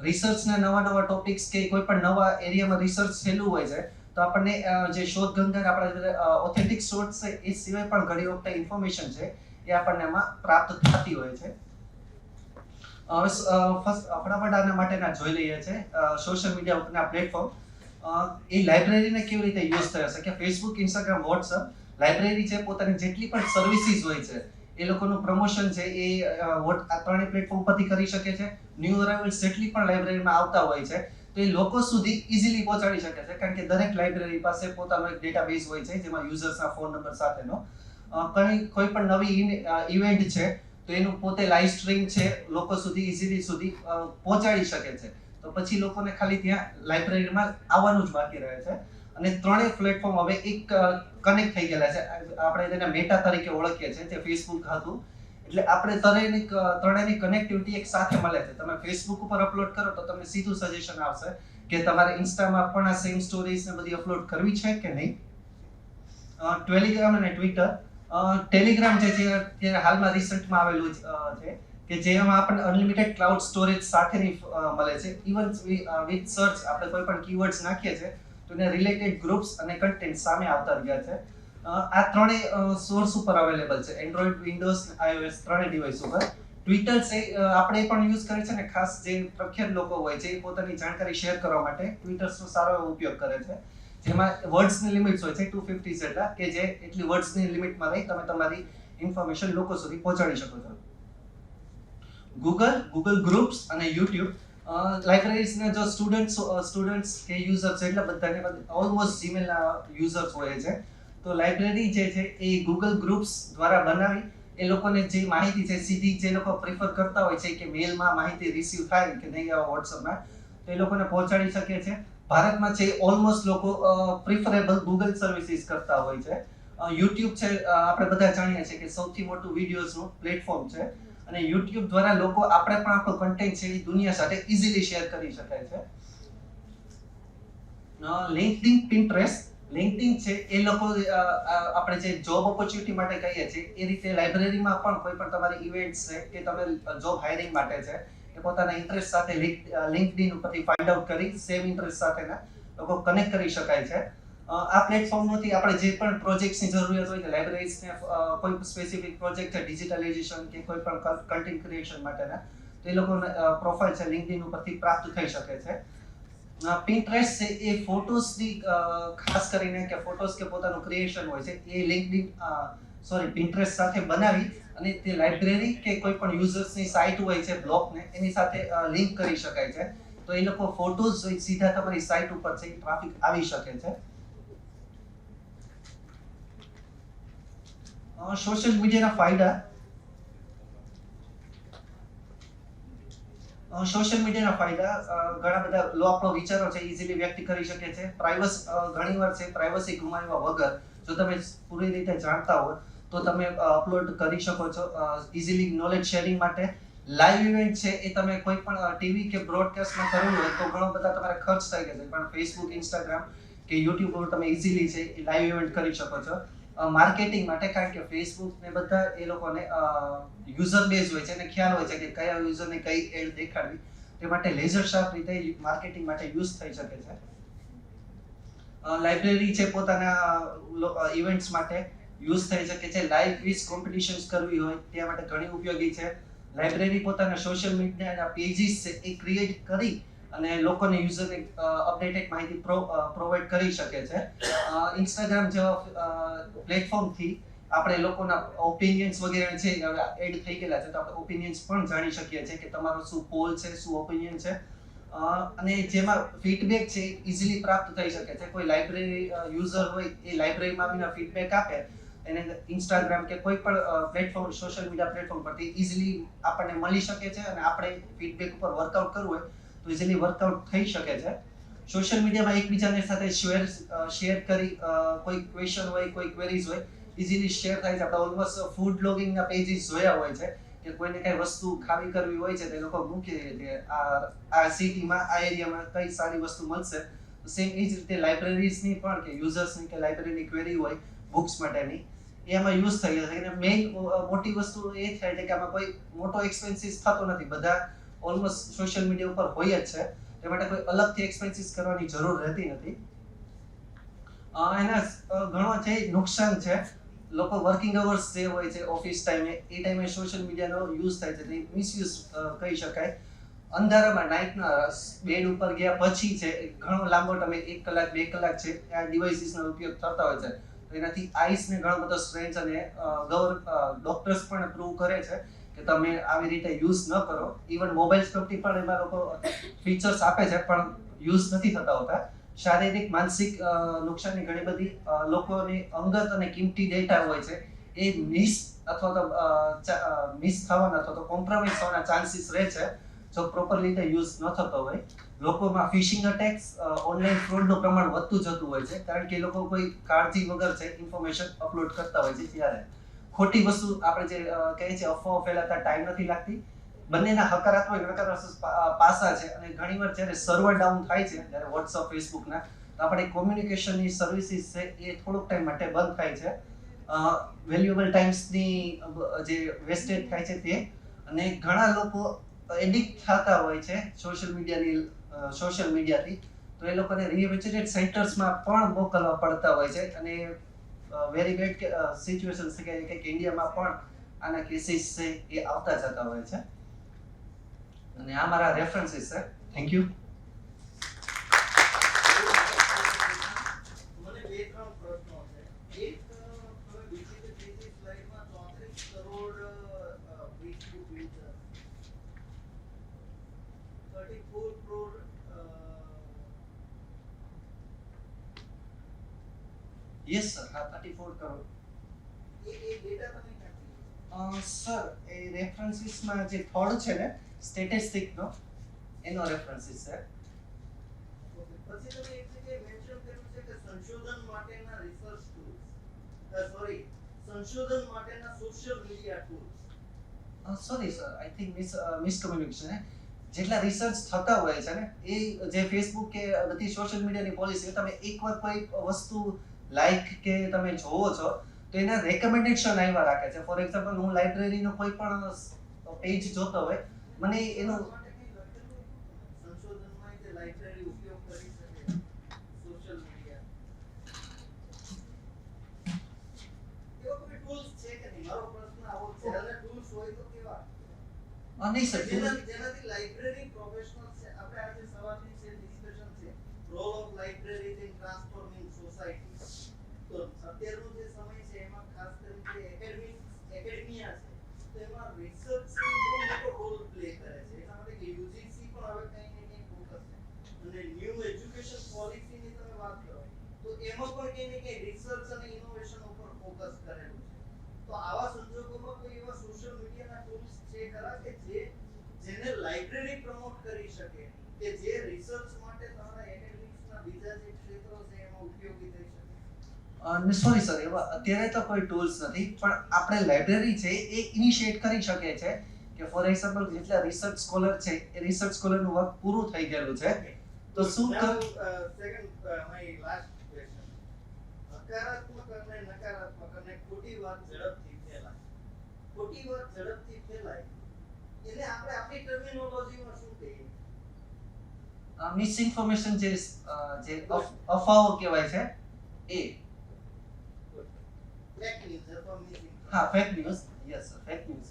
રિસર્ચના નવા ટોપિક્સ કે કોઈ પણ નવા એરિયામાં રિસર્ચ થયેલું હોય છે તો આપણને જે શોધ ગંધર આપણા ઓથેન્ટિક સોર્સ છે એ સિવાય પણ ઘણી વખત ઇન્ફોર્મેશન છે એ આપણને આમાં પ્રાપ્ત થતી હોય છે. હવે ફટાફટ આના માટેના જોઈ લઈએ છે સોશિયલ મીડિયા ઉપરના પ્લેટફોર્મ. એ લાઇબ્રેરીને કેવી રીતે યુઝ થઈ હશે કે ફેસબુક, ઇન્સ્ટાગ્રામ, વોટ્સઅપ, લાઇબ્રેરી છે પોતાની જેટલી પણ સર્વિસીસ હોય છે એ લોકોનું પ્રમોશન છે એ આ ત્રણેય પ્લેટફોર્મ પરથી કરી શકે છે. ન્યૂ અરાઇવલ્સ જેટલી પણ લાઇબ્રેરીમાં આવતા હોય છે તો એ લોકો સુધી ઇઝીલી પહોંચાડી શકે છે, કારણ કે દરેક લાઇબ્રેરી પાસે પોતાનો એક ડેટાબેઝ હોય છે જેમાં યુઝર્સના ફોન નંબર સાથેનો કોઈ પણ નવી ઇવેન્ટ છે તો એનું પોતે લાઈવ સ્ટ્રીમ છે લોકો સુધી ઇઝીલી પહોંચાડી શકે છે. તો પછી લોકોને ખાલી ત્યાં લાઇબ્રેરીમાં આવવાનું જ બાકી રહે છે. અને ત્રણેય પ્લેટફોર્મ હવે એક કનેક્ટ થઈ ગયેલા છે. આપણે તેને મેટા તરીકે ઓળખીએ છીએ, જે ફેસબુક હતું. એટલે આપણે ત્રણેયની કનેક્ટિવિટી એક સાથે મળે છે. તમે ફેસબુક ઉપર અપલોડ કરો તો તમને સીધું સજેશન આવશે કે તમારે ઇન્સ્ટામાં પણ આ સેમ સ્ટોરીઝ ને બધી અપલોડ કરવી છે કે નહીં. ટેલિગ્રામ અને ટ્વિટર. ટેલિગ્રામ જે છે અત્યારે હાલમાં રિસન્ટમાં આવેલું છે કે જેમાં આપણને અનલિમિટેડ ક્લાઉડ સ્ટોરેજ સાથેની મળે છે. ઇવન વિથ સર્ચ આપણે કોઈ પણ કીવર્ડ્સ નાખીએ છીએ તો એને રિલેટેડ ગ્રુપ્સ અને કન્ટેન્ટ સામે આવતા રહ્યા છે. આ ત્રણેય સોર્સ ઉપર અવેલેબલ છે, એન્ડ્રોઇડ, વિન્ડોઝ, iOS ત્રણેય ડિવાઇસ ઉપર. ટ્વિટર છે આપણે પણ યુઝ કરે છે ને ખાસ જે પ્રખ્યાત લોકો હોય છે એ પોતાની જાણકારી શેર કરવા માટે ટ્વિટર્સનો સારો એવો ઉપયોગ કરે છે, જેમાં વર્ડ્સની લિમિટ્સ હોય છે 250 જેટલા, કે જે એટલી વર્ડ્સની લિમિટમાં રહી તમે તમારી ઇન્ફોર્મેશન લોકો સુધી પહોંચાડી શકો છો. ગૂગલ ગ્રુપ્સ અને યુટ્યુબ. લાઇબ્રેરીઝના જો સ્ટુડન્ટ્સ કે યુઝર્સ એટલે બધાને ઓલમોસ્ટ જીમેલના યુઝર્સ હોય છે. તો લાઇબ્રેરી જે છે એ ગૂગલ ગ્રુપ્સ દ્વારા બનાવી એ લોકોને જે માહિતી છે સીધી જે લોકો પ્રિફર કરતા હોય છે કે મેલમાં માહિતી રિસીવ થાય કે નહીં વોટ્સઅપમાં, તો એ લોકોને પહોંચાડી શકે છે. ભારતમાં છે ઓલમોસ્ટ લોકો પ્રિફરેબલ ગૂગલ સર્વિસીસ કરતા હોય છે. યુટ્યુબ છે આપણે બધા જાણીએ છીએ કે સૌથી મોટું વિડીયોઝનું પ્લેટફોર્મ છે અને યુટ્યુબ દ્વારા લોકો આપણે પણ આપણો કન્ટેન્ટ છે એ દુનિયા સાથે ઇઝીલી શેર કરી શકાય છે. LinkedIn, Pinterest. લિંક્ડઇન છે એ લોકો આપણે જે જોબ ઓપોર્ચ્યુનિટી માટે કહીએ છીએ એ રીતે લાઇબ્રેરીમાં પણ કોઈ પણ તમારી ઇવેન્ટ્સ છે કે તમે જોબ હાયરિંગ માટે છે કે પોતાના ઇન્ટરેસ્ટ સાથે લિંક્ડઇન ઉપરથી ફાઇન્ડ આઉટ કરી સેમ ઇન્ટરેસ્ટ સાથેના લોકો કનેક્ટ કરી શકાય છે. આ પ્લેટફોર્મમાંથી આપણે જે પણ પ્રોજેક્ટ્સની જરૂરિયાત હોય કે લાઇબ્રેરીઝને કોઈ સ્પેસિફિક પ્રોજેક્ટ છે ડિજિટલાઇઝેશન કે કોઈ પણ કન્ટેન્ટ ક્રિએશન માટેના, તો એ લોકોને પ્રોફાઇલ છે લિંક્ડઇન ઉપરથી પ્રાપ્ત થઈ શકે છે. પિન્ટરેસ્ટ છે એ ફોટોસની ખાસ કરીને કે ફોટોસ કે પોતાનું ક્રિએશન હોય છે એ પિન્ટરેસ્ટ સાથે બનાવી અને તે લાઇબ્રેરી કે કોઈ પણ યુઝર્સની સાઇટ હોય છે બ્લોગને એની સાથે લિંક કરી શકાય છે. તો એ લોકો ફોટોઝ સીધા તમારી સાઇટ ઉપર છે ટ્રાફિક આવી શકે છે. સોશિયલ મીડિયાના ફાયદા. સોશિયલ મીડિયાના ફાયદા ઘણા બધા આપણો વિચારો છે ઇઝીલી વ્યક્ત કરી શકે છે. ઘણીવાર છે પ્રાઇવસી ગુમાવ્યા વગર જો તમે પૂરી રીતે જાણતા હો તો તમે અપલોડ કરી શકો છો ઇઝીલી નોલેજ શેરિંગ માટે. લાઈવ ઇવેન્ટ છે એ તમે કોઈ પણ ટીવી કે બ્રોડકાસ્ટમાં કરવું હોય તો ઘણો બધા તમારે ખર્ચ થઈ શકે છે, પણ ફેસબુક, ઇન્સ્ટાગ્રામ કે યુટ્યુબ પર તમે ઇઝીલી છે એ લાઈવ ઇવેન્ટ કરી શકો છો. માર્કેટિંગ માટે, કારણ કે ફેસબુક ને બધા એ લોકોને યુઝર બેઝ હોય છે અને ખ્યાલ હોય છે કે કયા યુઝરને કઈ એડ દેખાડવી, તે માટે લેઝર શાર્પ રીતે માર્કેટિંગ માટે યુઝ થઈ શકે છે. લાઇબ્રેરી છે પોતાના ઇવેન્ટ્સ માટે યુઝ થઈ શકે છે. લાઇવ ક્વિઝ કોમ્પિટિશન્સ કરવી હોય તે માટે ઘણી ઉપયોગી છે. લાઇબ્રેરી પોતાના સોશિયલ મીડિયાના પેજીસ છે એ ક્રિએટ કરી અને લોકોને યુઝરને અપડેટેડ માહિતી પ્રોવાઈડ કરી શકે છે. ઇન્સ્ટાગ્રામ જેવા પ્લેટફોર્મથી આપણે લોકોના ઓપિનિયન્સ વગેરે છે એડ થઈ ગયેલા છે, તો આપણે ઓપિનિયન્સ પણ જાણી શકીએ છીએ કે તમારો શું પોલ છે, શું ઓપિનિયન છે, અને જેમાં ફીડબેક છે ઇઝીલી પ્રાપ્ત થઈ શકે છે. કોઈ લાઇબ્રેરી યુઝર હોય એ લાઇબ્રેરીમાં આવીને ફીડબેક આપે એને ઇન્સ્ટાગ્રામ કે કોઈ પણ પ્લેટફોર્મ સોશિયલ મીડિયા પ્લેટફોર્મ પરથી ઇઝીલી આપણને મળી શકે છે અને આપણે ફીડબેક ઉપર વર્કઆઉટ કરવું હોય તો ઇઝીલી વર્કઆઉટ થઈ શકે છે. સોશિયલ મીડિયામાં એકબીજાની સાથે શેર કરી કોઈ ક્વેશ્ચન હોય કોઈ ક્વેરીઝ હોય ઇઝીલી શેર થાય છે. આપણે ઓલમોસ્ટ ફૂડ બ્લોગિંગના પેજીસ જોયા હોય છે કે કોઈને કઈ વસ્તુ ખાવી કરવી હોય છે તો એ લોકો મૂકી દે કે આ સિટીમાં આ એરિયામાં કઈ સારી વસ્તુ મળશે. સેમ એ જ રીતે લાઇબ્રેરીઝની પણ કે યુઝર્સની કે લાઇબ્રેરીની ક્વેરી હોય બુક્સ માટેની એમાં યુઝ થઈ જશે. અને મેઇન મોટી વસ્તુ એ થાય છે કે આમાં કોઈ મોટો એક્સપેન્સીસ થતો નથી. બધા ઓલમોસ્ટ સોશિયલ મીડિયા ઉપર હોય જ છે. તે માટે કોઈ અલગથી એક્સપેન્સીસ કરવાની જરૂર રહેતી નથી. એના ઘણો છે નુકસાન છે. લોકો વર્કિંગ અવર્સ જે હોય છે ઓફિસ ટાઈમે એ ટાઈમે સોશિયલ મીડિયાનો યુઝ થાય છે. તે મિસયુઝ કહી શકાય. અંધારામાં નાઇટના બેડ ઉપર ગયા પછી છે ઘણો લાંબો ટાઈમે 1 કલાક 2 કલાક છે આ ડિવાઇસીસનો ઉપયોગ થતા હોય છે. તો એનાથી આઈસને ઘણો બધો સ્ટ્રેન્સ અને ડોક્ટર્સ પણ પ્રૂવ કરે છે કે તમે આવી રીતે યુઝ ન કરો. ઇવન મોબાઈલ પરથી પણ એમાં લોકો ફીચર્સ આપે છે પણ યુઝ નથી થતા હોતા. શારીરિક માનસિક નુકસાનની ઘણી બધી લોકોની અંગત અને કિંમતી ડેટા હોય છે એ મિસ થવાના અથવા તો કોમ્પ્રોમાઇઝ થવાના ચાન્સીસ રહે છે જો પ્રોપરલી રીતે યુઝ ન થતો હોય. લોકોમાં ફિશિંગ અટેક્સ ઓનલાઈન ફ્રોડનું પ્રમાણ વધતું જતું હોય છે કારણ કે લોકો કોઈ કાળજી વગર છે ઇન્ફોર્મેશન અપલોડ કરતા હોય છે ત્યારે ખોટી વસ્તુ આપણે જે કહે છે અફવાઓ ફેલાતા ટાઈમ નથી લાગતી. બંનેના હકારાત્મક નકારાત્મક પાસા છે અને ઘણીવાર જ્યારે સર્વર ડાઉન થાય છે જ્યારે WhatsApp ફેસબુકના તો આપણે કોમ્યુનિકેશનની સર્વિસીસ છે એ થોડોક ટાઈમ માટે બંધ થાય છે. વેલ્યુએબલ ટાઈમ્સની જે વેસ્ટેજ થાય છે તે અને ઘણા લોકો એડિક્ટ થતા હોય છે સોશિયલ મીડિયાથી તો એ લોકોને રિહેબિલિટેશન સેન્ટર્સમાં પણ મોકલવા પડતા હોય છે અને વેરી બેડ સિચ્યુએશન છે કે ઇન્ડિયામાં પણ આના કેસીસ છે એ આવતા જતા હોય છે. અને આ મારા રેફરન્સીસ છે. Thank you. મને 2-3 પ્રશ્નો છે. એક હવે બીજી ત્રીજી સ્લાઇડમાં 34 crore Facebook user 34 crore yes sir. હા 34 કરોડ. એ ડેટા તમે ક્યાંથી? સર એ રેફરન્સીસમાં જે થર્ડ છે ને સ્ટેટિસ્ટિકનો એનો રેફરન્સીસ છે. પછી તમે એક જગ્યાએ મેન્શન કર્યું છે કે સંશોધન માટેના રિસર્ચ ટૂલ્સ સંશોધન માટેના social media tools. Sorry sir I think miscommunication છે. જેટલા રિસર્ચ થતા હોય છે ને એ જે ફેસબુક કે બધી સોશિયલ મીડિયાની પોલિસી તમે એકવાર કોઈ વસ્તુ લાઈક કે તમે જોવો છો તો એના રેકમેન્ડેશન આવ્યા રાખે છે. ફોર એક્ઝામ્પલ હું લાઇબ્રેરીનો કોઈ પણ પેજ જોતો હોય મને એનું સંશોધનમાં જે લાઇબ્રેરી ઉપયોગ કરી શકે સોશિયલ મીડિયા એવા કોઈ ટૂલ્સ છે કે નહીં? મારો પ્રશ્ન આવો છે. અને ટૂલ્સ હોય તો કેવા? નહીં સર જેનાથી લાઇબ્રેરી પ્રોફેશનલ્સ છે. આપણે આજે સવારની જે ડિસ્કશન છે role of libraries in transforming society. તો અત્યારનો જે સમય છે એમાં ખાસ કરીને એકેડેમિયા છે તો એમાં રિસર્ચ બહુ મોટો રોલ પ્લે કરે છે. એટલા માટે કે યુજીસી પણ હવે કંઈ ને કંઈ ફોકસ છે અને ન્યૂ એજ્યુકેશન પોલિસીની તમે વાત કરો તો એમાં પણ કંઈ ને કંઈ રિસર્ચ અને ઇનોવેશન ઉપર ફોકસ કરેલું છે. તો આવા સંજોગોમાં કોઈ એવા સોશિયલ મીડિયાના ટૂલ્સ છે ખરા કે જેને લાઇબ્રેરી પ્રમોટ કરી શકે કે જે રિસર્ચ માટે તમારા એકેડેમિક્સના બીજા જે ક્ષેત્રો છે એમાં ઉપયોગી થઈ શકે? સોરી સર એવા અત્યારે તો કોઈ ટૂલ્સ નથી પણ આપણે લાઇબ્રેરી છે એ ઇનિશિએટ કરી શકીએ છે કે ફોર એક્ઝામ્પલ જેટલા રિસર્ચ સ્કોલર છે એ રિસર્ચ સ્કોલરનું વર્ક પૂરું થઈ ગયેલું છે તો શું સેકન્ડ માય લાસ્ટ ક્વેશ્ચન. હકારાત્મક અને નકારાત્મક અને ખોટી વાત ઝડપથી ફેલાય એને આપણે આપણી ટર્મિનોલોજીમાં શું કહીએ? મિસઇન્ફોર્મેશન જે અફવાઓ કહેવાય છે એ ફેક ન્યૂઝ અથવા મિસઇન્ફોર્મેશન. હા fake news. Yes sir fake news.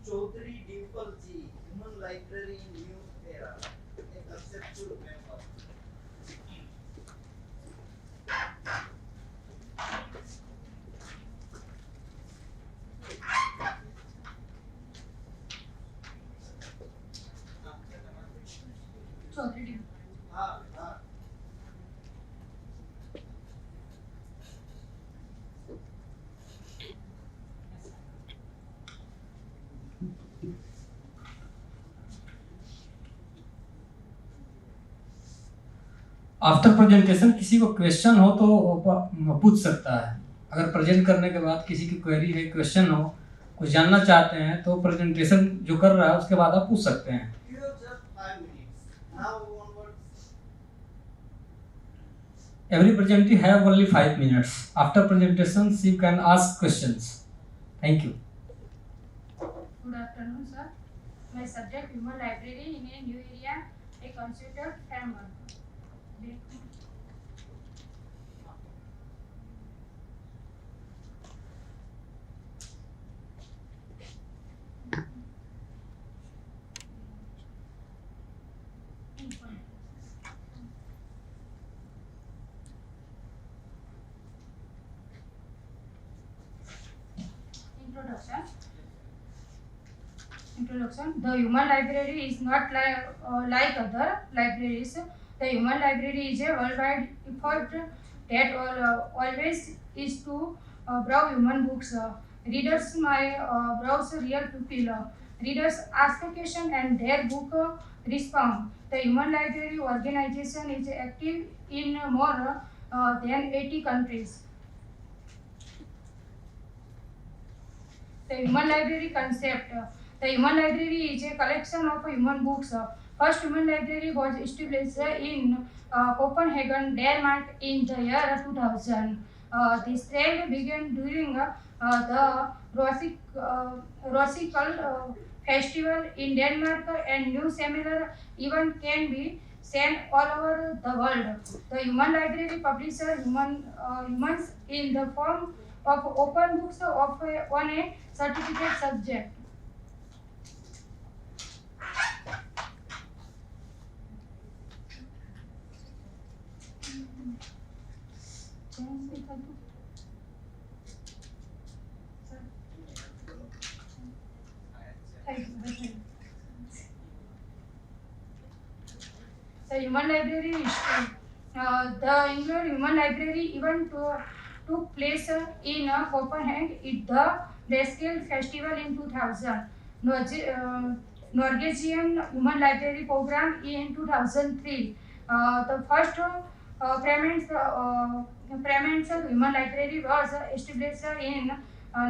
Chaudhary ડિમ્પલજી human library in new era a conceptual member. Chaudhary હા હા आफ्टर प्रेजेंटेशन किसी को क्वेश्चन हो तो पूछ सकता है। अगर प्रेजेंट करने के बाद किसी की क्वेरी है, क्वेश्चन हो, कुछ जानना चाहते हैं तो प्रेजेंटेशन जो कर रहा है उसके बाद आप पूछ सकते हैं। You have just 5 minutes. Now onwards. Every presentee have only 5 minutes. After presentations you can ask questions. Thank you. Good afternoon, sir. My subject human library in a new area, a considered framework. Introduction. The human library is not like other libraries. The human library is a worldwide effort that always is to browse human books. Readers may browse real people. Readers ask a question and their book respond. The human library organization is active in more than 80 countries. The human library concept. The human library is a collection of human books. First human library was established in Copenhagen, Denmark in the year 2000. This trend began during the Roskilde Festival in Denmark, and new similar event can be seen all over the world. The human library publishes humans in the form of open books on a certificate subject. The human library history. The England Human Library event took place in Copenhagen at the Roskilde Festival in 2000. Norwegian Human Library program in 2003. The first permanent human library was established in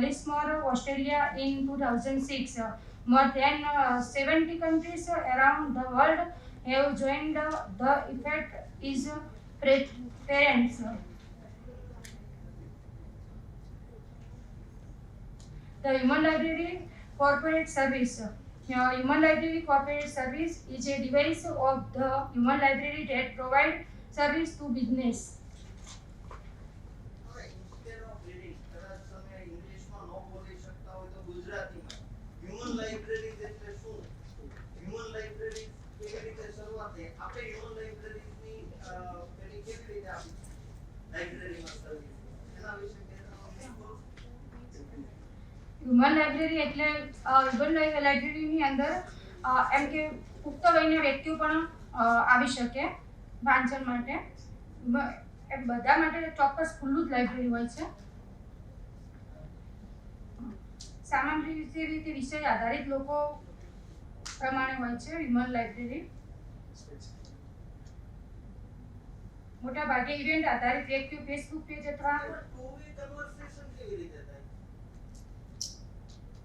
Lismore, Australia in 2006. More than 70 countries around the world have joined the effort is parents. The Human Library Corporate Service. Human Library Corporate Service is a device of the Human Library that provides service to business. Instead of reading, કદાચ તમે ઇંગ્લિશમાં ન બોલી શકતા હોય તો ગુજરાતીમાં human libraries એટલે શું? હ્યુમન લાઇબ્રેરીઝ કેવી રીતે શરૂઆત થઈ? આપણે હ્યુમન લાઇબ્રેરીઝની પેલી કેવી રીતે આપી લાઇબ્રેરીમાં સર્વિસ એના વિશે હ્યુમન લાઇબ્રેરી એટલે હ્યુમન લાઇબ્રેરીની અંદર એમ કે પુખ્ત વયના વ્યક્તિઓ પણ આવી શકે વાંચન માટે. બધા માટે ચોક્કસ ખુલ્લું જ લાઇબ્રેરી હોય છે. સામાન્ય રીતે વિષય આધારિત લોકો પ્રમાણે હોય છે હ્યુમન લાઇબ્રેરી. મોટા ભાગે ઇવેન્ટ આધારિત વ્યક્તિઓ ફેસબુક પેજ અથવા કન્વર્સેશન કેવી રીતે થાય?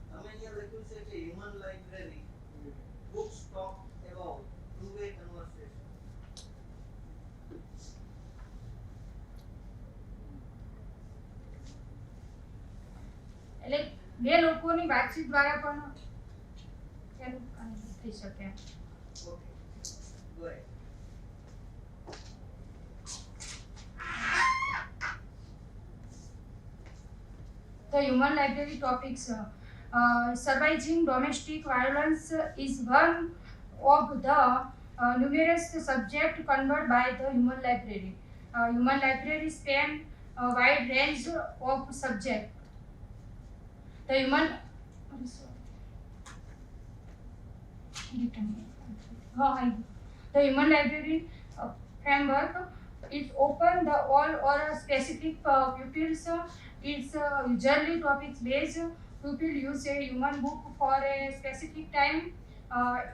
તમે અહીંયા લખ્યું છે કે human library books talk about two-way conversation. એટલે બે લોકોની વાતચીત દ્વારા પણ એનું થઈ શકે. The human library topics. Surviving domestic violence is one of the numerous subjects covered by the human library. Human library span a wide range of subjects. The human library framework is open the all or specific pupils. It's usually topics based. Pupil use a human book for a specific time.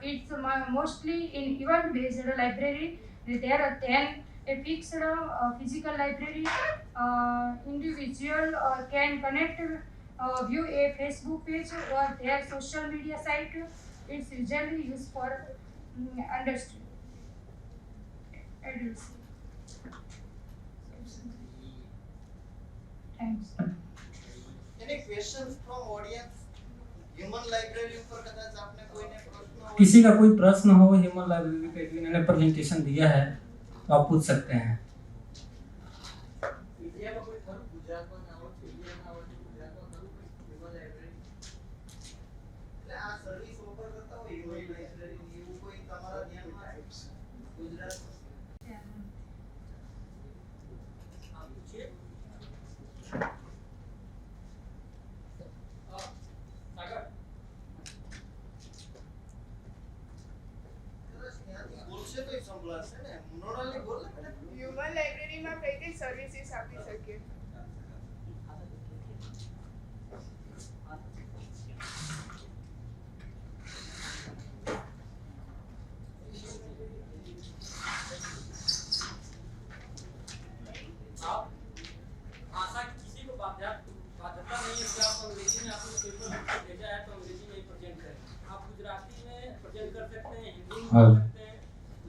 It's mostly in event based library. There are 10 a fixed physical library. Individual can connect, view a Facebook page or their social media site. It's usually used for understanding. Thanks. Any questions from audience? Human library ऊपर कदाच आपने कोई ने प्रश्न हो किसी का कोई प्रश्न हो ह्यूमन लाइब्रेरी पे, इन्होंने प्रेजेंटेशन दिया है तो आप पूछ सकते हैं। इंडिया में कोई खરું ગુજરાતમાં ના હોય, ઇન્ડિયામાં હોય, ગુજરાતમાં ખરું કોઈ human library? એટલે આ સર્વિસ ઓફર કરતા હોય human library ની એવું કોઈ તમારા ધ્યાનમાં છે ગુજરાત? બોલશે તો સંભળાશે ને મોનોરાલી બોલે ને હ્યુમન લાઇબ્રેરીમાં કઈ કઈ સર્વિસીસ આપી શકીએ? भाषा की किसी को बाध्यता नहीं है कि आप अंग्रेजी में आपने पेपर भेजा है तो अंग्रेजी में ही प्रेजेंट करें। आप गुजराती में प्रेजेंट कर सकते हैं, हिंदी में कर सकते हैं।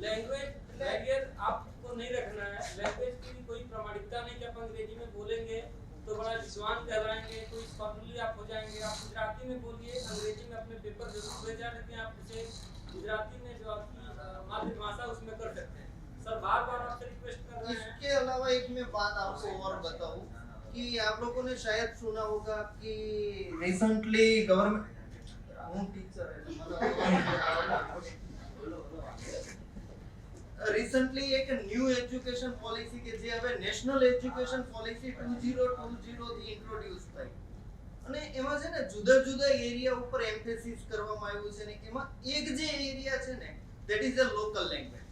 लैंग्वेज बैरियर आपको नहीं रखना है। लैंग्वेज की भी कोई प्रामाणिकता नहीं कि आप अंग्रेजी में बोलेंगे तो बड़ा विद्वान कहलाएंगे, कोई स्कॉलरली आप हो जाएंगे। आप गुजराती में बोलिए, अंग्रेजी में अपने पेपर जरूर भेजा, लेकिन आप उसे गुजराती में जो आपकी मातृभाषा उसमें कर सकते हैं। सर बार-बार आपसे रिक्वेस्ट कर रहे हैं। इसके अलावा एक मैं बात आपको और बताऊं कि आप लोगों ने शायद सुना होगा कि रिसेंटली गवर्नमेंट हूँ टीचर है रिसेंटली एक न्यू एजुकेशन पॉलिसी के जे હવે નેશનલ એજ્યુકેશન પોલિસી 2020 થી ઇન્ટ્રોડ્યુસ થઈ અને એમાં છે ને જુદા જુદા એરિયા ઉપર એમ્ફેસિસ કરવામાં આવ્યું છે ને એમાં એક જે એરિયા છે ને that is a local language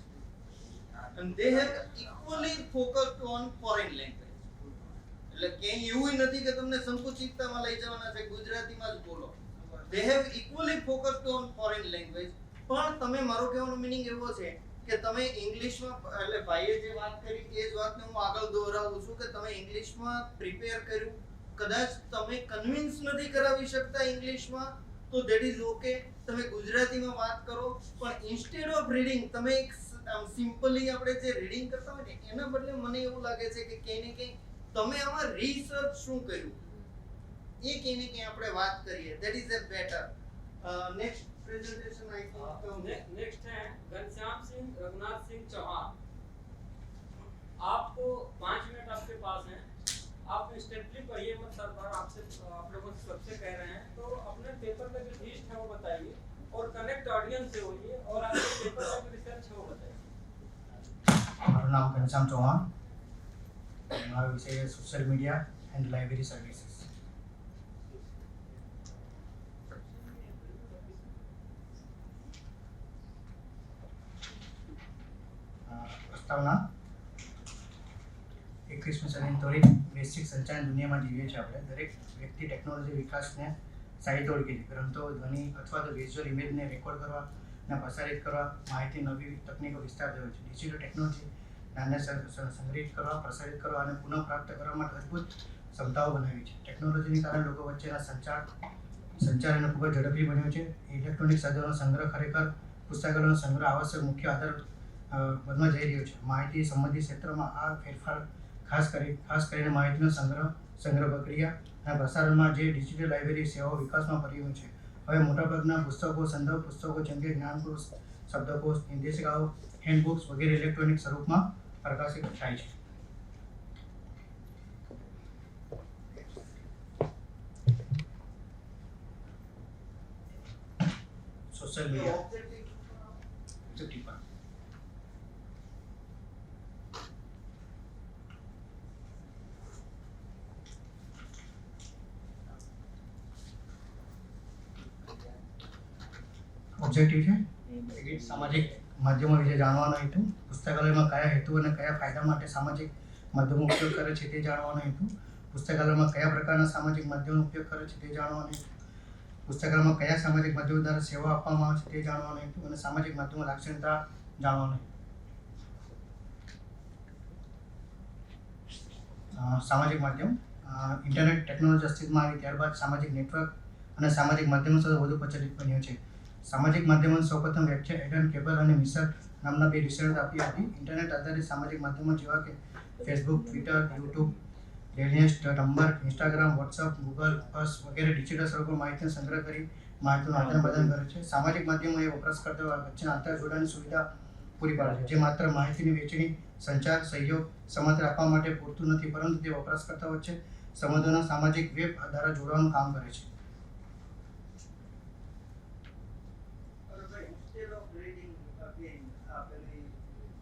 and they have equally focused on foreign language એટલે કે એવું નથી કે તમને સંકુચિતતામાં લઈ જવાના છે ગુજરાતીમાં જ બોલો they have equally focused on foreign language પણ તમે મારો કહેવાનો મીનિંગ એવો છે કે તમે ઇંગ્લિશમાં એટલે ભાઈએ જે વાત કરી એ જ વાતને હું આગળ દોહરાવું છું કે તમે ઇંગ્લિશમાં પ્રિપેર કર્યું કદાચ તમે કન્વિન્સ નથી કરાવી શકતા ઇંગ્લિશમાં તો ધેટ ઇઝ ઓકે તમે ગુજરાતીમાં વાત કરો પણ ઇન્સ્ટેડ ઓફ રીડિંગ તમે એક સિમ્પલી આપણે જે રીડિંગ કરતા હોય ને એના બદલે મને એવું લાગે છે કે ક્યાંય ને ક્યાંય તમે આમાં રિસર્ચ શું કર્યું એ ક્યાંય ને ક્યાંય આપણે વાત કરીએ that is a better next presentation I next है घनश्याम सिंह रघुनाथ सिंह चौहान। आपको 5 मिनट आपके पास हैं, आप इंस्टेंटली पढ़िए मत सर बार आपसे आप लोगों से सबसे कह रहे हैं तो अपने पेपर का जो लिस्ट है वो बताइए और कनेक्ट ऑडियंस से होइए और आपके पेपर का जो रिसर्च है वो बताइए। મારું નામ ઘનશ્યામ ચૌહાણ, મારો વિષય છે social media and library services. પ્રસ્તાવના 21મી સદીની ત્વરિત વૈશ્વિક સંચાર દુનિયામાં જીવીએ છીએ આપણે। દરેક વ્યક્તિ ટેકનોલોજી વિકાસને સાહિત્ય ઓળખે છે। ગ્રંથો, ધ્વનિ અથવા તો વિઝ્યુઅલ ઇમેજને રેકોર્ડ કરવા અને પ્રસારિત કરવા માહિતી નવી તકનીકો વિસ્તારતી હોય છે। ડિજિટલ ટેકનોલોજી જ્ઞાનને સંગ્રહિત કરવા, પ્રસારિત કરવા અને પુનઃપ્રાપ્ત કરવા માટે અદ્ભુત ક્ષમતાઓ બનાવી છે। ટેકનોલોજીને કારણે લોકો વચ્ચેના સંચાર અને ખૂબ જ ઝડપી બન્યો છે। ઇલેક્ટ્રોનિક સાધનોનો સંગ્રહ ખરેખર પુસ્તકાલયનો સંગ્રહ આવશ્યક મુખ્ય આધાર બનવા જઈ રહ્યો છે। માહિતી સંબંધિત ક્ષેત્રમાં આ ફેરફાર ખાસ કરીને માહિતીનો સંગ્રહ પ્રક્રિયા અને પ્રસારણમાં જે ડિજિટલ લાઇબ્રેરી સેવાઓ વિકાસમાં પરિણમ્યું છે। હવે મોટાભાગના પુસ્તકો, સંદર્ભ પુસ્તકો જેમ કે જ્ઞાનકોશ, શબ્દકોશ, નિર્દેશિકાઓ, હેન્ડબુક્સ વગેરે ઇલેક્ટ્રોનિક સ્વરૂપમાં પ્રકાશિત થાય છે। સોશિયલ મીડિયા ઓબ્જેક્ટિવ છે વિવિધ સામાજિક માધ્યમો વિશે જાણવાનો હેતુ, પુસ્તકાલયમાં કયા હેતુ અને કયા ફાયદા માટે સામાજિક માધ્યમો ઉપયોગ કરે છે તે જાણવાનો હેતુ, પુસ્તકાલયમાં કયા પ્રકારના સામાજિક માધ્યમનો ઉપયોગ કરે છે તે જાણવાનો હેતુ, પુસ્તકાલયમાં કયા સામાજિક માધ્યમો દ્વારા સેવા આપવામાં આવે છે તે જાણવાનો હેતુ અને સામાજિક માધ્યમો લાક્ષણિકતા જાણવાનો હેતુ। સામાજિક માધ્યમ ઇન્ટરનેટ ટેકનોલોજી અસ્તિત્વમાં આવી ત્યારબાદ સામાજિક નેટવર્ક અને સામાજિક માધ્યમો સાથે વધુ પ્રચલિત બન્યો છે. સામાજિક માધ્યમોની સૌપ્રથમ વ્યાખ્યા એડન કેબલ અને મિસર નામના બે રિસર્ચ આપી હતી. ઇન્ટરનેટ આધારિત સામાજિક માધ્યમો જેવા કે ફેસબુક, ટ્વિટર, યુટ્યુબ, ટેલિનેસ્ટ, નંબર, ઇન્સ્ટાગ્રામ, વોટ્સઅપ, ગૂગલ પ્લસ વગેરે ડિજિટલ સ્વરૂપે માહિતીનો સંગ્રહ કરી માહિતીનું આદાન-પ્રદાન કરે છે. સામાજિક માધ્યમો એ વપરાશકર્તાઓ વચ્ચેના આંતરજોડાણની સુવિધા પૂરી પાડે છે, જે માત્ર માહિતીની વહેંચણી, સંચાર, સહયોગ, સમાચાર આપવા માટે પૂરતું નથી, પરંતુ તે વપરાશકર્તાઓ વચ્ચે સંબંધોના સામાજિક વેબ દ્વારા જોડવાનું કામ કરે છે. Instead of reading again, પેલી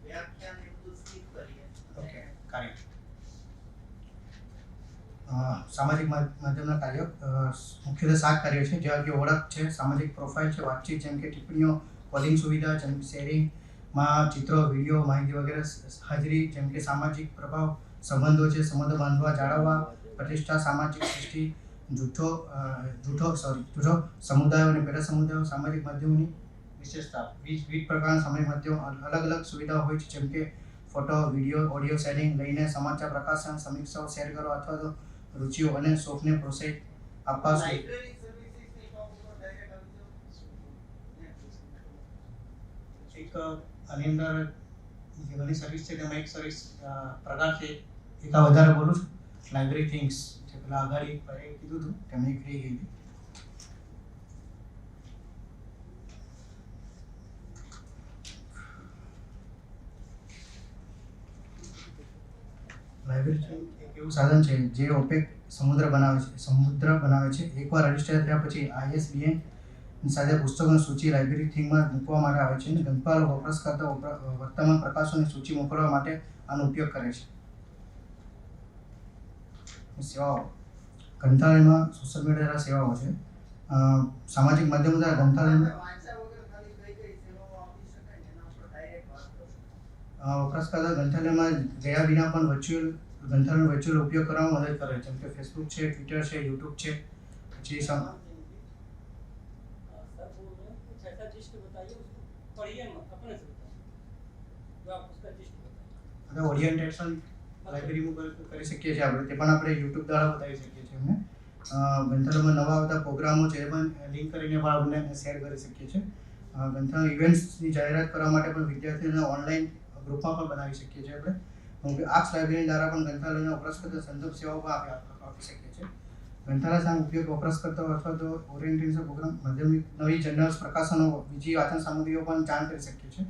વ્યાખ્યાન એ બધું skip કરીએ. ઓકે, કાર્ય સામાજિક માધ્યમના કાર્યો મુખ્યત્વે 7 કાર્યો છે, જેવા કે ઓળખ છે, સામાજિક પ્રોફાઇલ છે, વાતચીત જેમ કે ટિપ્પણીઓ, કોલિંગ સુવિધા જેમ કે શેરિંગમાં ચિત્રો, વિડીયો, માહિતી વગેરે, હાજરી જેમ કે સામાજિક પ્રભાવ, સંબંધો છે, સંબંધો બાંધવા, જાળવવા, પ્રતિષ્ઠા, સામાજિક સૃષ્ટિ, જૂથો સમુદાયો અને પેટા સમુદાયો. સામાજિક માધ્યમોની વિશેષતા વિવિધ પ્રકારના સામાજિક માધ્યમો અલગ અલગ સુવિધાઓ હોય છે, જેમ કે ફોટો, વિડીયો, ઓડિયો શેરિંગ લઈને સમાચાર પ્રકાશન, સમીક્ષાઓ શેર કરવા અથવા તો રુચિઓ અને શોખને પ્રોત્સાહિત આપવા. લાઇબ્રેરી સર્વિસીસ ની ડાયરેક્ટ આવી એક આની અંદર જે ઘણી સર્વિસ છે તેમાં એક સર્વિસ પ્રકાર છે, એક આ વધારે બોલું છું, લાઇબ્રેરી થિંગ્સ જે પેલા આગાડી કીધું હતું તેમાં એક રહી ગઈ. લાઇબ્રેરી એક એવું સાધન છે જે ઓપેક સમુદ્ર બનાવે છે. એકવાર રજિસ્ટર થયા પછી ISBN સાથે પુસ્તકોની સૂચિ લાઇબ્રેરી થિંગમાં મૂકવા માટે આવે છે અને ગ્રંથપાલ વપરાશકર્તા વર્તમાન પ્રકાશનની સૂચિ મોકલવા માટે આનો ઉપયોગ કરે છે. સેવાઓ ગ્રંથાલયમાં સોશિયલ મીડિયા દ્વારા સેવાઓ છે. સામાજિક માધ્યમો દ્વારા ગ્રંથાલયમાં વપરાશકર્તા ગ્રંથાલયમાં ગયા વિના પણ ગ્રંથાલયનો વર્ચ્યુઅલ ઉપયોગ કરવામાં મદદ કરે છે, જેમ કે ફેસબુક છે, ટ્વિટર છે, યુટ્યુબ છે. પછી ઓરિએન્ટેશન લાઇબ્રેરીમાં કરી શકીએ છીએ આપણે, તે પણ આપણે યુટ્યુબ દ્વારા બતાવી શકીએ છીએ. અમને ગ્રંથાલયમાં નવા આવતા પ્રોગ્રામો છે એ પણ લિંક કરીને પણ આપણે શેર કરી શકીએ છીએ. ગ્રંથાલય ઇવેન્ટ્સની જાહેરાત કરવા માટે પણ વિદ્યાર્થીઓને ઓનલાઈન ગ્રુપમાં પણ બનાવી શકીએ છીએ આપણે. આર્ટ્સ લાઇબ્રેરી દ્વારા પણ ગ્રંથાલયના વપરાશકર્તા સંદર્ભ સેવાઓ પણ આપી શકીએ છીએ. ગ્રંથાલય સામે ઉપયોગ વપરાશકર્તાઓ અથવા તો ઓરિએન્ટેશન પ્રોગ્રામ માધ્યમિક નવી જર્નલ્સ, પ્રકાશનો, બીજી વાંચન સામગ્રીઓ પણ જાણ કરી શકીએ છીએ.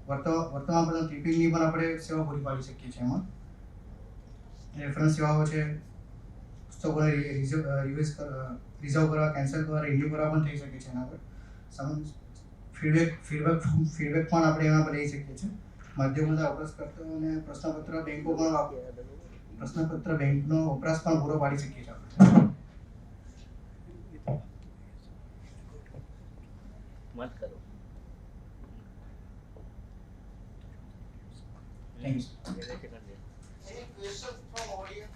વર્તમાન પણ ટિપિંગની પણ આપણે સેવા પૂરી પાડી શકીએ છીએ. એમાં રેફરન્સ સેવાઓ છે, પુસ્તકોને રિઝર્વ કરવા, કેન્સલ કરવા, રિન્યુ કરવા પણ થઈ શકે છે. એના પર ફીડબેક પણ આપણે એના પર લઈ શકીએ છીએ. માધ્યમો વપરાશકર્તાઓને પ્રશ્નપત્ર બેંકનો વપરાશ પણ પૂરો પાડી શકીએ છીએ આપણે. મત કરો. Thanks. Any questions from audience?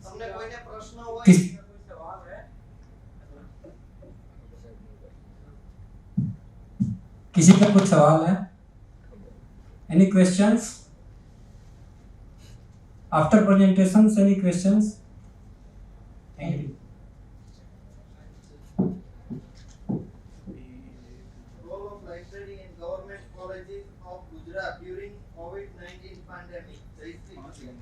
તમને કોઈને પ્રશ્ન હોય? किसी का कुछ सवाल है? Any questions? After presentations, any questions? Thank you. Role of library in government colleges of Gujarat during COVID-19 pandemic. Jayashree Patel.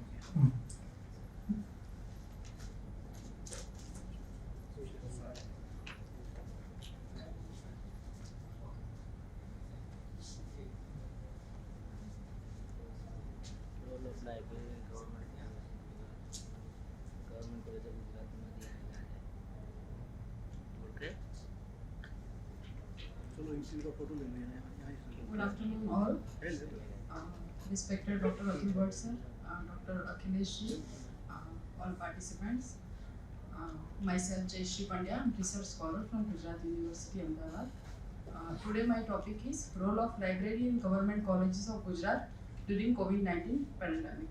Role of library government college of ગુજરાતમાંથી આવેલા છે. ઓકે, ચલો ઇનका फोटो ले लेना है. Good afternoon all. Respected Dr. Atul Bhatt sir, Dr. Akhilesh ji, all participants. Myself Jayashree Pandya, research scholar from Gujarat University, Ahmedabad. Today my topic is role of library in government colleges of Gujarat during COVID-19 pandemic.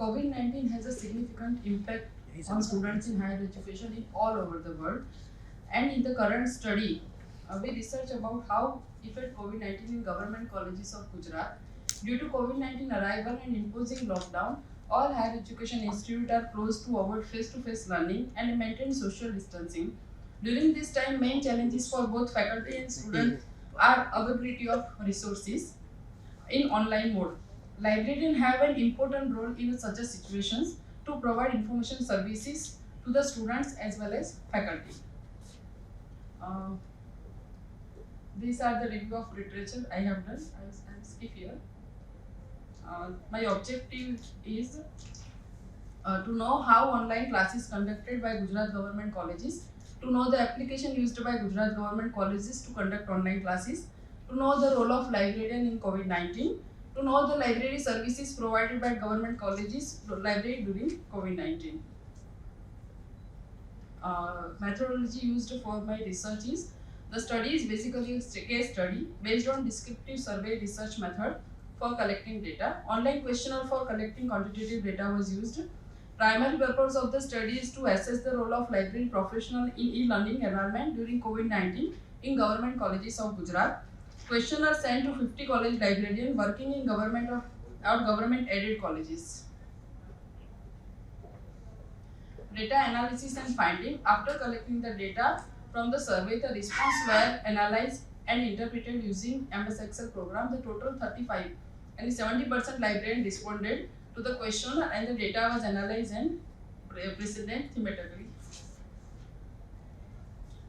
COVID-19 has a significant impact on students in higher education in all over the world. And in the current study, we research about how effect COVID-19 in government colleges of Gujarat. Due to COVID-19 arrival and imposing lockdown, all higher education institutes are closed to avoid face-to-face learning and maintain social distancing. During this time, main challenges for both faculty and students are availability of resources in online mode. Librarians have an important role in such situations to provide information services to the students as well as faculty. These are the review of literature I have done. I will skip here. My objective is to know how online classes conducted by Gujarat government colleges, to know the application used by Gujarat government colleges to conduct online classes, to know the role of librarian in COVID-19, to know the library services provided by government colleges library during COVID-19. Methodology used for my research is, the study is basically a case study based on descriptive survey research method for collecting data. Online questionnaire for collecting quantitative data was used. Primary purpose of the study is to assess the role of library professional in e-learning environment during COVID-19 in government colleges of Gujarat. Questionnaire sent to 50 college librarians working in government aided colleges. Data analysis and finding. After collecting the data from the survey, the response were analyzed and interpreted using MS Excel program. The total 35 and 70% librarians responded to the question and the data was analyzed and presented thematically.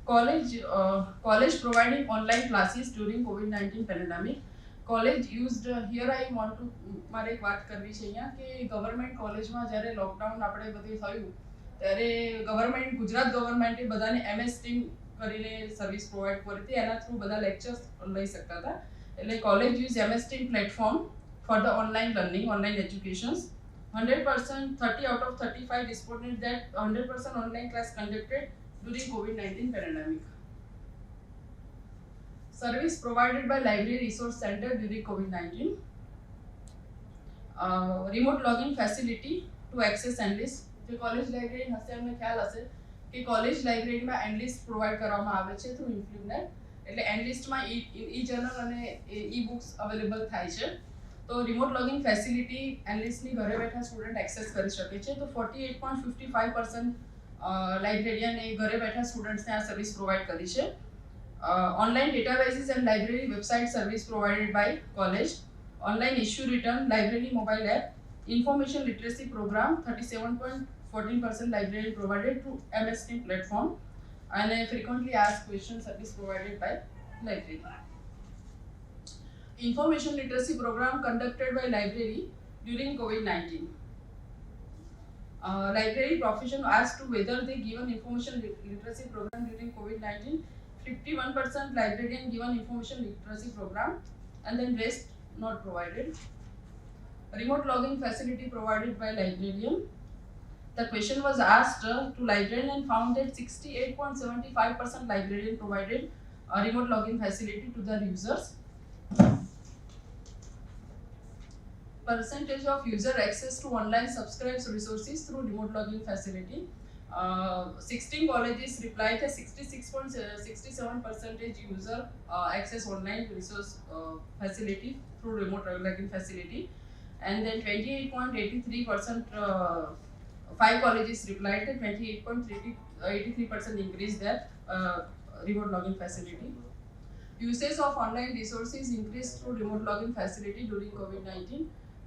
College providing online classes during COVID-19 pandemic. College used, here I want to મારે એક વાત કરવી છે અહીંયા કે government કોલેજમાં જ્યારે lockdown આપણે બધું થયું ત્યારે ગુજરાત ગવર્મેન્ટે બધાને MS ટીમ કરીને સર્વિસ પ્રોવાઈડ કરી હતી, એના થ્રુ બધા લેક્ચર્સ લઈ શકતા હતા. એટલે college use MS team platform for the online learning, online education. 100%, 30 out of 35 responded that 100% online class conducted during COVID-19 pandemic. Service provided by Library Resource Center during COVID-19. Remote login facility to access EndList. The college library હશે અમને ખ્યાલ હશે કે college library માં EndList provide કરવામાં આવે છે through InfluNet. એટલે EndList માં e-journal અને e-books available થાય છે. તો રિમોટ લોગિન ફેસિલિટી એનલિસ્ટની ઘરે બેઠા સ્ટુડન્ટ એક્સેસ કરી શકે છે. તો 48.55% લાઇબ્રેરિયન એ ઘરે બેઠા સ્ટુડન્ટ્સને આ સર્વિસ પ્રોવાઈડ કરી છે. Online databases and library website service provided by college. Online issue return library mobile app. Information literacy program 37.14% library provided through MS Team platform અને frequently asked question service provided by library. Information literacy program conducted by library during COVID-19. Library profession asked to whether they given information literacy program during COVID-19. 51% librarian given information literacy program and then rest not provided. Remote login facility provided by librarian. The question was asked to librarian and found that 68.75% librarian provided a remote login facility to their users. Percentage of user access to online subscribed resources through remote login facility. 16 colleges replied that 66.67% user access online resource facility through remote login facility, and then 28.83% 5 colleges replied that 28.83% increased their remote login facility. Usage of online resources increased through remote login facility during COVID-19.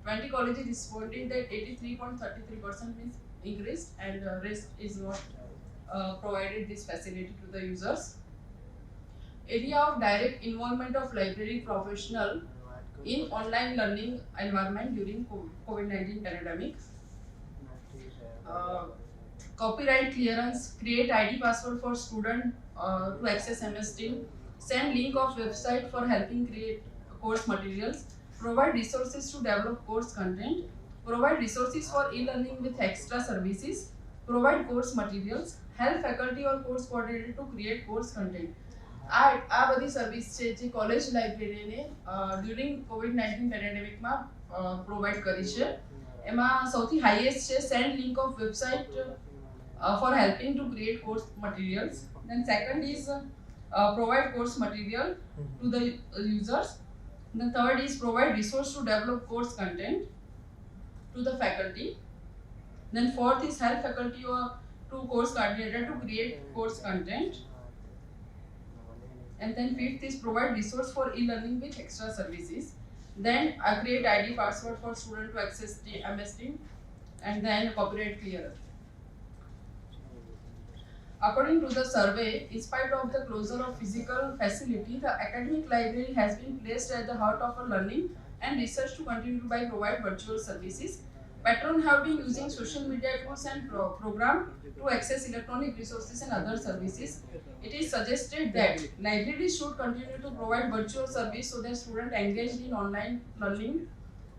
20 colleges responded that 83.33% means increased and rest is not provided this facility to the users. Area of direct involvement of library professional in online learning environment during COVID-19 pandemic. Copyright clearance, create ID password for student to access MS Team, send link of website for helping create course materials, provide resources to develop course content, provide resources for e-learning with extra services, provide course materials, help faculty or course coordinator to create course content. આ બધી service છે જે college લાઇબ્રેરીને during COVID-19 પેન્ડેમિકમાં provide કરી છે. એમાં સૌથી highest છે send link of website for helping to create course materials. Then second is provide course material to the users. The third is provide resource to develop course content to the faculty. Then fourth is help faculty or to course coordinator to create course content. And then fifth is provide resource for e-learning with extra services. Then create ID password for student to access the MS Team. And then copyright clearance. According to the survey, in spite of the closure of physical facility, the academic library has been placed at the heart of our learning and research to continue by provide virtual services. Patrons have been using social media tools and program to access electronic resources and other services. It is suggested that libraries should continue to provide virtual service so that students engaged in online learning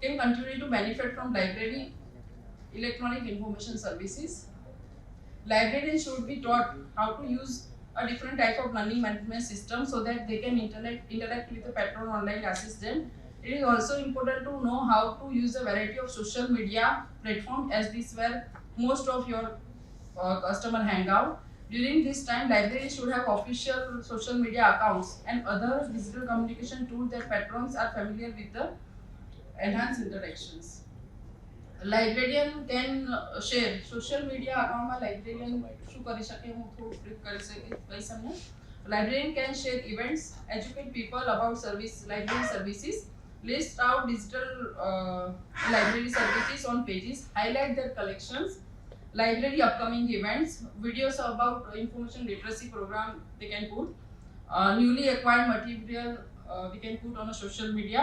can continue to benefit from library electronic information services. Librarians should be taught how to use a different type of learning management system so that they can interact with the patron online assistant. It is also important to know how to use a variety of social media platforms as this where most of your customer hang out. During this time, libraries should have official social media accounts and other digital communication tools that patrons are familiar with the enhanced interactions. Librarian can share social media account માં librarian શું કરી શકે હું થોડું brief કરી શકું. Librarian can share events, educate people about library services, list out digital library services on pages, highlight their collections, library upcoming events, videos about information literacy program they can put, newly acquired material we can put on a social media,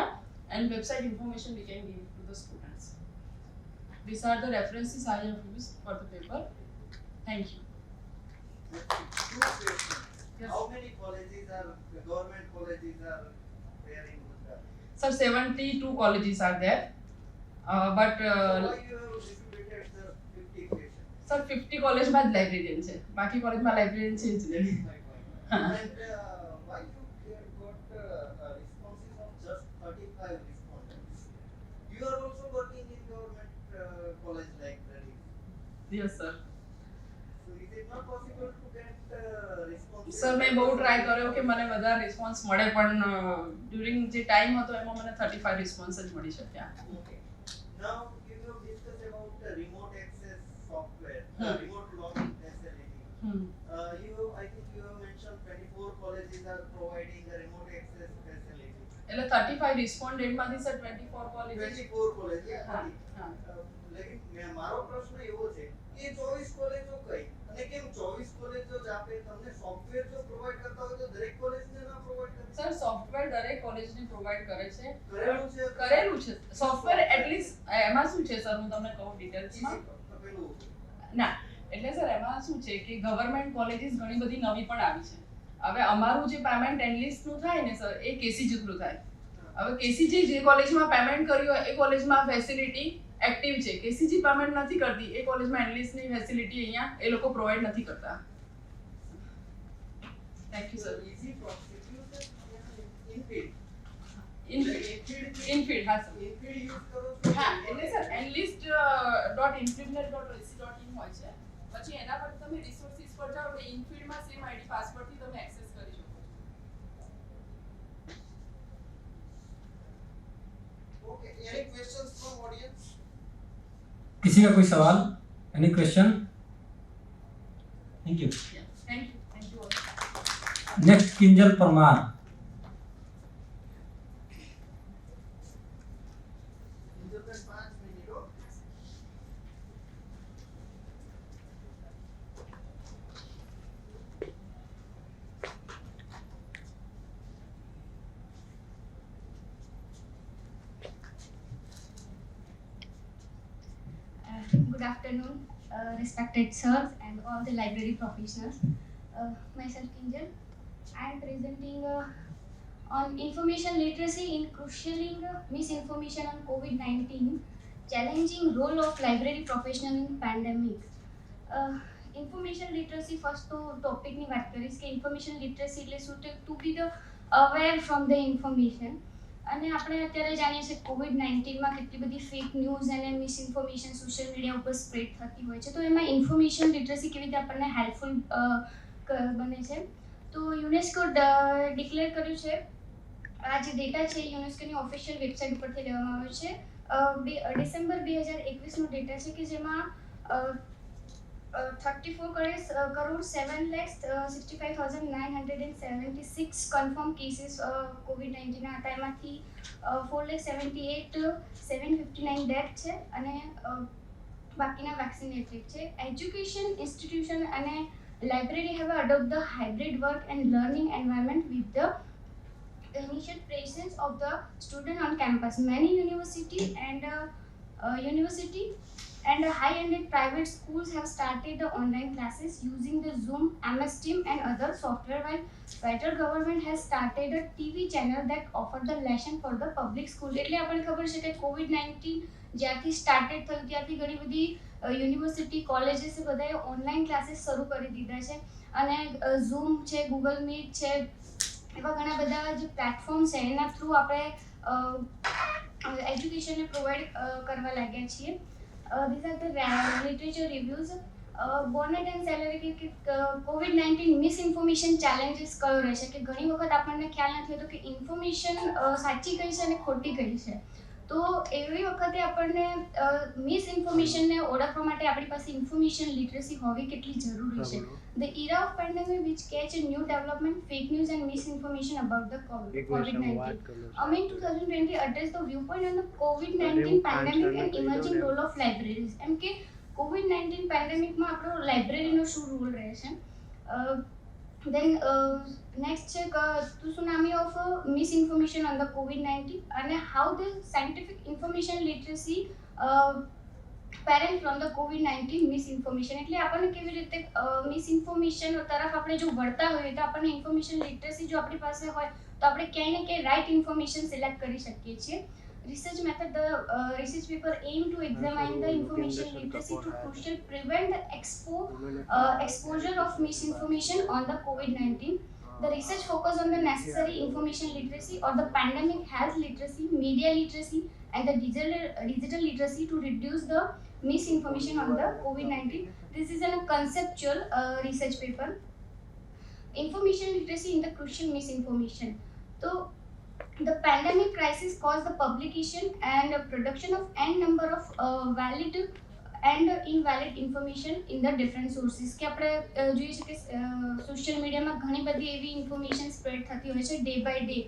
and website information we can give to the students. These are the references I have used for the paper. Thank you. Yes. How many colleges are government colleges are there in Gujarat? Sir, 72 colleges are there, but Why you have distributed the 50 questions? sir 50 college માં જ librarian છે, બાકી college માં librarian છે જ નહીં. And why you got responses of just 35 respondents? You are also working in government college library. Yes sir. So is it not possible to get responses? Sir મેં બહુ ટ્રાય કર્યો કે મને વધારે રિસ્પોન્સ મળે પણ ડ્યુરિંગ જે ટાઈમ હતો એમાં મને 35 રિસ્પોન્સ જ મળી શક્યા. Okay. Now you have discussed about the remote access software, remote login facility. I think you have mentioned 24 colleges are providing a remote access facility. એટલે 35 રિસ્પોન્ડન્ટ માંથી સર 24 કોલેજ 24 કોલેજ લેકિન મારો પ્રશ્ન એવો છે કે 24 કોલેજો કઈ અને કેમ 24 કોલેજો જ આપે તમને સોફ્ટવેર જો પ્રોવાઈડ કરતા હોય તો દરેક કોલેજને ના પ્રોવાઈડ કરે સર સોફ્ટવેર દરેક કોલેજને પ્રોવાઈડ કરે છે. કરેલું છે સોફ્ટવેર એટલીસ્ટ એમાં શું છે સર હું તમને કહું ડિટેલ્સમાં ના એટલે સર એમાં શું છે કે ગવર્મેન્ટ કોલેજીસ ઘણી બધી નવી પણ આવી છે. હવે અમારું જે પેમેન્ટ એનલિસ્ટનું થાય ને સર એ કેસીજી થ્રુ થાય. હવે કેસીજી જે કોલેજમાં પેમેન્ટ કર્યું હોય એ કોલેજમાં ફેસિલિટી એક્ટિવ છે, કેસીજી પેમેન્ટ નથી કરતી એ કોલેજમાં એનલિસ્ટની ફેસિલિટી અહીંયા એ લોકો પ્રોવાઈડ નથી કરતા. Thank you sir. Easy prosecution indeed હા સર. ઇનફીડ યુઝ કરો હા એટલે સર enlist.influencers.ac.in હોય છે, પછી એના પર તમે રિસોર્સિસ પર જાઓ એટલે ઇનફીડમાં સેમ આઈડી પાસવર્ડ થી તમે એક્સેસ કરી શકો છો. Okay, any questions from audience? किसी का कोई सवाल? Any question? Thank you. Thank you all. Next Kinjal Parmar. Good afternoon, respected sirs and all the library professionals. Myself Kinjal. I am presenting on information literacy in crucialing misinformation on COVID-19, challenging role of library professional in pandemic. Information literacy first તો ટોપિકની વાત કરીશ કે information literacy એટલે શું to be the aware from the information. અને આપણે અત્યારે જાણીએ છીએ COVID-19માં કેટલી બધી ફેક ન્યૂઝ અને મિસઇન્ફોર્મેશન સોશિયલ મીડિયા ઉપર સ્પ્રેડ થતી હોય છે. તો એમાં ઇન્ફોર્મેશન લિટરસી કેવી રીતે આપણને હેલ્પફુલ બને છે. તો યુનેસ્કો ડિક્લેર કર્યું છે, આ જે ડેટા છે યુનેસ્કોની ઓફિશિયલ વેબસાઇટ ઉપરથી લેવામાં આવ્યો છે. ડિસેમ્બર 2021નો ડેટા છે કે જેમાં 34 કરોડ 7,65,976 કન્ફર્મ કેસીસ કોવિડ-19ના હતા. એમાંથી 4,78,759 ડેથ છે અને બાકીના વેક્સિનેટેડ છે. એજ્યુકેશન ઇન્સ્ટિટ્યુશન અને library have adopted the hybrid work and learning environment with the initial presence of the student on campus. Many university and high-ended private schools have started the online classes using the Zoom, MS Team and other software, while federal government has started a TV channel that offer the lesson for the public school. એટલે આપણને ખબર છે કે COVID-19 જ્યારથી started થયું ત્યારથી ઘણી બધી યુનિવર્સિટી કોલેજીસ બધાએ ઓનલાઈન ક્લાસીસ શરૂ કરી દીધા છે અને ઝૂમ છે, ગૂગલ મીટ છે, એવા ઘણા બધા જે પ્લેટફોર્મ છે એના થ્રુ આપણે એજ્યુકેશનને પ્રોવાઈડ કરવા લાગ્યા છીએ. These are the literature reviews. Bonnet and salary કે COVID-19 મિસઇન્ફોર્મેશન ચેલેન્જીસ કયો રહેશે કે ઘણી વખત આપણને ખ્યાલ નથી હોતો કે ઇન્ફોર્મેશન સાચી કઈ છે અને ખોટી કઈ છે. તો એવી વખતે આપણને મિસઇન્ફોર્મેશનને ઓળખવા માટે આપણી પાસે ઇન્ફોર્મેશન લિટરસી હોવી કેટલી જરૂરી છે. The era of pandemic which catch a new development, fake news and misinformation about the COVID-19. Amid 2020 addressed the viewpoint on the COVID-19 pandemic and emerging role of libraries. એમ કે COVID-19 પેન્ડેમિકમાં આપણો લાઇબ્રેરીનો શું role રહેશે. Then next check tsunami of misinformation on the COVID-19 and how the scientific information literacy parent from the COVID-19 misinformation. એટલે આપણને કેવી રીતે misinformation તરફ આપણે જો વળતા હોઈએ તો આપણને ઇન્ફોર્મેશન લિટરસી જો આપણી પાસે હોય તો આપણે ક્યાંય ને ક્યાંય રાઇટ ઇન્ફોર્મેશન સિલેક્ટ કરી શકીએ છીએ. Research method, the research paper aim to examine the information literacy to crucial prevent the exposure of misinformation on the COVID-19. The research focus on the necessary information literacy or the pandemic health literacy, media literacy and the digital literacy to reduce the misinformation on the COVID-19. This is a conceptual research paper. Information literacy in the crucial misinformation. So the pandemic crisis caused the publication and production of n number of valid and invalid information in the different sources. કે આપણે જોઈએ છે કે social મીડિયામાં ઘણી બધી એવી information spread થતી હોય છે ડે બાય ડે.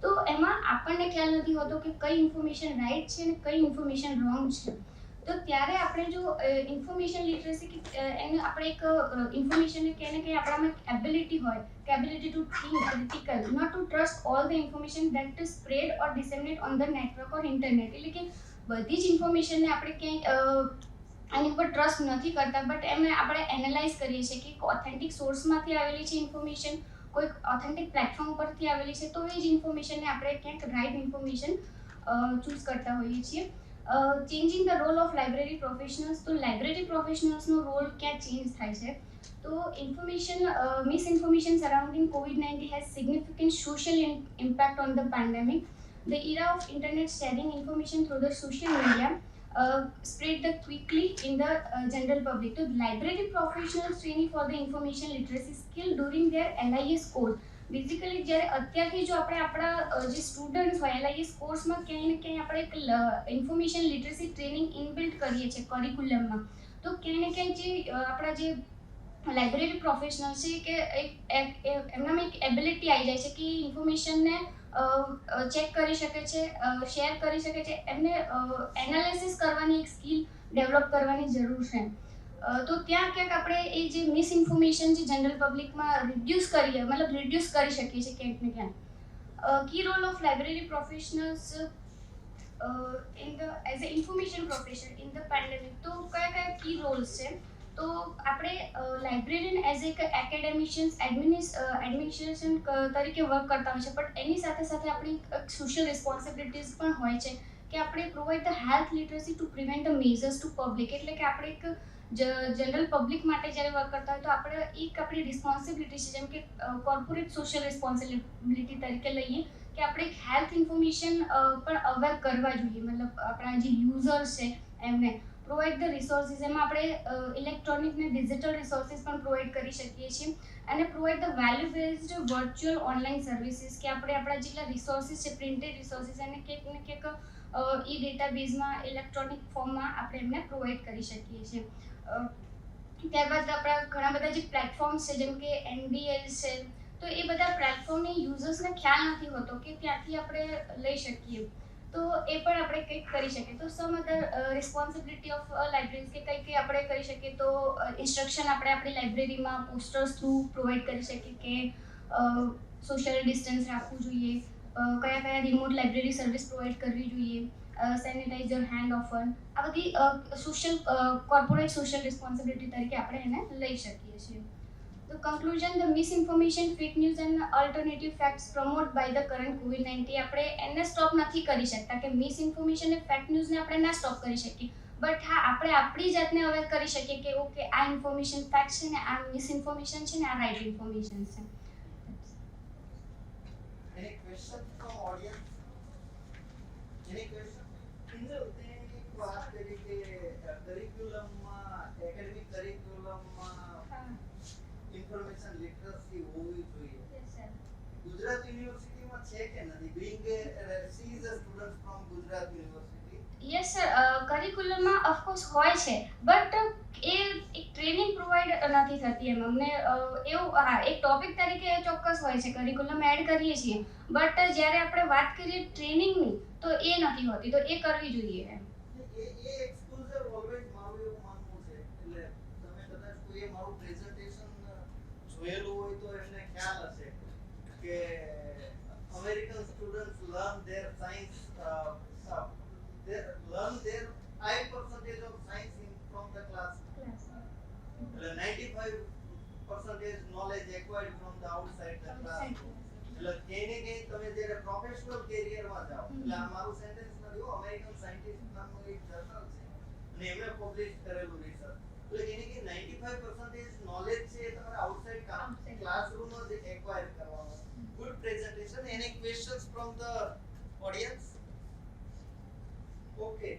તો એમાં આપણને ખ્યાલ નથી હોતો કે કઈ ઇન્ફોર્મેશન રાઈટ છે અને કઈ ઇન્ફોર્મેશન રોંગ છે. તો ત્યારે આપણે જો ઇન્ફોર્મેશન લિટરસી એને આપણે એક ઇન્ફોર્મેશનને ક્યાંય ને ક્યાંય આપણામાં એબિલિટી હોય કે ability to think critical, not to trust all the information that is spread or disseminate on the network or internet. એટલે કે બધી જ ઇન્ફોર્મેશનને આપણે ક્યાંય એની ઉપર ટ્રસ્ટ નથી કરતા, બટ એમને આપણે એનાલાઇઝ કરીએ છીએ કે ઓથેન્ટિક સોર્સમાંથી આવેલી છે ઇન્ફોર્મેશન, કોઈ ઓથેન્ટિક પ્લેટફોર્મ પરથી આવેલી છે, તો એ જ ઇન્ફોર્મેશનને આપણે ક્યાંક રાઇટ ઇન્ફોર્મેશન ચૂઝ કરતા હોઈએ છીએ. Changing the role of library professionals. તો લાઇબ્રેરી પ્રોફેશનલ્સનો રોલ ક્યાં ચેન્જ થાય છે. તો misinformation surrounding COVID-19 has significant social impact on the pandemic. The era of internet sharing information through the social media spread the quickly in the general public. So library professionals training for the information literacy skill during their LIS course. Basically જ્યારે અત્યારથી જો આપણે આપણા જે students હોય LIS કોર્સમાં ક્યાંય ને ક્યાંય આપણે એક ઇન્ફોર્મેશન લિટરસી ટ્રેનિંગ ઇનબિલ્ટ કરીએ છીએ કરિક્યુલમમાં, તો ક્યાંય ને ક્યાંય જે આપણા જે લાઇબ્રેરી પ્રોફેશનલ છે કે એમનામાં એક એબિલિટી આવી જાય છે કે ઇન્ફોર્મેશનને ચેક કરી શકે છે, શેર કરી શકે છે, એમને એનાલિસિસ કરવાની એક સ્કિલ ડેવલપ કરવાની જરૂર છે. તો ત્યાં ક્યાંક આપણે એ જે મિસઇન્ફોર્મેશન જે જનરલ પબ્લિકમાં રિડ્યુસ કરી શકીએ છીએ ક્યાંક ને ક્યાંક. Key role of library professionals in the as a information profession in the pandemic. તો કયા કયા કી રોલ્સ છે. તો આપણે લાઇબ્રેરિયન એઝ એક એકેડેમિશિયન્સ એડમિનિસ્ટ્રેશન તરીકે વર્ક કરતા હોય છે, બટ એની સાથે સાથે આપણી સોશિયલ રિસ્પોન્સિબિલિટીઝ પણ હોય છે કે આપણે provide the health literacy two prevent the measures two public, એટલે કે આપણે એક જનરલ પબ્લિક માટે જ્યારે વર્ક કરતા હોય તો આપણે એક આપણી રિસ્પોન્સિબિલિટી છે, જેમ કે કોર્પોરેટ સોશિયલ રિસ્પોન્સિબિલિટી તરીકે લઈએ કે આપણે એક હેલ્થ ઇન્ફોર્મેશન પણ અવેર કરવા જોઈએ, મતલબ આપણા જે યુઝર્સ છે એમને પ્રોવાઈડ ધ રિસોર્સિસ, એમાં આપણે ઇલેક્ટ્રોનિક ને ડિજિટલ રિસોર્સિસ પણ પ્રોવાઈડ કરી શકીએ છીએ, અને provide the value based virtual online services કે આપણે આપણા જેટલા રિસોર્સિસ છે પ્રિન્ટેડ રિસોર્સિસ એને ક્યાંક ને ક્યાંક ઈ ડેટાબેઝમાં ઇલેક્ટ્રોનિક ફોર્મમાં આપણે એમને પ્રોવાઈડ કરી શકીએ છીએ. ત્યારબાદ આપણા ઘણા બધા જે પ્લેટફોર્મ્સ છે જેમ કે NBL છે, તો એ બધા પ્લેટફોર્મની યુઝર્સને ખ્યાલ નથી હોતો કે ત્યાંથી આપણે લઈ શકીએ, તો એ પણ આપણે કંઈક કરી શકીએ. તો સમ અધર રિસ્પોન્સિબિલિટી ઓફ લાઇબ્રેરીઝ કે કંઈક આપણે કરી શકીએ, તો ઇન્સ્ટ્રક્શન આપણે આપણી લાઇબ્રેરીમાં પોસ્ટર્સ થ્રુ પ્રોવાઈડ કરી શકીએ કે સોશિયલ ડિસ્ટન્સ રાખવું જોઈએ, કયા કયા રિમોટ લાઇબ્રેરી સર્વિસ પ્રોવાઈડ કરવી જોઈએ, સેનિટાઈઝર, હેન્ડ ઓફન, આ બધી સોશિયલ કોર્પોરેટ સોશિયલ રિસ્પોન્સિબિલિટી તરીકે આપણે એને લઈ શકીએ છીએ. તો conclusion, the misinformation, fake news and alternative facts promote by the current COVID-19 આપણે એને સ્ટોપ નથી કરી શકતા કે મિસઇન્ફોર્મેશન અને ફેક ન્યૂઝને આપણે ના સ્ટોપ કરી શકીએ, બટ હા આપણે આપણી જાતને અવેર કરી શકીએ કે ઓકે આ ઇન્ફોર્મેશન ફેક્ટ છે ને આ મિસઇન્ફોર્મેશન છે ને આ રાઇટ ઇન્ફોર્મેશન છે. Any question from audience? Any question? Kinjal, તે એક વાત કરી કે કરિક્યુલમમાં, એકેડેમિક કરિક્યુલમમાં ઇન્ફોર્મેશન લિટરસી હોવી જોઈએ. ગુજરાત યુનિવર્સિટીમાં છે કે નથી? Being she is a student from Gujarat university. Yes sir, કરિક્યુલમમાં ઓફકોર્સ હોય છે, બટ એ એક ટ્રેનિંગ પ્રોવાઈડ નથી થતી એમ. અમને એવું હા એક ટોપિક તરીકે ચોક્કસ હોય છે, કરિક્યુલમ એડ કરીએ છીએ, બટ જ્યારે આપણે વાત કરીએ ટ્રેનિંગની તો એ નથી હોતી, તો એ કરવી જોઈએ એમ. એ એક્સપોઝર ઓલવેઝ મારું એવું માનવું છે, એટલે તમે કદાચ કોઈ મારું પ્રેઝન્ટેશન જોયેલું હોય તો એમને ખ્યાલ હશે કે American students learn there science, learn their high percentage of science from the class. 95% knowledge acquired from the outside the class. એટલે કેને કે તમે જ્યારે પ્રોફેશનલ કેરિયરમાં જાઓ, એટલે આ મારું સેન્ટેન્સ નથી, અમેરિકન સાયન્ટિસ્ટ નામનું એક જર્નલ છે અને એમણે પબ્લિશ કરેલું રિસર્ચ, એટલે કેને કે 95% નોલેજ છે એ તમારે આઉટસાઇડ ક્લાસરૂમમાં જ એક્વાયર કરવાનું. Good presentation. Any questions from the audience? Okay.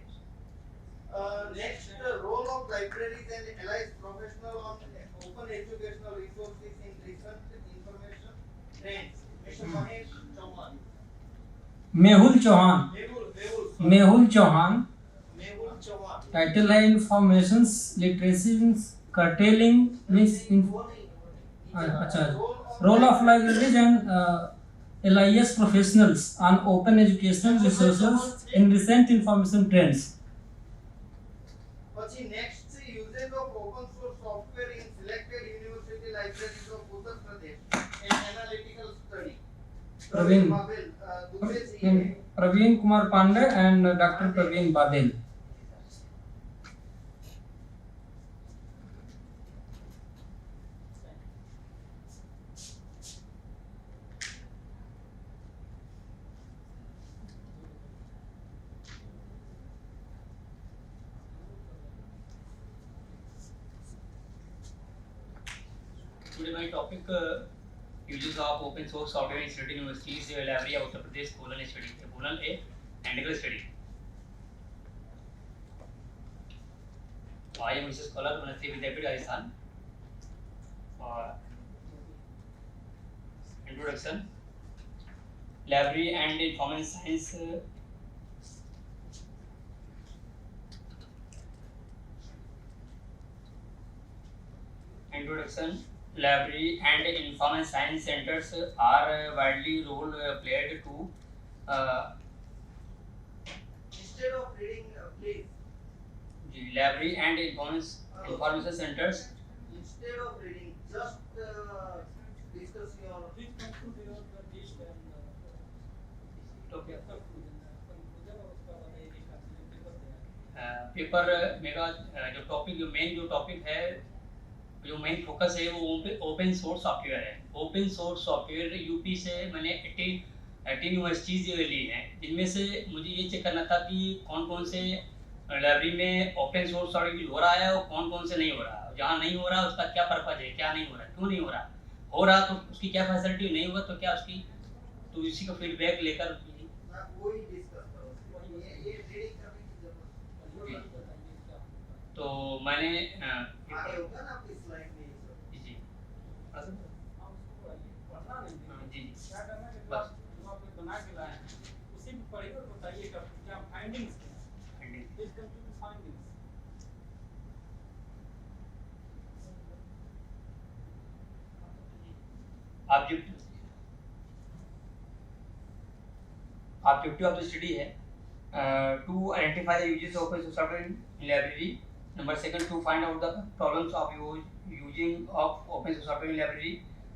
Next, role of libraries and allied professional on open educational resources in recent information trends. Mr. Mahesh Chauhan. Mehul Chauhan. Mehul Chauhan. Mehul Chauhan. Title है information literacy curtailing अच्छा role of libraries and LIS professionals on open educational resources in recent information trends. પછી next છે usage of open source software in selected university libraries of Uttar Pradesh and analytical study. Praveen Kumar Pandey and Dr. Praveen Badel. Today my topic uses of open source software in state universities, library of Uttar Pradesh, colon study, colon a technical study. I am Mrs. Scholar, Manasri Vidyapit, Rajasthan. Introduction. Library and information science. Introduction. Library and information science centers are widely role played to instead of reading please library and information centers instead of reading just discuss your paper मेरा जो topic जो topic है जो main focus है वो open source software है. Open source software UP से मैंने 18 यूनिवर्सिटीज़ ली हैं, जिनमें से मुझे ये चेक करना था कि कौन कौन से लाइब्रेरी में ओपन सोर्स सॉफ्टवेयर यूज हो रहा है और कौन कौन से नहीं हो रहा है। जहाँ नहीं हो रहा उसका क्या पर्पज है, क्या नहीं हो रहा, क्यों नहीं हो रहा, हो रहा तो उसकी क्या फैसिलिटी, नहीं हुआ तो क्या उसकी, तो इसी का फीडबैक लेकर तो मैंने जी बस बना के लाए हैं, उसी को पढ़िए और बताइएगा क्या फाइंडिंग्स क्या है। Please come to the findings. Objective of the study है to identify the uses of open source software in library. Number second, to find out the problems of using of open source software in library.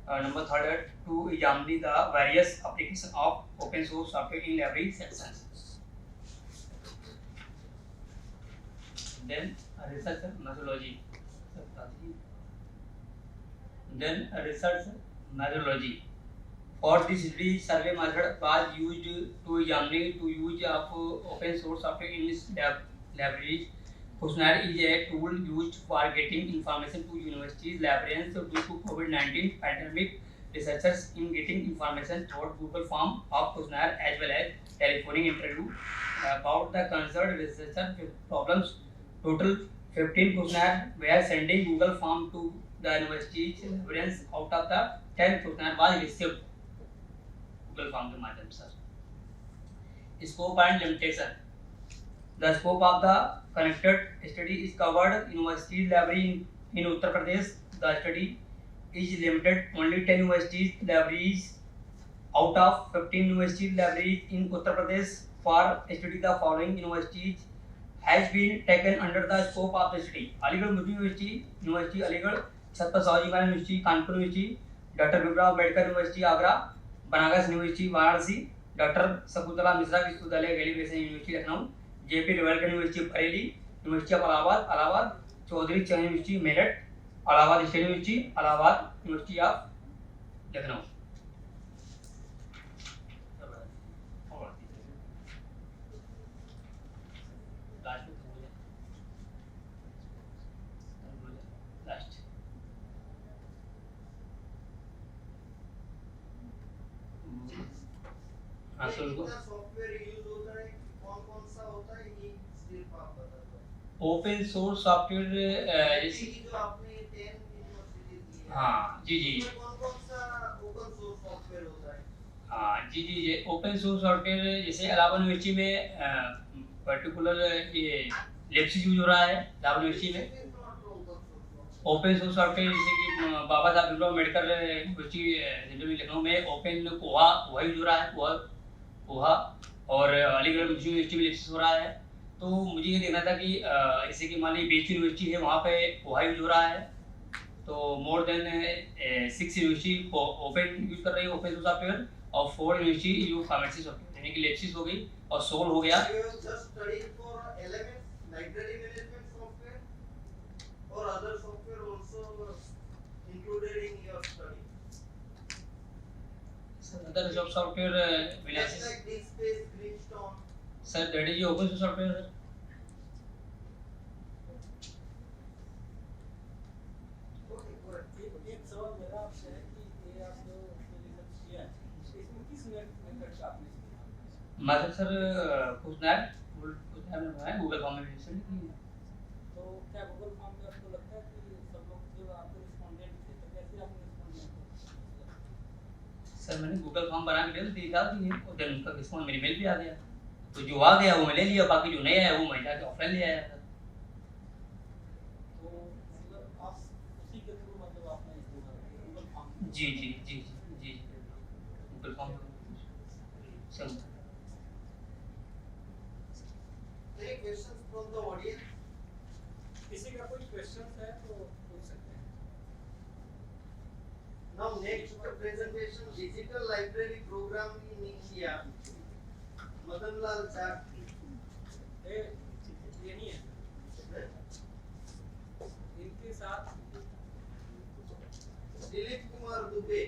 Number third, to examine the various applications of open source software in library sections. Then research methodology. Then research methodology. For this study, survey method was used to examine to use of open source software in this library. Questionnaire is a tool used for getting information to universities, librarians due to COVID-19 pandemic. Researchers in getting information through Google form of questionnaire as well as telephonic interview about the concerned researcher problems. Total 15 questionnaire were sending Google form to the universities. Librarians out of the 10 questionnaire was received Google form के माध्यम से. Scope and limitation. The scope of the connected study is covered university library in Uttar Pradesh. The study is limited only 10 universities libraries out of 15 university libraries in Uttar Pradesh. For study the following universities has been taken under the scope of the study: Aligarh Muslim University, University Aligarh, Chhatrapati Shivaji Maharaj University, Kanpur University, Dr. Bimla Ambedkar University, Agra, Banaras university Varanasi, doctor Shakuntala Mishra Vishwavidyalaya गैलीवेशन university Lucknow, JP Ravilkar university Bareilly, university of Allahabad, Chaudhary Charan university Meerut, Allahabad state university, Allahabad university of Lucknow. Open source software हाँ जी हाँ जी open source software जैसे Allahabad university में particular ये लेप्सिस use हो रहा है इलाहाबाद यूनिवर्सिटी में. ओपन सोर्स सॉफ्टवेयर जैसे कि बाबा साहब भीमराव अम्बेडकर यूनिवर्सिटी लखनऊ में ओपन कोहा यूज हो रहा है, कोहा और अलीगढ़ मुस्लिम यूनिवर्सिटी में लेप्सिस हो रहा है. तो मुझे ये देखना था कि जैसे कि मान लीजिए बीच यूनिवर्सिटी है वहाँ पे कोहा यूज हो रहा है, तो more than 6 university open use कर रही है ओपन सोर्स सॉफ्टवेयर और 4 यूनिवर्सिटी यूज फार्मेसी सॉफ्टवेयर, यानी कि लेप्सिस हो गई और सोल हो गया. Other software analysis. Like DSpace, Greenstone. Sir, that is open source software. एक सवाल मेरा आपसे है कि ये आप जो रिसर्च किया है इसमें किस मेथड का आपने इस्तेमाल मतलब सर क्वेश्चनर में बनाया गूगल फॉर्म में से. तो क्या गूगल फॉर्म में आपको लगता है कि सब लोग जो आपको रिस्पोंडेंट थे तो कैसे आपने सर मैंने गूगल फॉर्म बना के दिया था कि और देन उनका रिस्पॉन्स मेरी मेल पे आ गया, तो जो आ गया वो मैं ले लिया, बाकी जो नहीं आया वो मैं जाके ऑफलाइन ले आया. तो मतलब आप उसी के थ्रू मतलब आपने गूगल फॉर्म जी Google form sir. Any questions from the audience? किसी का कोई क्वेश्चन है तो पूछ सकते हैं. Now next presentation, digital library program in India. Madan Lal Chak. ये नहीं है. इनके साथ दिलीप कुमार दुबे.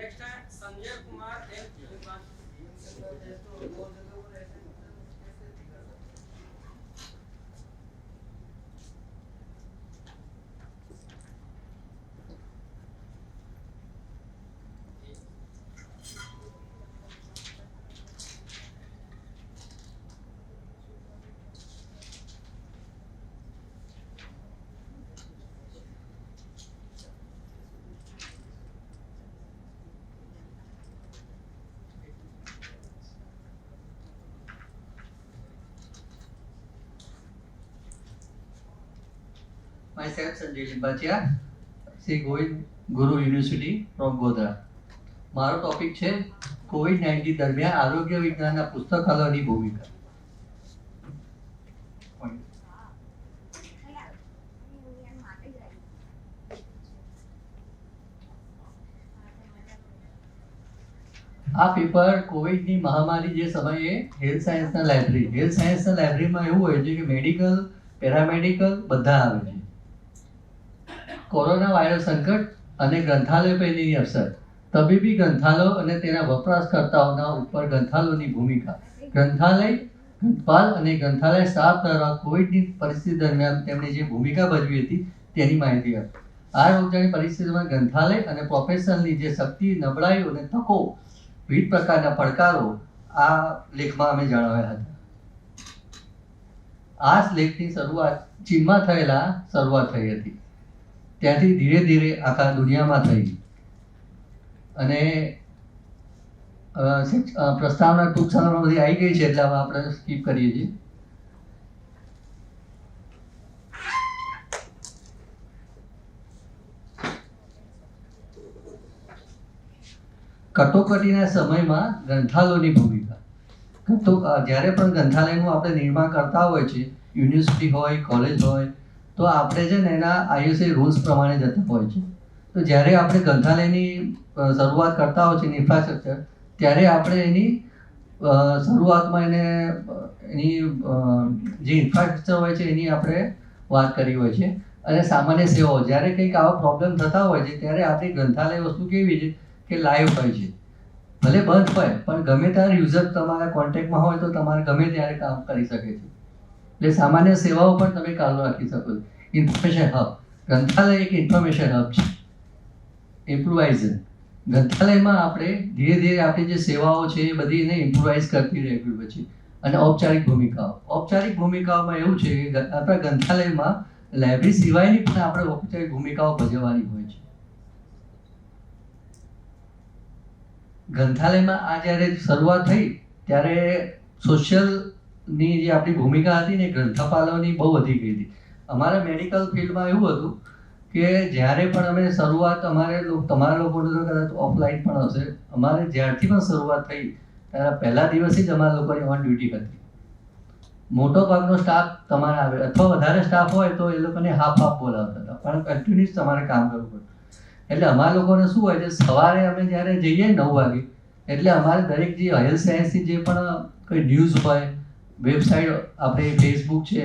Next है संजय कुमार एम विमान। Myself Sanjay Limbachiya, Sri Govind Guru University from Godhra. મારો ટોપિક છે COVID-19 દરમિયાન આરોગ્ય વિજ્ઞાનના પુસ્તકાલયની ભૂમિકા. આ પેપર કોવિડની મહામારી જે સમયે હેલ્થ સાયન્સના લાઇબ્રેરીમાં એવું હોય છે કે મેડિકલ, પેરામેડિકલ બધા આવે છે. કોરોના વાયરસ સંકટ અને ગ્રંથાલય પરની અસર, તબીબી ગ્રંથાલયો અને તેના વપરાશકર્તાઓના ઉપર ગ્રંથાલયોની ભૂમિકા, ગ્રંથાલય, ગ્રંથપાલ અને ગ્રંથાલય સ્ટાફ દ્વારા કોવિડની પરિસ્થિતિ દરમિયાન તેમણે જે ભૂમિકા ભજવી હતી તેની માહિતી આપી. આ રોગચાળાની પરિસ્થિતિમાં ગ્રંથાલય અને પ્રોફેશનલની જે શક્તિ, નબળાઈઓ અને તકો, વિવિધ પ્રકારના પડકારો આ લેખમાં અમે જણાવ્યા હતા. આ લેખની શરૂઆત ચીનમાં શરૂઆત થઈ હતી, ત્યાંથી ધીરે ધીરે આખા દુનિયામાં થઈ અને પ્રસ્તાવના ટૂંક સમયમાં બધી આવી ગઈ છે એટલે હવે આપણે સ્કીપ કરીએ છીએ. કટોકટીના સમયમાં ગ્રંથાલયોની ભૂમિકા. જ્યારે પણ ગ્રંથાલયનું આપણે નિર્માણ કરતા હોય છે, યુનિવર્સિટી હોય, કોલેજ હોય, તો આપણે છે ને એના ISA રૂલ્સ પ્રમાણે જતા હોય છે. તો જ્યારે આપણે ગ્રંથાલયની શરૂઆત કરતા હોય છે ઇન્ફ્રાસ્ટ્રક્ચર, ત્યારે આપણે એની શરૂઆતમાં એની જે ઇન્ફ્રાસ્ટ્રક્ચર હોય છે એની આપણે વાત કરી હોય છે. અને સામાન્ય સેવાઓ, જ્યારે કંઈક આવા પ્રોબ્લેમ થતા હોય છે ત્યારે આપણી ગ્રંથાલય વસ્તુ કેવી છે કે લાઈવ હોય છે, ભલે બંધ હોય પણ ગમે ત્યારે યુઝર તમારા કોન્ટેક્ટમાં હોય તો તમારે ગમે ત્યારે કામ કરી શકે છે. એટલે સામાન્ય સેવાઓ પણ તમે ચાલુ રાખી શકો છો. ઇન્ફોર્મેશન હબ, ગ્રંથાલય એક ઇન્ફોર્મેશન હબ છે, ઇમ્પ્રુવાઇઝર. ગ્રંથાલયમાં આપણે ધીરે ધીરે આપણી જે સેવાઓ છે એ બધી એને ઇમ્પ્રુવાઇઝ કરતી રહેવી પછી. અને ઔપચારિક ભૂમિકાઓમાં એવું છે કે આપણા ગ્રંથાલયમાં લાઇબ્રેરી સિવાયની પણ આપણે ઔપચારિક ભૂમિકાઓ ભજવવાની હોય છે. ગ્રંથાલયમાં આ જ્યારે શરૂઆત થઈ ત્યારે સોશિયલની જે આપણી ભૂમિકા હતી ને ગ્રંથપાલોની બહુ વધી ગઈ હતી. અમારા મેડિકલ ફિલ્ડમાં એવું હતું કે જ્યારે પણ અમે શરૂઆત તમારા લોકોને તો કદાચ ઓફલાઈન પણ હશે, અમારે જ્યારથી પણ શરૂઆત થઈ ત્યારે પહેલા દિવસથી જ અમારા લોકોની ઓન ડ્યુટી હતી. મોટો ભાગનો સ્ટાફ તમારે આવે અથવા વધારે સ્ટાફ હોય તો એ લોકોને હાફ બોલાવતા હતા, પણ કન્ટિન્યુઅસ તમારે કામ કરવું પડતું. એટલે અમારા લોકોને શું હોય છે, સવારે અમે જ્યારે જઈએ 9 વાગે એટલે અમારે દરેક જે હેલ્થ સાયન્સની જે પણ કોઈ ન્યૂઝ હોય, વેબસાઇટ આપણે ફેસબુક છે,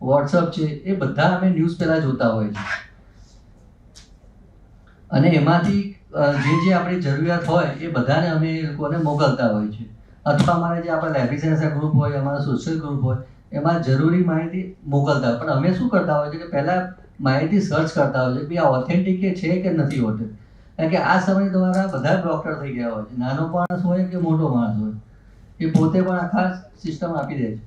વોટ્સઅપ છે, એ બધા અમે ન્યૂઝ પહેલાં જોતા હોય છે. અને એમાંથી જે આપણી જરૂરિયાત હોય એ બધાને અમે એ લોકોને મોકલતા હોય છે. અથવા અમારે જે આપણા લાઇબ્રેરી સાયન્સના ગ્રુપ હોય, અમારા સોશિયલ ગ્રુપ હોય, એમાં જરૂરી માહિતી મોકલતા. પણ અમે શું કરતા હોય છે કે પહેલાં માહિતી સર્ચ કરતા હોય છે કે આ ઓથેન્ટિક છે કે નથી હોતી. કારણ કે આ સમય દ્વારા બધા ડૉક્ટર થઈ ગયા હોય છે, નાનો માણસ હોય કે મોટો માણસ હોય, એ પોતે પણ આખા સિસ્ટમ આપી દે છે.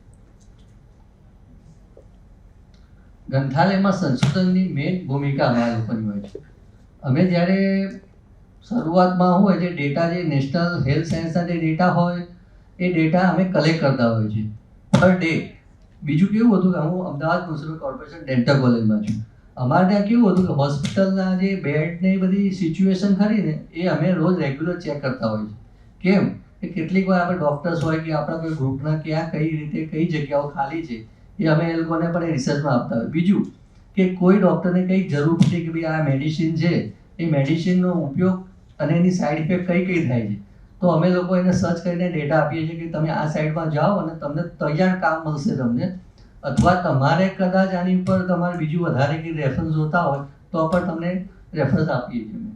ગ્રંથાલયમાં સંશોધનની મેઇન ભૂમિકા અમારા લોકોની હોય છે. અમે જ્યારે શરૂઆતમાં હોય જે ડેટા, જે નેશનલ હેલ્થ સાયન્સના જે ડેટા હોય એ ડેટા અમે કલેક્ટ કરતા હોય છે પર ડે. બીજું કેવું હતું કે હું અમદાવાદ મ્યુનિસિપલ કોર્પોરેશન ડેન્ટલ કોલેજમાં છું. અમારે ત્યાં કેવું હતું કે હોસ્પિટલના જે બેડને એ બધી સિચ્યુએશન ખરી ને એ અમે રોજ રેગ્યુલર ચેક કરતા હોઈએ છીએ. કેમ કે કેટલીક વાર આપણે ડૉક્ટર્સ હોય કે આપણા કોઈ ગ્રુપના ક્યાં કઈ રીતે કઈ જગ્યાઓ ખાલી છે એ અમે એ લોકોને પણ એ રિસર્ચમાં આપતા હોય. બીજું કે કોઈ ડૉક્ટરને કંઈક જરૂર છે કે ભાઈ આ મેડિસિન છે, એ મેડિસિનનો ઉપયોગ અને એની સાઈડ ઇફેક્ટ કઈ થાય છે, તો અમે લોકો એને સર્ચ કરીને ડેટા આપીએ છીએ કે તમે આ સાઈડમાં જાઓ અને તમને તૈયાર કામ મળશે તમને. અથવા તમારે કદાચ આની ઉપર તમારે બીજું વધારે કંઈ રેફરન્સ જોતા હોય તો પણ તમને રેફરન્સ આપીએ છીએ.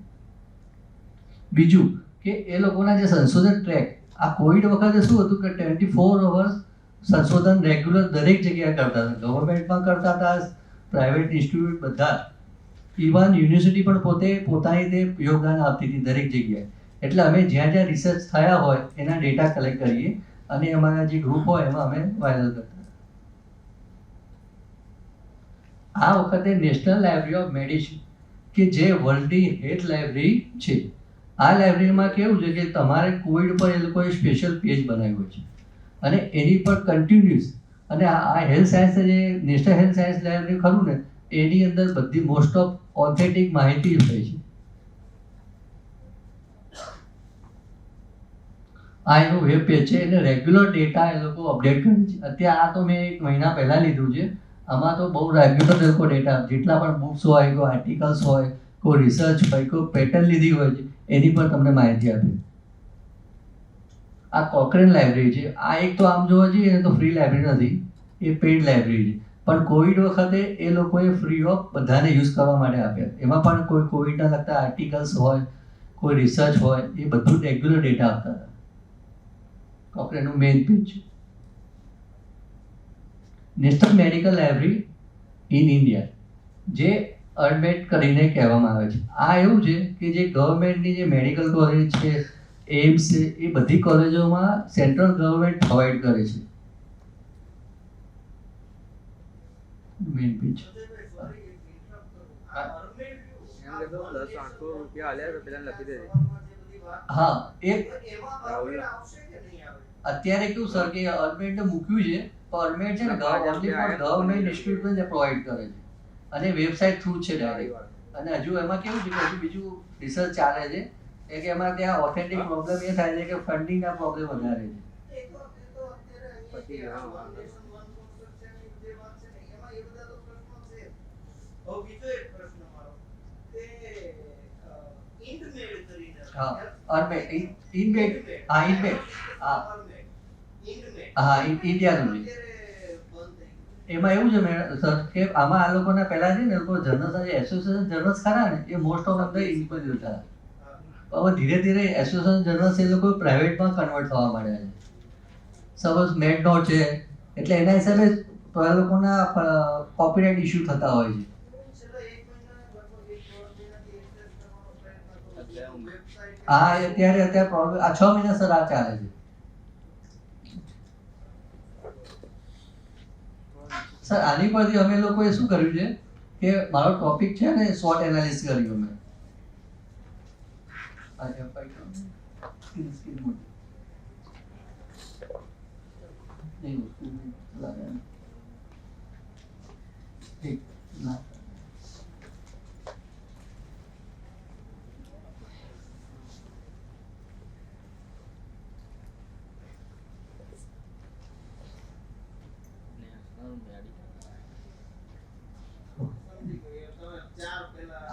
બીજું કે એ લોકોના જે સંશોધન ટ્રેક, આ કોવિડ વખતે શું હતું કે 24 અવર્સ સંશોધન રેગ્યુલર દરેક જગ્યાએ કરતા હતા. ગવર્મેન્ટમાં કરતા હતા, પ્રાઇવેટ ઇન્સ્ટિટ્યૂટ બધા, ઇવન યુનિવર્સિટી પણ પોતાની રીતે યોગદાન આપતી હતી દરેક જગ્યાએ. એટલે અમે જ્યાં જ્યાં રિસર્ચ થયા હોય એના ડેટા કલેક્ટ કરીએ અને અમારા જે ગ્રુપ હોય એમાં અમે વાયરલ કરતા. આ વખતે નેશનલ લાઇબ્રેરી ઓફ મેડિસિન કે જે વર્લ્ડની હેલ્થ લાઇબ્રેરી છે, આ લાઇબ્રેરીમાં કેવું છે કે તમારે કોવિડ પર એ લોકોએ સ્પેશિયલ પેજ બનાવ્યો છે અને એની પર કન્ટિન્યુઅસ, અને આ હેલ્થ સાયન્સ જે નેશનલ હેલ્થ સાયન્સ લાઇબ્રેરી ખરું ને એની અંદર બધી મોસ્ટ ઓફ ઓથેન્ટિક માહિતી હોય છે. આ એનું વેબ પેજ છે, એને રેગ્યુલર ડેટા એ લોકો અપડેટ કરે છે. અત્યારે આ તો મેં 1 મહિના પહેલાં લીધું છે. આમાં તો બહુ રેગ્યુલર લોકો ડેટા, જેટલા પણ બુક્સ હોય, કોઈ આર્ટિકલ્સ હોય, કોઈ રિસર્ચ હોય, કોઈ પેટર્ન લીધી હોય છે, એની પર તમને માહિતી આપે. આ કોકરેન લાઇબ્રેરી છે. આ એક તો આમ જોવા જઈએ તો ફ્રી લાઇબ્રેરી નથી, એ પેઇડ લાઇબ્રેરી છે. પણ કોવિડ વખતે એ લોકોએ ફ્રી ઓફ બધાને યુઝ કરવા માટે આપ્યા. એમાં પણ કોઈ કોવિડના લગતા આર્ટિકલ્સ હોય, કોઈ રિસર્ચ હોય, એ બધું રેગ્યુલર ડેટા આપતા હતા. કોકરેનનું મેઇન પેજ છે. National medical library in India, જે અર્બેટ કરીને કહેવામાં આવે છે. આ એવું છે કે જે ગવર્મેન્ટની જે મેડિકલ કોલેજ છે, એમ્સ છે, એ બધી કોલેજોમાં સેન્ટ્રલ ગવર્મેન્ટ પ્રોવાઈડ કરે છે. Main page. હા, અત્યારે કેવું સર કે અર્બેટે મૂક્યું છે, તો અર્બેટ છે ને ગવર્મેન્ટ ઇન્સ્ટિટ્યૂટ જ પ્રોવાઈડ કરે છે અને વેબસાઇટ થ્રુ છે ડાયરેક્ટ. અને હજુ એમાં કેવું છે કે હજુ બીજું રિસર્ચ ચાલે છે કે એમાં ત્યાં ઓથેન્ટિક પ્રોબ્લેમ એ થાય છે કે ફંડિંગના પ્રોબ્લેમ વધારે છે. હા, અર્બેટ ઇનબેટ, હા ઇનબેટ, હા ઇન્ડિયાનું છે. એમાં એવું છે સર કે આમાં આ લોકોના પહેલા છે ને લોકો જર્નલ્સ, એસોસિએશન જર્નલ્સ ખરા ને એ મોસ્ટ ઓફ અંદર ઇન્ક્લુડ હતા. હવે ધીરે ધીરે એસોસિએશન જર્નલ્સ એ લોકો પ્રાઇવેટમાં કન્વર્ટ થવા માંડ્યા છે. સપોઝ મેડ નોટ છે, એટલે એના હિસાબે એ લોકોના કોપીરાઇટ ઇસ્યુ થતા હોય છે. હા, અત્યારે પ્રોબ્લેમ આ 6 મહિના સર આ ચાલે છે. સર આની પરથી અમે લોકોએ શું કર્યું છે કે મારો ટોપિક છે ને SWOT એનાલિસિસ કર્યું અમે.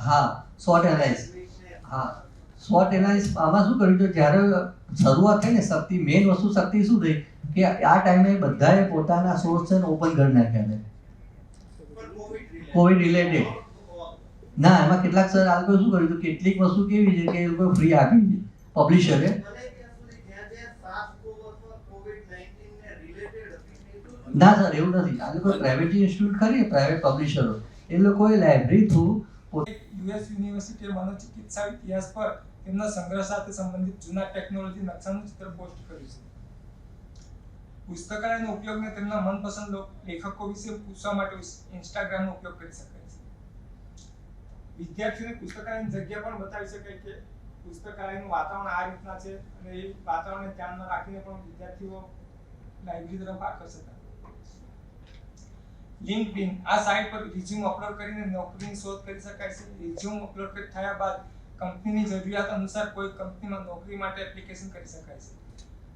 હા, SWOT એનાલિસિસ. હા, SWOT એનાલિસિસ આમાં શું કર્યું છે, જ્યારે શરૂઆત થઈ ને શક્તિ, મેઇન વસ્તુ શક્તિ શું થઈ કે આ ટાઈમે બધાએ પોતાના સોર્સ છે ને ઓપન કરી નાખ્યા છે કોવિડ રિલેટેડ. ના, એમાં કેટલાક સર આ લોકો શું કર્યું હતું, કેટલીક વસ્તુ કેવી છે કે એ લોકો ફ્રી આપી છે પબ્લિશરે. ના સર, એવું નથી. આ લોકો પ્રાઇવેટ ઇન્સ્ટિટ્યૂટ ખરી, પ્રાઇવેટ પબ્લિશરો, એ લોકોએ લાઇબ્રેરી થ્રુ યુએસ યુનિવર્સિટીએ મનોચિકિત્સા ઇતિહાસ પર તેમના સંગ્રહ સાથે સંબંધિત જૂના ટેકનોલોજી નકશાનું ચિત્ર પોસ્ટ કર્યું છે. પુસ્તકાલયનો ઉપયોગને તેમના મનપસંદ લેખકો વિશે પૂછવા માટે ઇન્સ્ટાગ્રામનો ઉપયોગ કરી શકાય છે. વિદ્યાર્થીઓને પુસ્તકાલયની જગ્યા પણ બતાવી શકાય કે પુસ્તકાલયનું વાતાવરણ આ રીતના છે અને એ વાતાવરણને ધ્યાનમાં રાખીને પણ વિદ્યાર્થીઓ લાઇબ્રેરી તરફ આકર્ષાતા. લિંક્ડઇન, આ સાઇટ પર રિઝ્યુમ અપલોડ કરીને નોકરીની શોધ કરી શકાય છે. રિઝ્યુમ અપલોડ થયા બાદ કંપનીની જરૂરિયાત અનુસાર કોઈ કંપનીમાં નોકરી માટે એપ્લિકેશન કરી શકાય છે.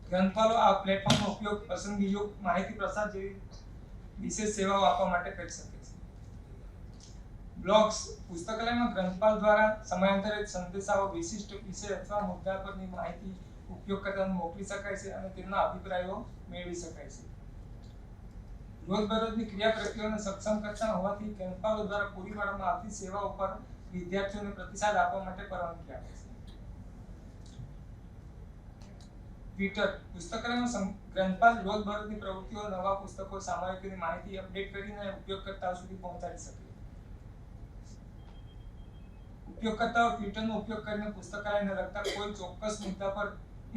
ગ્રંથપાલો આ પ્લેટફોર્મનો ઉપયોગ પસંદગીયુક્ત માહિતી પ્રસાર જેવી વિશેષ સેવાઓ આપવા માટે કરી શકે છે. બ્લોગ્સ, પુસ્તકાલયમાં ગ્રંથપાલ દ્વારા સમયાંતરે સંદેશાઓ વિશિષ્ટ વિષય અથવા મુદ્દા પરની માહિતી ઉપયોગકર્તાને મોકલી શકાય છે અને તેમના અભિપ્રાયો મેળવી શકાય છે. રોજબરોજની ક્રિયાપ્રતિક્રિયાઓને સક્ષમ કરતા હોવાથી ગ્રંથપાલો દ્વારા પૂરી પાડવામાં આવતી સેવાઓ પર વિદ્યાર્થીઓને પ્રતિસાદ આપવા માટે પરવાનગી આપે છે. ટ્વિટર પુસ્તકાલયમાં ગ્રંથપાલ રોજબરોજની પ્રવૃત્તિઓ, નવા પુસ્તકો, સામયિકોની માહિતી અપડેટ કરીને ઉપયોગકર્તાઓ સુધી પહોંચાડી શકે. ઉપયોગકર્તાઓ ટ્વિટરનો ઉપયોગ કરીને પુસ્તકાલયને લગતા કોઈ ચોક્કસ મુદ્દા પર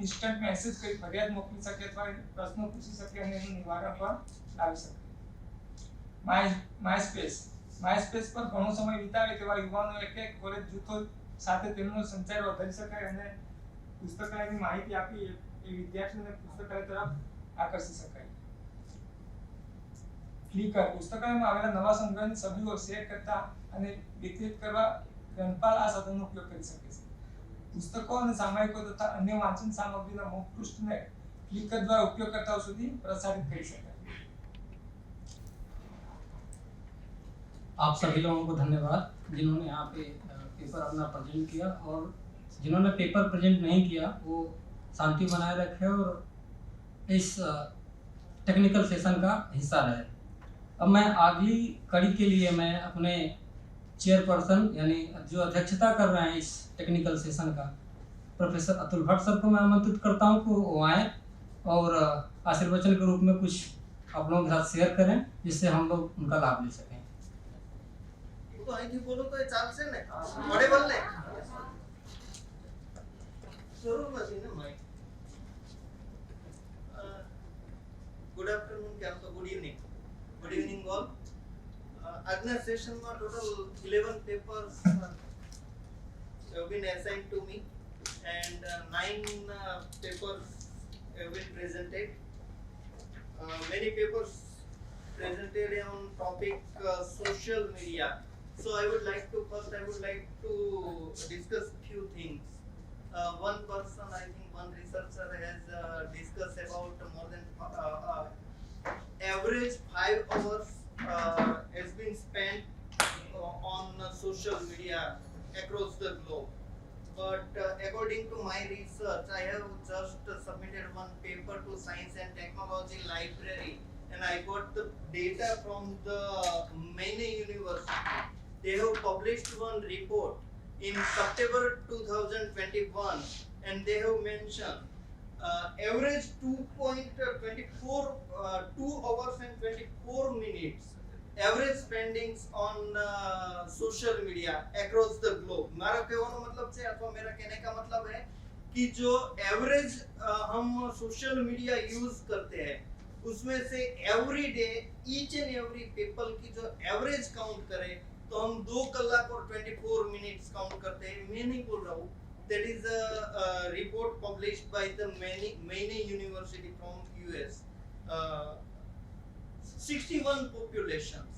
ઇન્સ્ટન્ટ મેસેજ કરી ફરિયાદ મોકલી શકે અથવા પ્રશ્નો પૂછી શકે અને એનું નિવારણ પણ લાવી શકે. માયસ્પેસ પર ઘણો સમય વિતાવે તેવા યુવાનો એક કોલેજ જૂથો સાથે તેમનો સંચાર વધારી શકાય અને પુસ્તકાલયની માહિતી આપી એ વિદ્યાર્થીઓને પુસ્તકાલય તરફ આકર્ષી શકાય. ફ્લિકર પુસ્તકાલયમાં આવેલા નવા સંગ્રહની છબીઓ શેર કરતા અને વિતરિત કરવા ગ્રંથપાલ આ સાધનનો ઉપયોગ કરી શકે છે. પુસ્તકો અને સામયિકો તથા અન્ય વાંચન સામગ્રીના મુખ પૃષ્ઠને ફ્લિકર દ્વારા ઉપયોગકર્તાઓ સુધી પ્રસારિત કરી શકાય. आप सभी लोगों को धन्यवाद जिन्होंने यहाँ पे पेपर अपना प्रेजेंट किया, और जिन्होंने पेपर प्रेजेंट नहीं किया वो शांति बनाए रखे और इस टेक्निकल सेशन का हिस्सा रहे. अब मैं अगली कड़ी के लिए मैं अपने चेयरपर्सन यानी जो अध्यक्षता कर रहे हैं इस टेक्निकल सेशन का, प्रोफेसर अतुल भट्ट सर को मैं आमंत्रित करता हूँ कि वो आएँ और आशीर्वचन के रूप में कुछ आप लोगों के साथ शेयर करें जिससे हम लोग उनका लाभ ले सकें. तो અહીંથી બોલો તો એ ચાલશે ને? ઓડિબલ ને? શરૂમાંથી ને માઈક. ગુડ આફ્ટરનૂન કે આમ તો good evening. Good evening all. આજના સેશનમાં total 11 papers have been assigned to me and 9 papers have been presented. Many papers presented on topic social media. So I would like to discuss few things. One person, I think one researcher has discussed about more than average 5 hours has been spent on social media across the globe. But according to my research, I have just submitted one paper to Science and Technology Library, and I got the data from the Maine University. They have published one report in September 2021, and they have mentioned average 2 hours and 24 minutes average spendings on social media across the globe. मेरा कहने मतलब है अथवा मेरा कहने का मतलब है कि जो एवरेज हम सोशल मीडिया यूज करते हैं उसमें से every day each and every people की जो एवरेज काउंट करें तो हम 2 कलाक और 24 मिनट्स काउंट करते हैं. मैं नहीं बोल रहा हूँ. That is a report published by the Maine University from US. 61 populations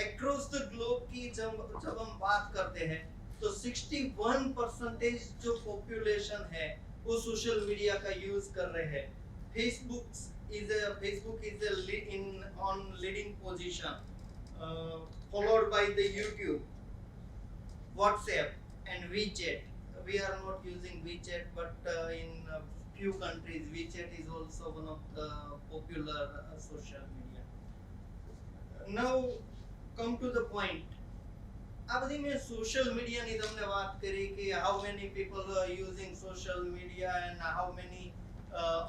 across the globe की जब हम बात करते हैं तो 61% जो population है वो सोशल मीडिया का यूज कर रहे हैं. Facebook is on leading position, followed by the YouTube, WhatsApp and WeChat. We are not using WeChat, but in few countries WeChat is also one of the popular social media. Now come to the point. આ બધી મેં social મીડિયાની તમને વાત કરી કે how many people are using social media and how many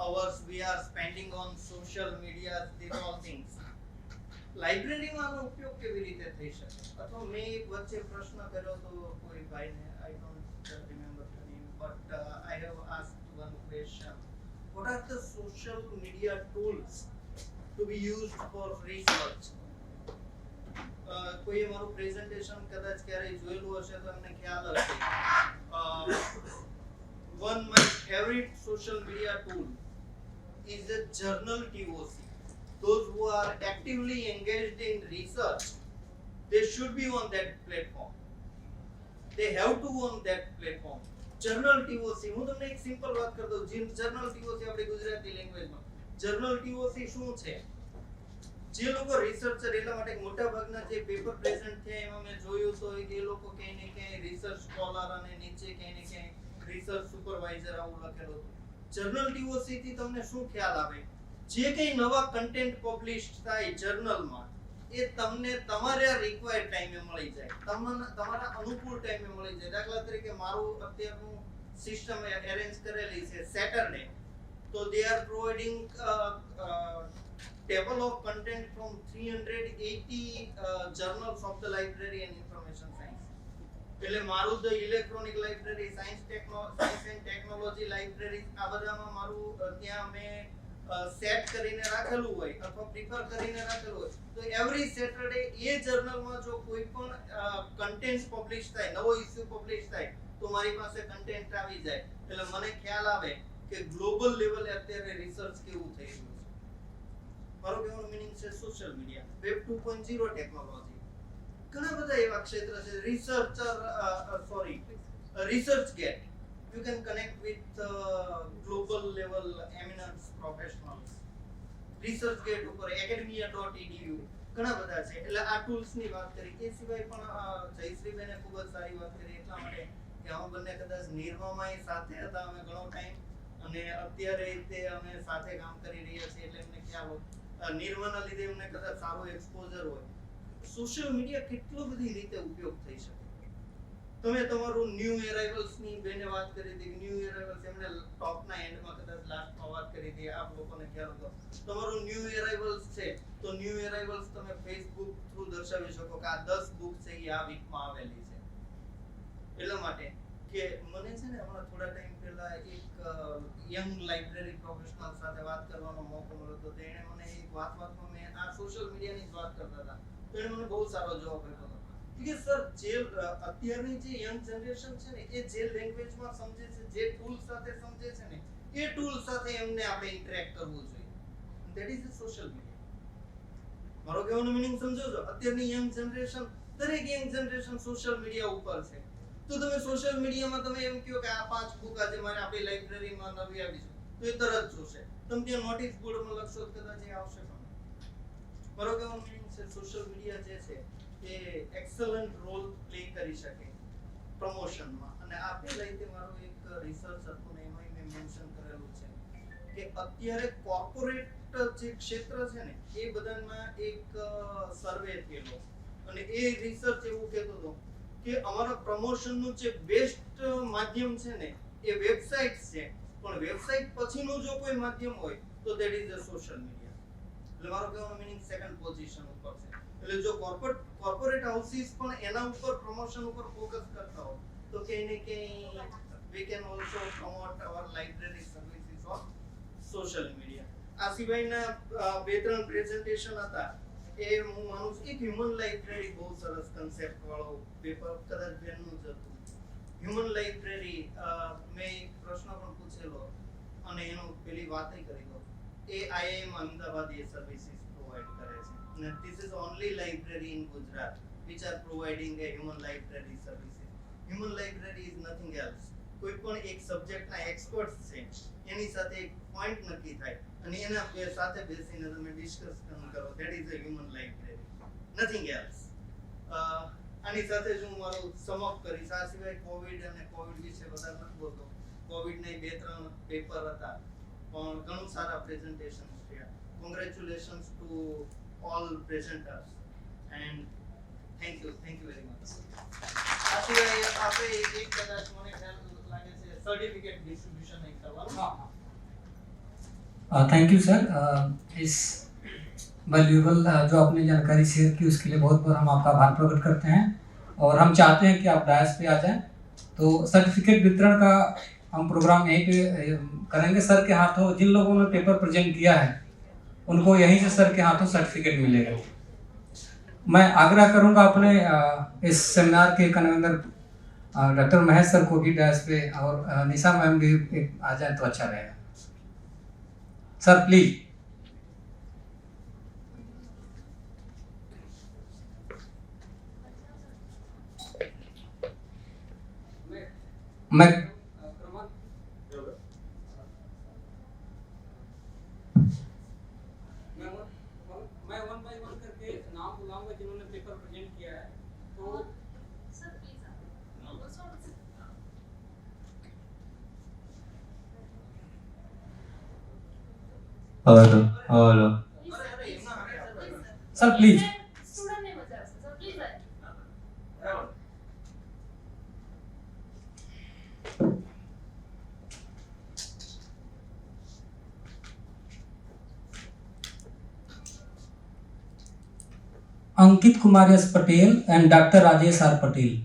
hours we are spending on social media, these all things. લાઇબ્રેરીમાં આનો ઉપયોગ કેવી રીતે થઈ શકે? અથવા મેં એક વચ્ચે પ્રશ્ન કર્યો તો કોઈ ભાઈને, I don't remember the name, but I have asked one question. What are the social media tools to be used for research? કોઈએ મારું પ્રેઝન્ટેશન કદાચ ક્યારે જોયેલું હશે તો એમને ખ્યાલ હશે. One my favorite social media tool is the journal TOC. Those who are actively engaged in research, they should be on that platform. They have to on that platform. Journal TOC, હું તમને એક simple વાત કરી દઉં. Journal TOC આપણી ગુજરાતી લેંગ્વેજમાં journal TOC શું છે? જે લોકો રિસર્ચર એટલા માટે મોટા ભાગના જે પેપર પ્રેઝન્ટ થયા એમાં મેં જોયું તો એ લોકો ક્યાંય ને ક્યાંય રિસર્ચ સ્કોલર અને નીચે ક્યાંય ને ક્યાંય રિસર્ચ સુપરવાઇઝર આવું લખેલું હતું. જર્નલ TOC થી તમને શું ખ્યાલ આવે? જે કંઈ નવા કન્ટેન્ટ પબ્લિશ થાય જર્નલમાં એ તમને તમારા રિક્વાયર્ડ ટાઈમે મળી જાય, તમારા અનુકૂળ ટાઈમે મળી જાય. દાખલા તરીકે મારું અત્યારનું સિસ્ટમ એરેન્જ કરેલી છે Saturday So they are providing table of content from 380 journals of the library and information science. એટલે મારું the electronic library, science and technology library, આ બધામાં મારું ત્યાં મેં સેટ કરીને રાખેલું હોય અથવા પ્રિફર કરીને રાખેલું હોય તો એવરી સેટરડે એ જર્નલમાં જો કોઈ પણ કન્ટેન્ટ પબ્લિશ થાય, નવો ઇશ્યુ પબ્લિશ થાય તો મારી પાસે કન્ટેન્ટ આવી જાય એટલે મને ખ્યાલ આવે કે ગ્લોબલ લેવલે અત્યારે રિસર્ચ કેવું થઈ રહ્યું છે. મારો કહેવાનો મીનિંગ છે સોશિયલ મીડિયા, વેબ 2.0 ટેકનોલોજી, ઘણા બધા એવા ક્ષેત્ર છે. ResearchGate, you can connect with global level eminent professionals. researchgate ઉપર academia.edu ઘણા બધા છે. એટલે આ ટૂલ્સ ની વાત કરી. એ સિવાય પણ જયશ્રીબેને ખૂબ જ સારી વાત કરી એટલા માટે કે અમે બંને કદાચ નિર્મામાં સાથે હતા અમે ઘણો ટાઈમ, અને અત્યારે તે અમે સાથે કામ કરી રહ્યા છીએ એટલે એમને ખ્યાલ હોય. નિર્માના લીધે એમને કદાચ સારો એક્સપોઝર હોય. સોશિયલ મીડિયા કેટલો બધી રીતે ઉપયોગ થઈ શકે. તમે તમારું ન્યૂ એરાઇવલ્સ ની બેને વાત કરી હતી. ન્યૂ એરાઇવલ્સ એમને ટોપના એન્ડમાં કદાચ લાસ્ટમાં વાત કરી હતી, આપ લોકોને ખ્યાલ હતો. તમારું ન્યૂ એરાઇવલ્સ છે તો ન્યૂ એરાઇવલ્સ તમે ફેસબુક થ્રુ દર્શાવી શકો કે આ 10 બુક છે એ આ વીકમાં આવેલી છે. એટલા માટે કે મને છે ને હમણાં થોડા ટાઈમ પહેલા એક યંગ લાઇબ્રેરી પ્રોફેશનલ સાથે વાત કરવાનો મોકો મળ્યો હતો. તેણે મને એક વાતમાં મેં આ સોશિયલ મીડિયાની જ વાત કરતા હતા તો એણે મને બહુ સારો જવાબ આપ્યો હતો કે સર જે અત્યારની જે યંગ જનરેશન છે ને એ જે લેંગ્વેજમાં સમજે છે, જે ટૂલ સાથે સમજે છે ને એ ટૂલ સાથે એમને આપણે ઇન્ટરેક્ટ કરવું જોઈએ. That is the social media. મારો કહેવાનો મીનિંગ સમજો છો? અત્યારની યંગ જનરેશન, દરેક યંગ જનરેશન સોશિયલ મીડિયા ઉપર છે. તો તમે સોશિયલ મીડિયામાં તમે એમ કહો કે આ 5 બુક આજે મારે આપણી લાઇબ્રેરીમાં નવી આવી છે તો એ તરત જોશે. તમે ત્યાં નોટિસ બોર્ડમાં લખશો કદાચ એ આવશે પણ. મારો કહેવાનો મીનિંગ છે સોશિયલ મીડિયા જે છે એ એક્સલન્ટ રોલ પ્લે કરી શકે પ્રમોશનમાં. અને આ પહેલા તે મારો એક રિસર્ચ હતું ને એમાં મેં મેન્શન કરેલું છે કે અત્યારે કોર્પોરેટ જે ક્ષેત્ર છે ને એ બધામાં એક સર્વે થયેલો અને એ રિસર્ચ એવું કહેતો હતો કે અમારા પ્રમોશનનું જે બેસ્ટ માધ્યમ છે ને એ વેબસાઇટ છે, પણ વેબસાઇટ પછીનું જો કોઈ માધ્યમ હોય તો that is the social media. એટલે મારો કહેવાનો મીનિંગ સેકન્ડ પોઝિશન ઉપર છે. એટલે જો કોર્પોરેટ હાઉસીસ પણ એના ઉપર પ્રમોશન ઉપર ફોકસ કરતા હોય તો કે we can also promote our library services on social media. આ સિવાયના 2-3 પ્રેઝન્ટેશન હતા એ હું માનું છું. એક હ્યુમન લાઇબ્રેરી બહુ સરસ કન્સેપ્ટ વાળો પેપર કદાચ બેનનું જ હતું. હ્યુમન લાઇબ્રેરી મેં એક પ્રશ્ન પણ પૂછેલો અને એનો પેલી વાત કરી દો. એ IIM અમદાવાદ એ સર્વિસીસ પ્રોવાઈડ કરે છે અને this is only library in Gujarat which are providing a human library services. Human library is nothing else. કોઈ પણ એક સબ્જેક્ટના એક્સપર્ટ્સ છે એની સાથે એક પોઈન્ટ નક્કી થાય અને એના સાથે બેસીને તમે ડિસ્કસ કરો. That is a human library, nothing else. આની સાથે જ હું મારું સમઅપ કરીશ. આ સિવાય કોવિડ અને કોવિડ વિશે વધારે નથી બોલતો. કોવિડના 2-3 પેપર હતા પણ ઘણું સારા પ્રેઝન્ટેશન થયા. Congratulations to all presenters and thank you very much. આ સિવાય આપણે એક કદાચ મને ખ્યાલ લાગે છે सर्टिफिकेट डिस्ट्रीब्यूशन नहीं करवा. Thank you sir. इस वैल्यूएबल जो आपने जानकारी शेयर की उसके लिए बहुत बहुत हम आपका आभार प्रकट करते हैं और हम चाहते हैं कि आप डायस पे आ जाएं. तो सर्टिफिकेट वितरण का हम प्रोग्राम यहीं पे करेंगे. सर के हाथों जिन लोगों ने पेपर प्रेजेंट किया है उनको यहीं से सर के हाथों सर्टिफिकेट मिलेगा. मैं आग्रह करूंगा अपने इस सेमिनार के कन्वीनर डॉक्टर महेश सर को भी डायस पे और निशा मैम भी आ जाए तो अच्छा रहेगा. Sir please. मैं वन बाय वन करके नाम बुलाऊंगा जिन्होंने पेपर प्रेजेंट किया है. तो sir please hello sir please. Student ने बचा sir please. Ankit Kumar S Patel and doctor Rajesh R Patel.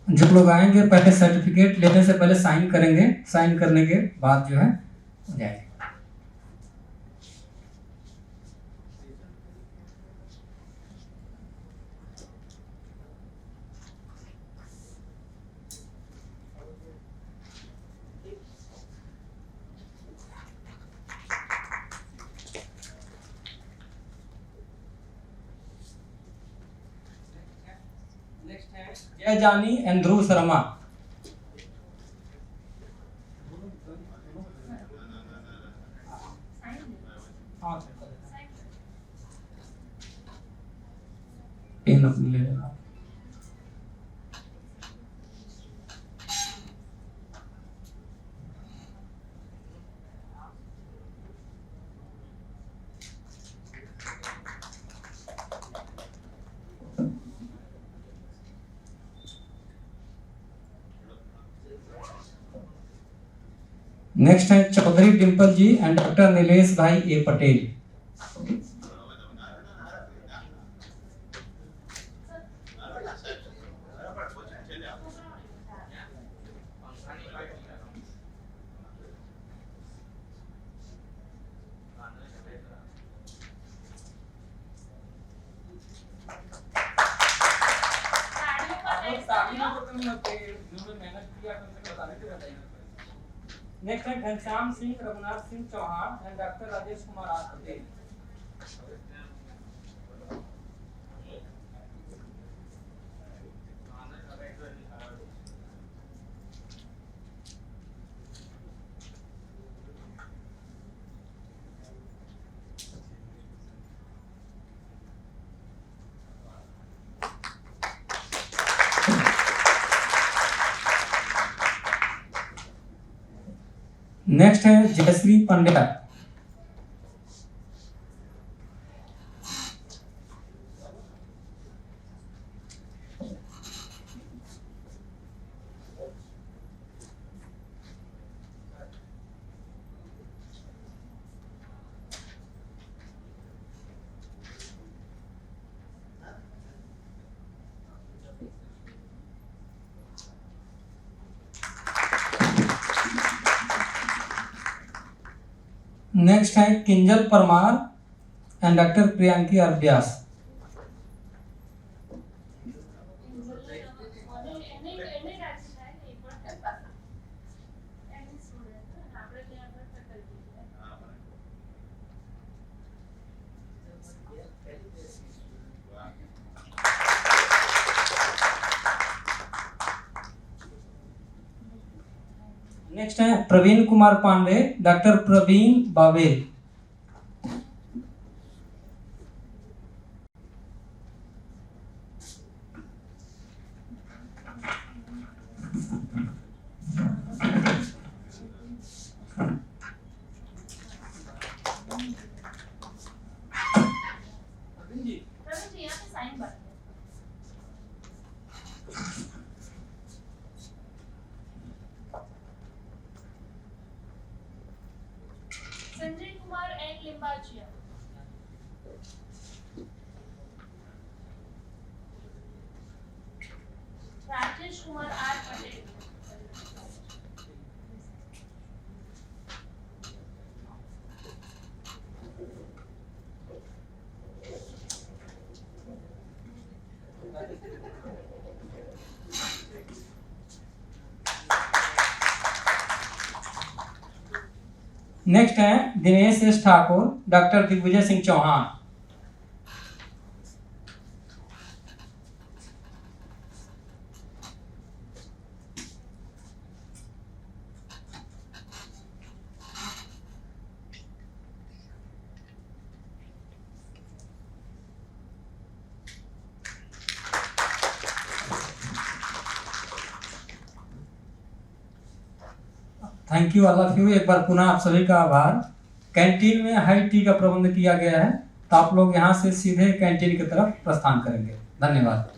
जो लोग आएंगे पहले सर्टिफिकेट लेने से पहले साइन करेंगे, साइन करने के बाद जो है जाएंगे। जय जानी एंड ध्रुव शर्मा। पेन अपनी ले लेना। नेक्स्ट है Chaudhary Dimple ji and doctor Nilesh bhai A Patel. Next है Ghanshyam Singh, Raghunath Singh Chauhan and doctor Rajesh Kumar R Patel. Next है जयश्री पंड्या। नेक्स्ट है Kinjal Parmar and doctor Priyanki Arbyas. Next है Praveen Kumar Pandey, doctor Praveen Bavel. Sanjay Kumar N Limbachiya. Rajesh Kumar R Patel. Next है Dinesh S Thakur, doctor Digvijay Singh Chauhan. Thank you all of you. एक बार पुनः आप सभी का आभार। कैंटीन में हाई टी का प्रबंध किया गया है, तो आप लोग यहाँ से सीधे कैंटीन की तरफ प्रस्थान करेंगे। धन्यवाद।